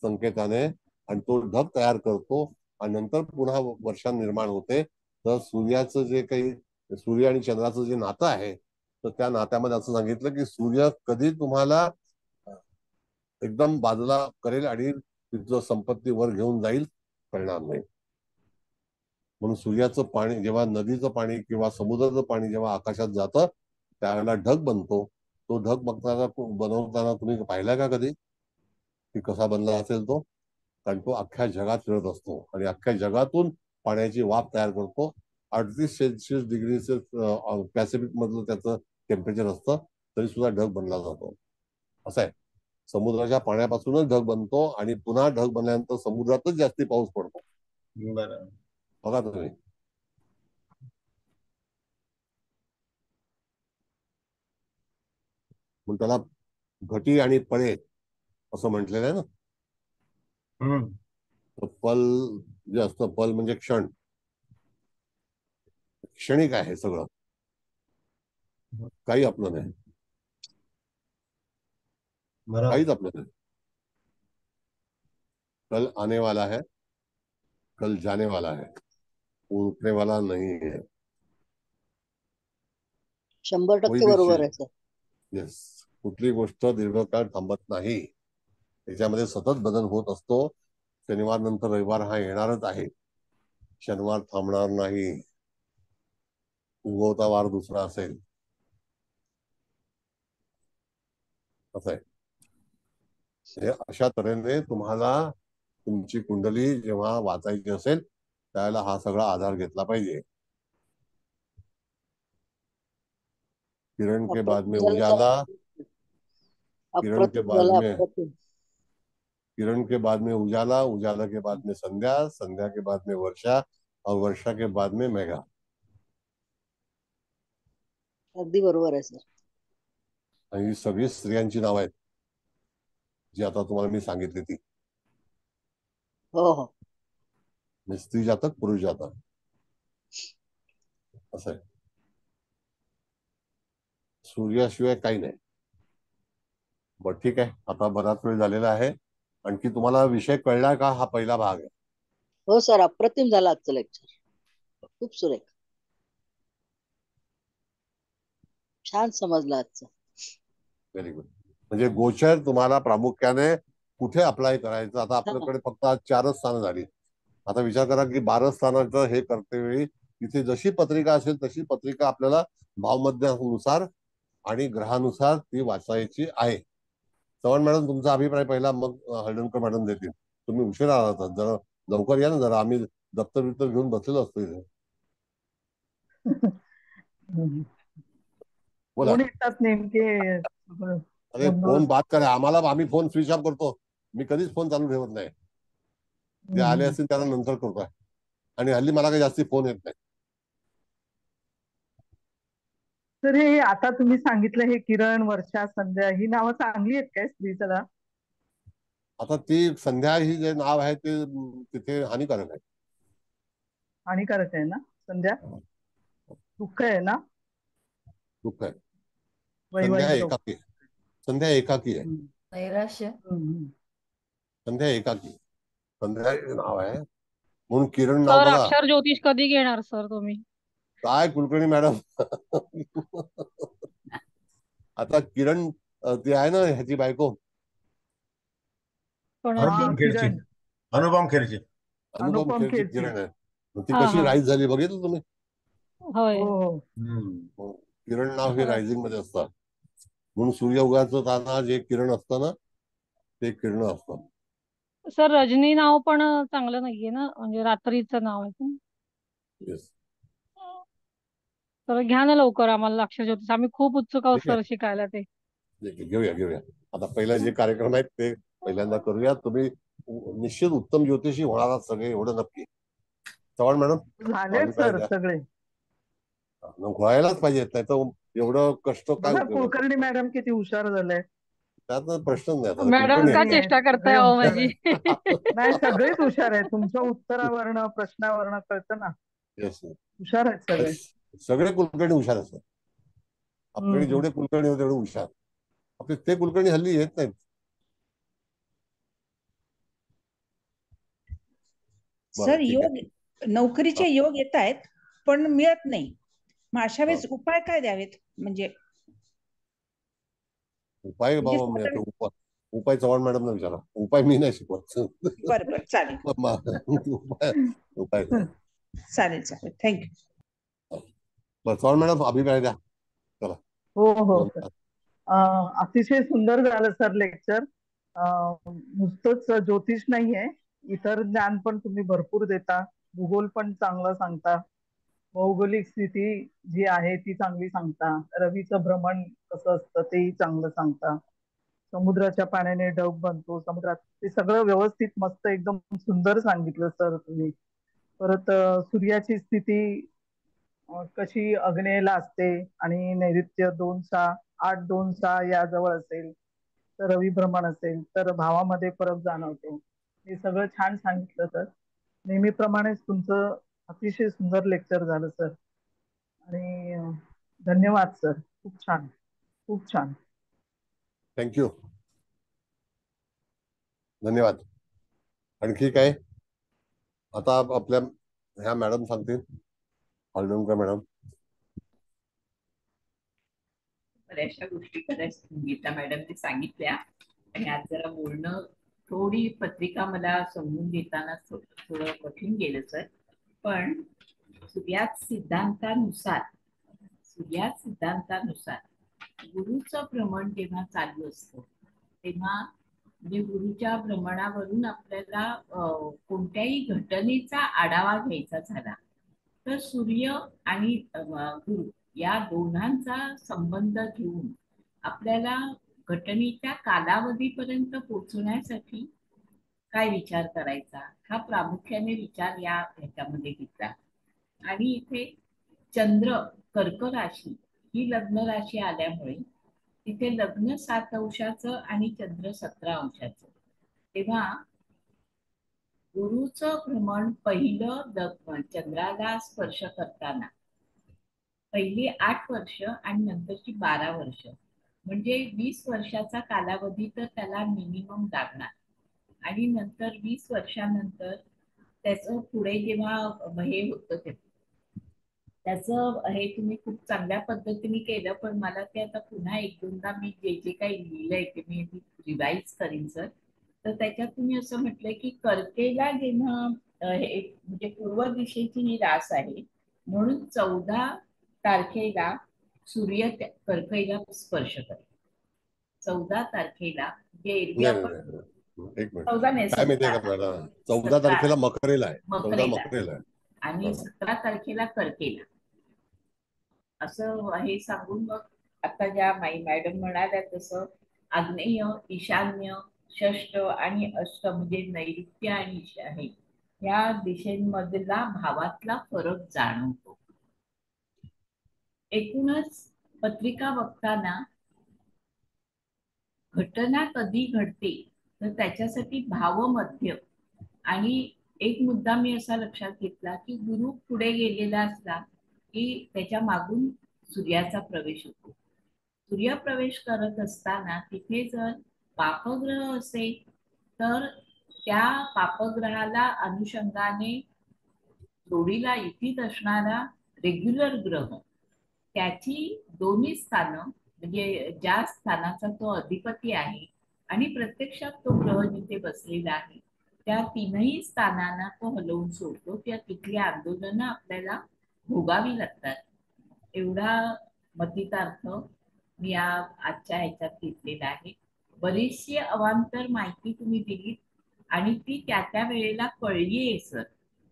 संकेताने आणि तो ढग तयार करतो आणि नंतर पुन्हा वर्षा निर्माण होते. तर सूर्याचं जे काही सूर्य आणि चंद्राचं जे नातं आहे तर त्या नात्यामध्ये असं सांगितलं की सूर्य कधी तुम्हाला एकदम बाजूला करेल आणि तिथलं संपत्ती वर घेऊन जाईल कळणार नाही. म्हणून सूर्याचं पाणी जेव्हा नदीचं पाणी किंवा समुद्राचं पाणी जेव्हा आकाशात जातं त्यावेळेला ढग बनतो. तो ढग बनवताना तुम्ही पाहिला का कधी की कसा बनला असेल तो? कारण तो अख्ख्या जगात फिरत असतो आणि अख्ख्या जगातून पाण्याची वाफ तयार करतो. 38°C पॅसिफिक मधलं त्याचं टेम्परेचर असतं, तरी सुद्धा ढग बनला जातो. असं आहे, समुद्राच्या पाण्यापासूनच ढग बनतो आणि पुन्हा ढग बनल्यानंतर समुद्रातच जास्ती पाऊस पडतो. बरं. बघा तुम्ही. मग त्याला घटी आणि पळे असं म्हटलेलं आहे ना. पल जे असतं, पल म्हणजे क्षण, क्षणिक आहे सगळं, काही आपलं नाही, काहीच आपलं नाही. कल आने वाला है, कल जाने वाला है, रुकने वाला नहीं है. 100% बरोबर आहे सर. येस, कुठली गोष्ट दीर्घकाळ थांबत नाही, त्याच्यामध्ये सतत बदल होत असतो. शनिवार नंतर रविवार हा येणारच आहे, शनिवार थांबणार नाही, उगवता वार दुसरा असेल. असं आहे. अशा तऱ्हेने तुम्हाला तुमची कुंडली जेव्हा वाचायची असेल त्यावेळेला हा सगळा आधार घेतला पाहिजे. किरण के बाद में उजाला, किरण के बाद में किरण के बाद में उजाला, उजाला के बाद में संध्या, संध्या के बाद में वर्षा और वर्षा के बाद में मेघा. अगदी बरोबर आहे सर. आणि ही सगळी स्त्रियांची नाव आहेत जी आता तुम्हाला मी सांगितली ती. हो हो. स्त्री जातक, पुरुष जातक, असं आहे. सूर्याशिवाय काही नाही. बर ठीक आहे, आता बराच वेळ झालेला आहे. आणखी तुम्हाला विषय कळला का? हा पहिला भाग आहे. हो सर, अप्रतिम झाला आजचं लेक्चर, खूप सुरेख, छान समजलं आजचं. Very good. म्हणजे गोचर तुम्हाला प्रामुख्याने कुठे अप्लाय करायचं. आता आपल्याकडे फक्त आज 4च स्थानं झाली. आता विचार करा की 12 स्थानाचं हे करते वेळी तिथे जशी पत्रिका असेल तशी पत्रिका आपल्याला भावमध्यानुसार आणि ग्रहानुसार ती वाचायची आहे. चव्हाण मॅडम, तुमचा अभिप्राय पहिला, मग हळदणकर मॅडम देतील. तुम्ही उशिरा आलात, जरा लवकर या ना जरा. आम्ही दप्तर बिप्तर घेऊन बसलेलो असतो इथे. बोला. कोण येतात नेमके? अरे फोन बात करा आम्हाला, आम्ही फोन स्विच ऑफ करतो. मी कधीच फोन चालू ठेवत नाही. जे आले असतील त्याला नंतर करतोय. आणि हल्ली मला काही जास्ती फोन येत नाही. तर हे आता तुम्ही सांगितलं, हे किरण, वर्षा, संध्या, ही नावं चांगली आहेत काय स्त्रीला? आता ती संध्या ही जे नाव आहे ते तिथे हानिकारक आहे. हानिकारक आहे ना संध्या? दुःख आहे ना? दुःख आहे. संध्या वैवाहिक एकाकी, संध्या एकाकी आहे. नैराश्य. संध्या एकाकी, संध्या नाव आहे. म्हणून किरण नाव सर, बघा. अक्षर ज्योतिष कधी घेणार सर तुम्ही? काय कुलकर्णी मॅडम. आता किरण ती आहे ना ह्याची बायको, अनुपम खेरची. अनुपम खेरची. अनुपम खेरची किरण आहे. ती कशी राईज झाली बघितलं तुम्ही? किरण नाव हे रायझिंग मध्ये असतात. म्हणून सूर्य उगाचं ताना जे किरण असतं ना ते किरण असतं. सर, रजनी नाव पण चांगलं नाहीये ना, म्हणजे रात्रीचं नाव आहे. तर घ्या ना लवकर, आम्हाला अक्षर ज्योतिष, आम्ही खूप उत्सुक आहोत सर शिकायला ते. घेऊया. आता पहिला जे कार्यक्रम आहेत ते पहिल्यांदा करूया. तुम्ही निश्चित उत्तम ज्योतिषी होणार सगळे, एवढं नक्की. चव्हाण मॅडम झाले सर सगळे. व्हायलाच पाहिजेत, नाही तर एवढं कष्ट काय उपयोग. कुलकर्णी मॅडम किती हुशार झाले, त्यात प्रश्न नाही. मॅडम का चेष्टा करताय अहो माझी? नाही, सगळेच हुशार आहे. तुमच्या उत्तरावरनं प्रश्नावरनं कळतं ना. हुशार आहेत सगळे. सगळे कुलकर्णी हुशार असतात. आपल्याकडे जेवढे कुलकर्णी होते तेवढे हुशार. आपले ते कुलकर्णी हल्ली येत नाहीत. सर, योग, नोकरीचे योग येत आहेत पण मिळत नाही. मग अशा वेळेस उपाय काय द्यावेत? म्हणजे उपाय उपाय चव्हाण मॅडमला विचारा. उपाय मी नाही शिकवत. बरोबर, चालेल. उपाय चालेल चालेल, थँक्यू. चव्हाण मॅडम अभिप्राय द्या. चला. हो हो सर, अतिशय सुंदर झालं सर लेक्चर. नुसतंच ज्योतिष नाहीये, इतर ज्ञान पण तुम्ही भरपूर देता. भूगोल पण चांगलं सांगता, भौगोलिक स्थिती जी आहे ती चांगली सांगता, रवीचं भ्रमण कसं असतं तेही चांगलं सांगता, समुद्राच्या पाण्याने ढग बनतो समुद्रात, ते सगळं व्यवस्थित मस्त एकदम सुंदर सांगितलं सर तुम्ही. परत सूर्याची स्थिती कशी आग्नेयेला असते आणि नैऋत्य 2-6 8-2-6 या जवळ असेल तर रवी भ्रमण असेल तर भावामध्ये फरक जाणवतो. हे सगळं छान सांगितलं सर. नेहमीप्रमाणेच तुमचं अतिशय सुंदर लेक्चर झालं सर. आणि धन्यवाद सर, खूप छान, खूप छान. थँक्यू, धन्यवाद. आणखी काय आता आपल्या ह्या मॅडम सांगतील, हळदणकर मॅडम. बऱ्याचशा गोष्टी खरंच गीता मॅडमने सांगितल्या आणि आज जरा बोलणं थोडी पत्रिका मला समजून घेताना थोडं कठीण गेलं सर. पण सूर्यात सिद्धांतानुसार गुरुचं भ्रमण जेव्हा चालू असतं तेव्हा म्हणजे गुरुच्या भ्रमणावरून आपल्याला कोणत्याही घटनेचा आढावा घ्यायचा झाला तर सूर्य आणि गुरु या दोघांचा संबंध घेऊन आपल्याला घटनेच्या कालावधीपर्यंत पोहोचण्यासाठी काय विचार करायचा हा प्रामुख्याने विचार या ह्याच्यामध्ये घेतला. आणि इथे चंद्र कर्क राशी ही लग्न राशी आल्यामुळे तिथे लग्न 7 अंशाचं आणि चंद्र 17 अंशाचं. तेव्हा गुरुचं भ्रमण पहिलं चंद्राला स्पर्श करताना पहिली 8 वर्ष आणि नंतरची 12 वर्ष म्हणजे 20 वर्षाचा कालावधी तर त्याला मिनिमम लागणार. आणि नंतर 20 वर्षानंतर त्याचं पुढे जेव्हा हे होतं त्याचं हे तुम्ही खूप चांगल्या पद्धतीने केलं. पण मला ते आता पुन्हा 1-2दा मी जे काही लिहिलंय ते मी रिवाईज करीन सर. तर त्याच्यात तुम्ही असं म्हटलंय की कर्केला जेव्हा हे म्हणजे पूर्व दिशेची ही रास आहे म्हणून 14 तारखेला सूर्य कर्केला स्पर्श करेल. 14 तारखेला जे एरवी आपण एक मिनिट 14 नाही काय माहितीये का मॅडम, 14 तारखेला मकरेला आहे, 14 मकरेला आहे आणि 17 तारखेला कर्केला असं हे सांगून मग आता ज्या मॅडम म्हणाल्या तसं आग्नेय, ईशान्य, षष्ठ आणि अष्ट म्हणजे नैऋत्य आणि ईशान्य या दिशेमधला भावातला फरक जाणवतो. एकूणच पत्रिका बघताना घटना कधी घडते तर त्याच्यासाठी भावमध्य आणि एक मुद्दा मी असा लक्षात घेतला की गुरु पुढे गेलेला असला की त्याच्या मागून सूर्याचा प्रवेश होतो. सूर्य प्रवेश करत असताना तिथे जर पापग्रह असेल तर त्या पापग्रहाला अनुषंगाने जोडीला युतीत असणारा रेग्युलर ग्रह त्याची दोन्ही स्थानं म्हणजे ज्या स्थानाचा तो अधिपती आहे आणि प्रत्यक्षात तो ग्रह जिथे बसलेला आहे त्या 3ही स्थानांना तो हलवून सोडतो. त्या तिथली आंदोलनं आपल्याला भोगावी लागतात. एवढा मतितार्थ मी आजच्या ह्याच्यात घेतलेला आहे. बरीचशी अवांतर माहिती तुम्ही दिलीत आणि ती त्या वेळेला कळलीये सर.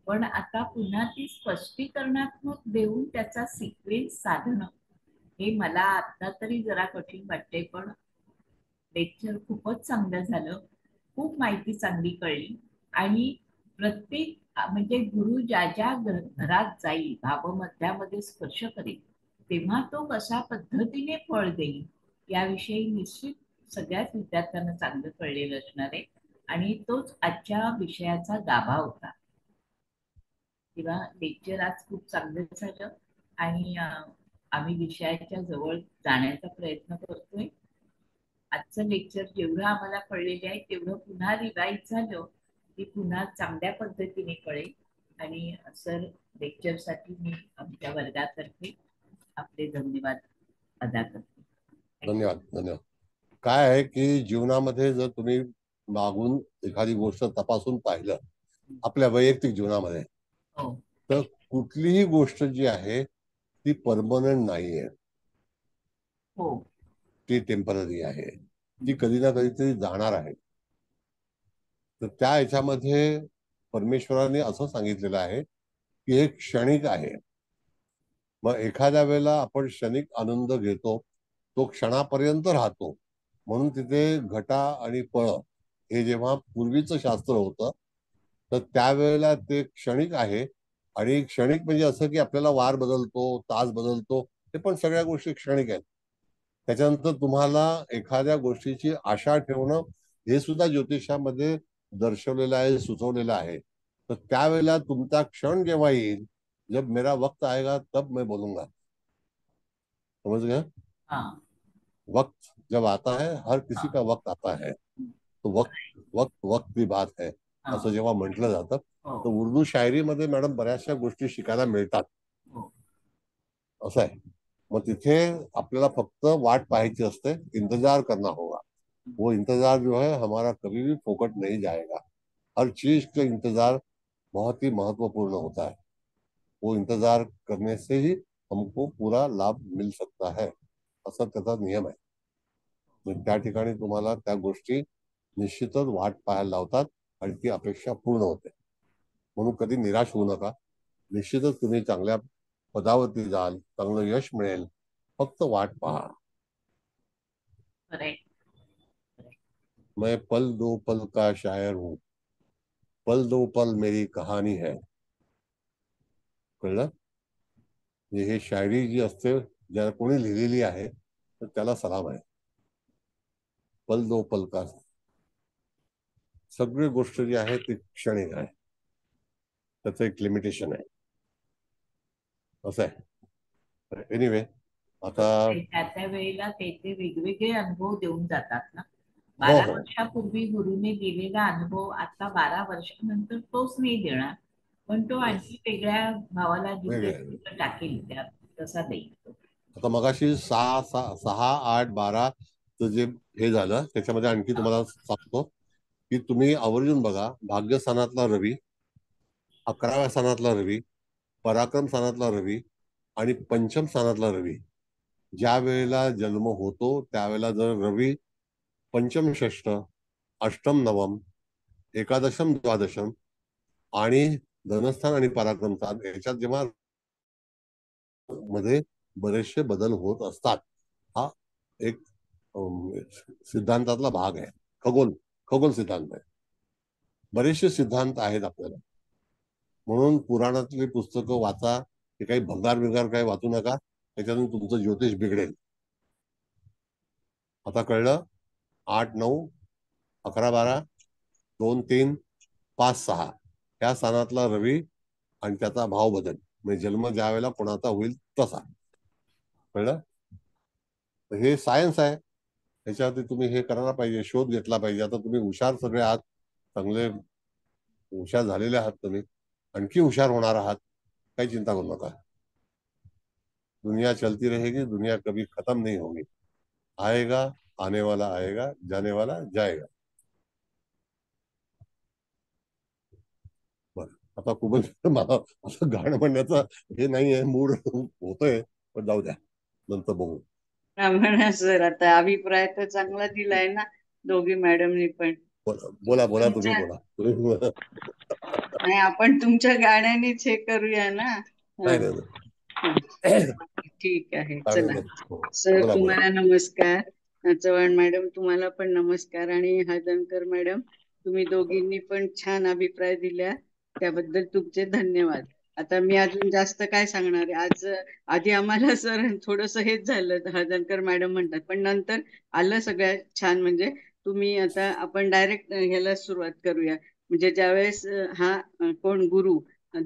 पण आता पुन्हा ती स्पष्टीकरणात्मक देऊन त्याचा सिक्वेन्स साधणं हे मला आता तरी जरा कठीण वाटते. पण लेक्चर खूपच चांगलं झालं, खूप माहिती चांगली कळली आणि प्रत्येक म्हणजे गुरु ज्या ज्या घरात जाईल भावमध्यामध्ये स्पर्श करेल तेव्हा तो कशा पद्धतीने फळ देईल याविषयी निश्चित सगळ्याच विद्यार्थ्यांना चांगलं कळलेलं असणार आहे आणि तोच आजच्या विषयाचा गाभा होता. तेव्हा लेक्चर आज खूप चांगलं झालं आणि आम्ही विषयाच्या जवळ जाण्याचा प्रयत्न करतोय. आजचं लेक्चर जेवढं आम्हाला कळलेलं आहे तेवढं पुन्हा रिवाईज झालं की पुन्हा चांगल्या पद्धतीने कळेल. आणि सर लेक्चरसाठी मी आमच्या वर्गातर्फे आपले धन्यवाद अदा करते. धन्यवाद. धन्यवाद. काय आहे की जीवनामध्ये जर तुम्ही मागून एखादी गोष्ट तपासून पाहिलं आपल्या वैयक्तिक जीवनामध्ये तर कुठलीही गोष्ट जी आहे ती परमनंट नाहीये, हो. ती टेम्पररी आहे, ती कधी ना कधीतरी जाणार आहे. तर त्या ह्याच्यामध्ये परमेश्वराने असं सांगितलेलं आहे की हे क्षणिक आहे. मग एखाद्या वेळेला आपण क्षणिक आनंद घेतो, तो क्षणापर्यंत राहतो. म्हणून तिथे घटा आणि फळ हे जेव्हा पूर्वीचं शास्त्र होतं तर त्यावेळेला ते क्षणिक आहे. आणि क्षणिक म्हणजे असं की आपल्याला वार बदलतो, तास बदलतो, ते पण सगळ्या गोष्टी क्षणिक आहेत. त्याच्यानंतर तुम्हाला एखाद्या गोष्टीची आशा ठेवणं हे सुद्धा ज्योतिषामध्ये दर्शवलेलं आहे, सुचवलेलं आहे. तर त्यावेळेला तुमचा क्षण जेव्हा येईल, जब मेरा वक्त आएगा तब मैं बोलूंगा, समझ गए? हाँ. वक्त जब आता है, हर किसी का वक्त आता है, तो वक्त वक्त वक्त की बात है असं जेव्हा म्हटलं जातं. तर उर्दू शायरीमध्ये मॅडम बऱ्याचशा गोष्टी शिकायला मिळतात. असं आहे. मग तिथे आपल्याला फक्त वाट पाहायची असते, इंतजार करना होगा. वो इंतजार जो है हमारा कभी भी फोकट नहीं जाएगा. हर चीज का इंतजार बहुत ही महत्वपूर्ण होता है. वो इंतजार करने से ही हमको पूरा लाभ मिल सकता है, असा त्याचा नियम आहे. मग त्या ठिकाणी तुम्हाला त्या गोष्टी निश्चितच वाट पाहायला लावतात आणि ती अपेक्षा पूर्ण होते. म्हणून कधी निराश होऊ नका. निश्चितच तुम्ही चांगल्या पदावरती जाल, चांगलं यश मिळेल. फक्त वाट पहा. मैं पल दो पल का शायर हूं, पल दो पल मेरी कहानी है. कळलं? हे शायरी जी असते ज्याला कोणी लिहिलेली आहे तर त्याला सलाम आहे. पल दो पल का, सगळी गोष्ट जी आहे ती क्षणिक आहे, त्याचं एक लिमिटेशन आहे. असं आहे. एनिवे, आता त्या वेळेला ते वेगवेगळे अनुभव देऊन जातात ना. हो 12 हो वर्षापूर्वी गुरुने दिलेला अनुभव आता 12 वर्षानंतर तोच नाही देणार, पण तो आणखी वेगळ्या भावाला वेगळे आहे. टाकेल त्या तसा देईल तो. आता मगाशी 6, 8, 12 जे हे झालं त्याच्यामध्ये आणखी तुम्हाला सांगतो की तुम्ही आवर्जून बघा. भाग्यस्थानातला रवी, 11व्या स्थानातला रवी, पराक्रम स्थानातला रवी आणि पंचम स्थानातला रवी ज्या वेळेला जन्म होतो त्यावेळेला जर रवी पंचम षष्ठ, अष्टम नवम, एकादशम द्वादशम आणि धनस्थान आणि पराक्रम स्थान याच्यात जेव्हा मध्ये बरेचसे बदल होत असतात. हा एक सिद्धांतातला भाग आहे. खगोल सिद्धांत आहे. बरेचसे सिद्धांत आहेत आपल्याला. म्हणून पुराणातली पुस्तकं वाचा. हे काही भंगार काही वाचू नका, त्याच्यातून तुमचं ज्योतिष बिघडेल. आता कळलं? 8, 9, 11, 12, 2, 3, 5, 6 या स्थानातला रवी आणि त्याचा भाव बदल म्हणजे जन्म ज्या वेळेला कोणाचा होईल तसा. कळलं? हे सायन्स आहे. ह्याच्यावरती तुम्ही हे करायला पाहिजे, शोध घेतला पाहिजे. आता तुम्ही हुशार सगळे आहात, चांगले हुशार झालेले आहात. तुम्ही आणखी हुशार होणार आहात, काही चिंता करू नका. दुनिया चलती रहेगी, दुनिया कभी खत्म नहीं होगी. आएगा, आने वाला आएगा, जाने वाला जाएगा. बरं, आता खूपच मला असं गाणं म्हणण्याचा हे नाही आहे, मूड होतोय, पण जाऊ द्या, नंतर बघू. म्हणा सर, आता अभिप्राय तर चांगला दिलाय ना दोघी मॅडमनी पण. बोला तुम्ही बोला. नाही, आपण तुमच्या गाण्यानेच हे करूया ना. ठीक आहे, चला. सर तुम्हाला नमस्कार. चव्हाण मॅडम तुम्हाला पण नमस्कार. आणि हादनकर मॅडम, तुम्ही दोघींनी पण छान अभिप्राय दिल्या, त्याबद्दल तुमचे धन्यवाद. आता मी अजून जास्त काय सांगणार आहे. आधी आम्हाला सर थोडस हेच झालं, हादनकर मॅडम म्हणतात, पण नंतर आलं सगळ्यात छान. म्हणजे तुम्ही आता आपण डायरेक्ट ह्याला सुरुवात करूया. म्हणजे ज्यावेळेस हा कोण गुरु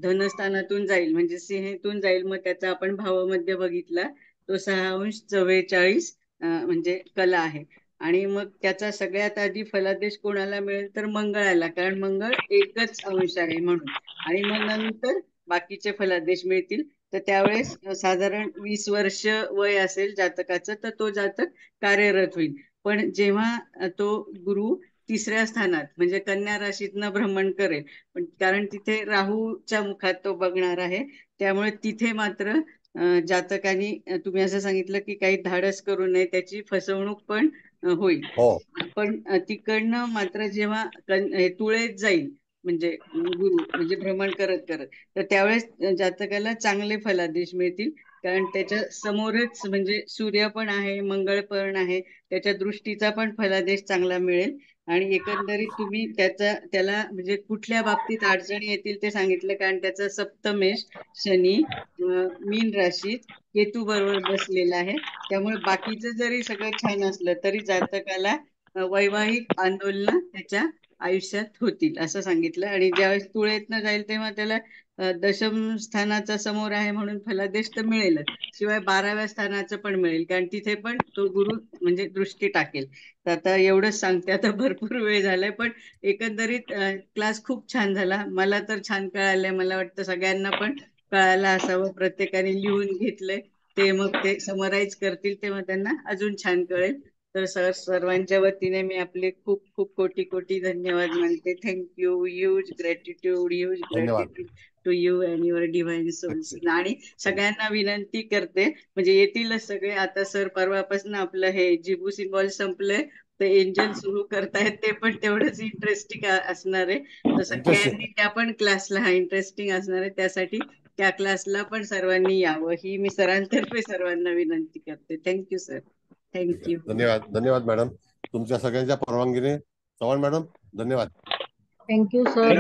धनस्थानातून जाईल, म्हणजे सिंहेतून जाईल, मग त्याचा आपण भावामध्ये बघितला, तो 6°44 म्हणजे कला आहे. आणि मग त्याचा सगळ्यात आधी फलादेश कोणाला मिळेल तर मंगळाला, कारण मंगळ एकच अंश आहे म्हणून. आणि मग नंतर बाकीचे फलादेश मिळतील. तर त्यावेळेस साधारण 20 वर्ष वय असेल जातकाचं, तर तो जातक कार्यरत होईल. पण जेव्हा तो गुरु 3ऱ्या स्थानात म्हणजे कन्या राशीतनं भ्रमण करेल, पण कारण तिथे राहूच्या मुखात तो बघणार आहे, त्यामुळे तिथे मात्र जातकांनी तुम्ही असं सांगितलं की काही धाडस करू नये, त्याची फसवणूक पण होईल. पण तिकडनं मात्र जेव्हा तुळेत जाईल म्हणजे गुरु म्हणजे भ्रमण करत करत, तर त्यावेळेस जातकाला चांगले फलादेश मिळतील, कारण त्याच्या समोरच म्हणजे सूर्य पण आहे, मंगळ पण आहे, त्याच्या दृष्टीचा पण फलादेश चांगला मिळेल. आणि एकंदरीत तुम्ही त्याला म्हणजे कुठल्या बाबतीत अडचणी येतील ते सांगितलं, कारण त्याचा सप्तमेश शनी मीन राशीत केतू बरोबर बसलेला आहे, त्यामुळे बाकीचं जरी सगळं छान असलं तरी जातकाला वैवाहिक आंदोलन त्याच्या आयुष्यात होतील असं सांगितलं. आणि ज्यावेळेस तुळेतनं जाईल तेव्हा त्याला दशम स्थानाचा समोर आहे म्हणून फलादेश तर मिळेलच, शिवाय 12व्या स्थानाचं पण मिळेल, कारण तिथे पण तो गुरु म्हणजे दृष्टी टाकेल. तर आता एवढंच सांगते, आता भरपूर वेळ झालाय, पण एकंदरीत क्लास खूप छान झाला, मला तर छान कळालंय, मला वाटतं सगळ्यांना पण कळायला असावं. प्रत्येकाने लिहून घेतलंय, ते मग ते समराईज करतील तेव्हा त्यांना अजून छान कळेल. तर सर्वांच्या वतीने मी आपले खूप खूप कोटी कोटी धन्यवाद मानते. Thank you. Huge gratitude to you and your divine souls. आणि सगळ्यांना विनंती करते, म्हणजे येतीलच सगळे, आता सर परवापासून आपलं हे जिबू सिम्बॉल संपलंय, तर एंजल सुरू करतायत, ते पण तेवढंच इंटरेस्टिंग असणार आहे. तर सगळ्यांनी त्या पण क्लासला इंटरेस्टिंग असणार आहे, त्यासाठी त्या क्लासला पण सर्वांनी यावं ही मी सरांतर्फे सर्वांना विनंती करते. Thank you sir. थँक्यू. धन्यवाद. धन्यवाद मॅडम, तुमच्या सगळ्यांच्या परवानगीने. चव्हाण मॅडम धन्यवाद. Thank you sir.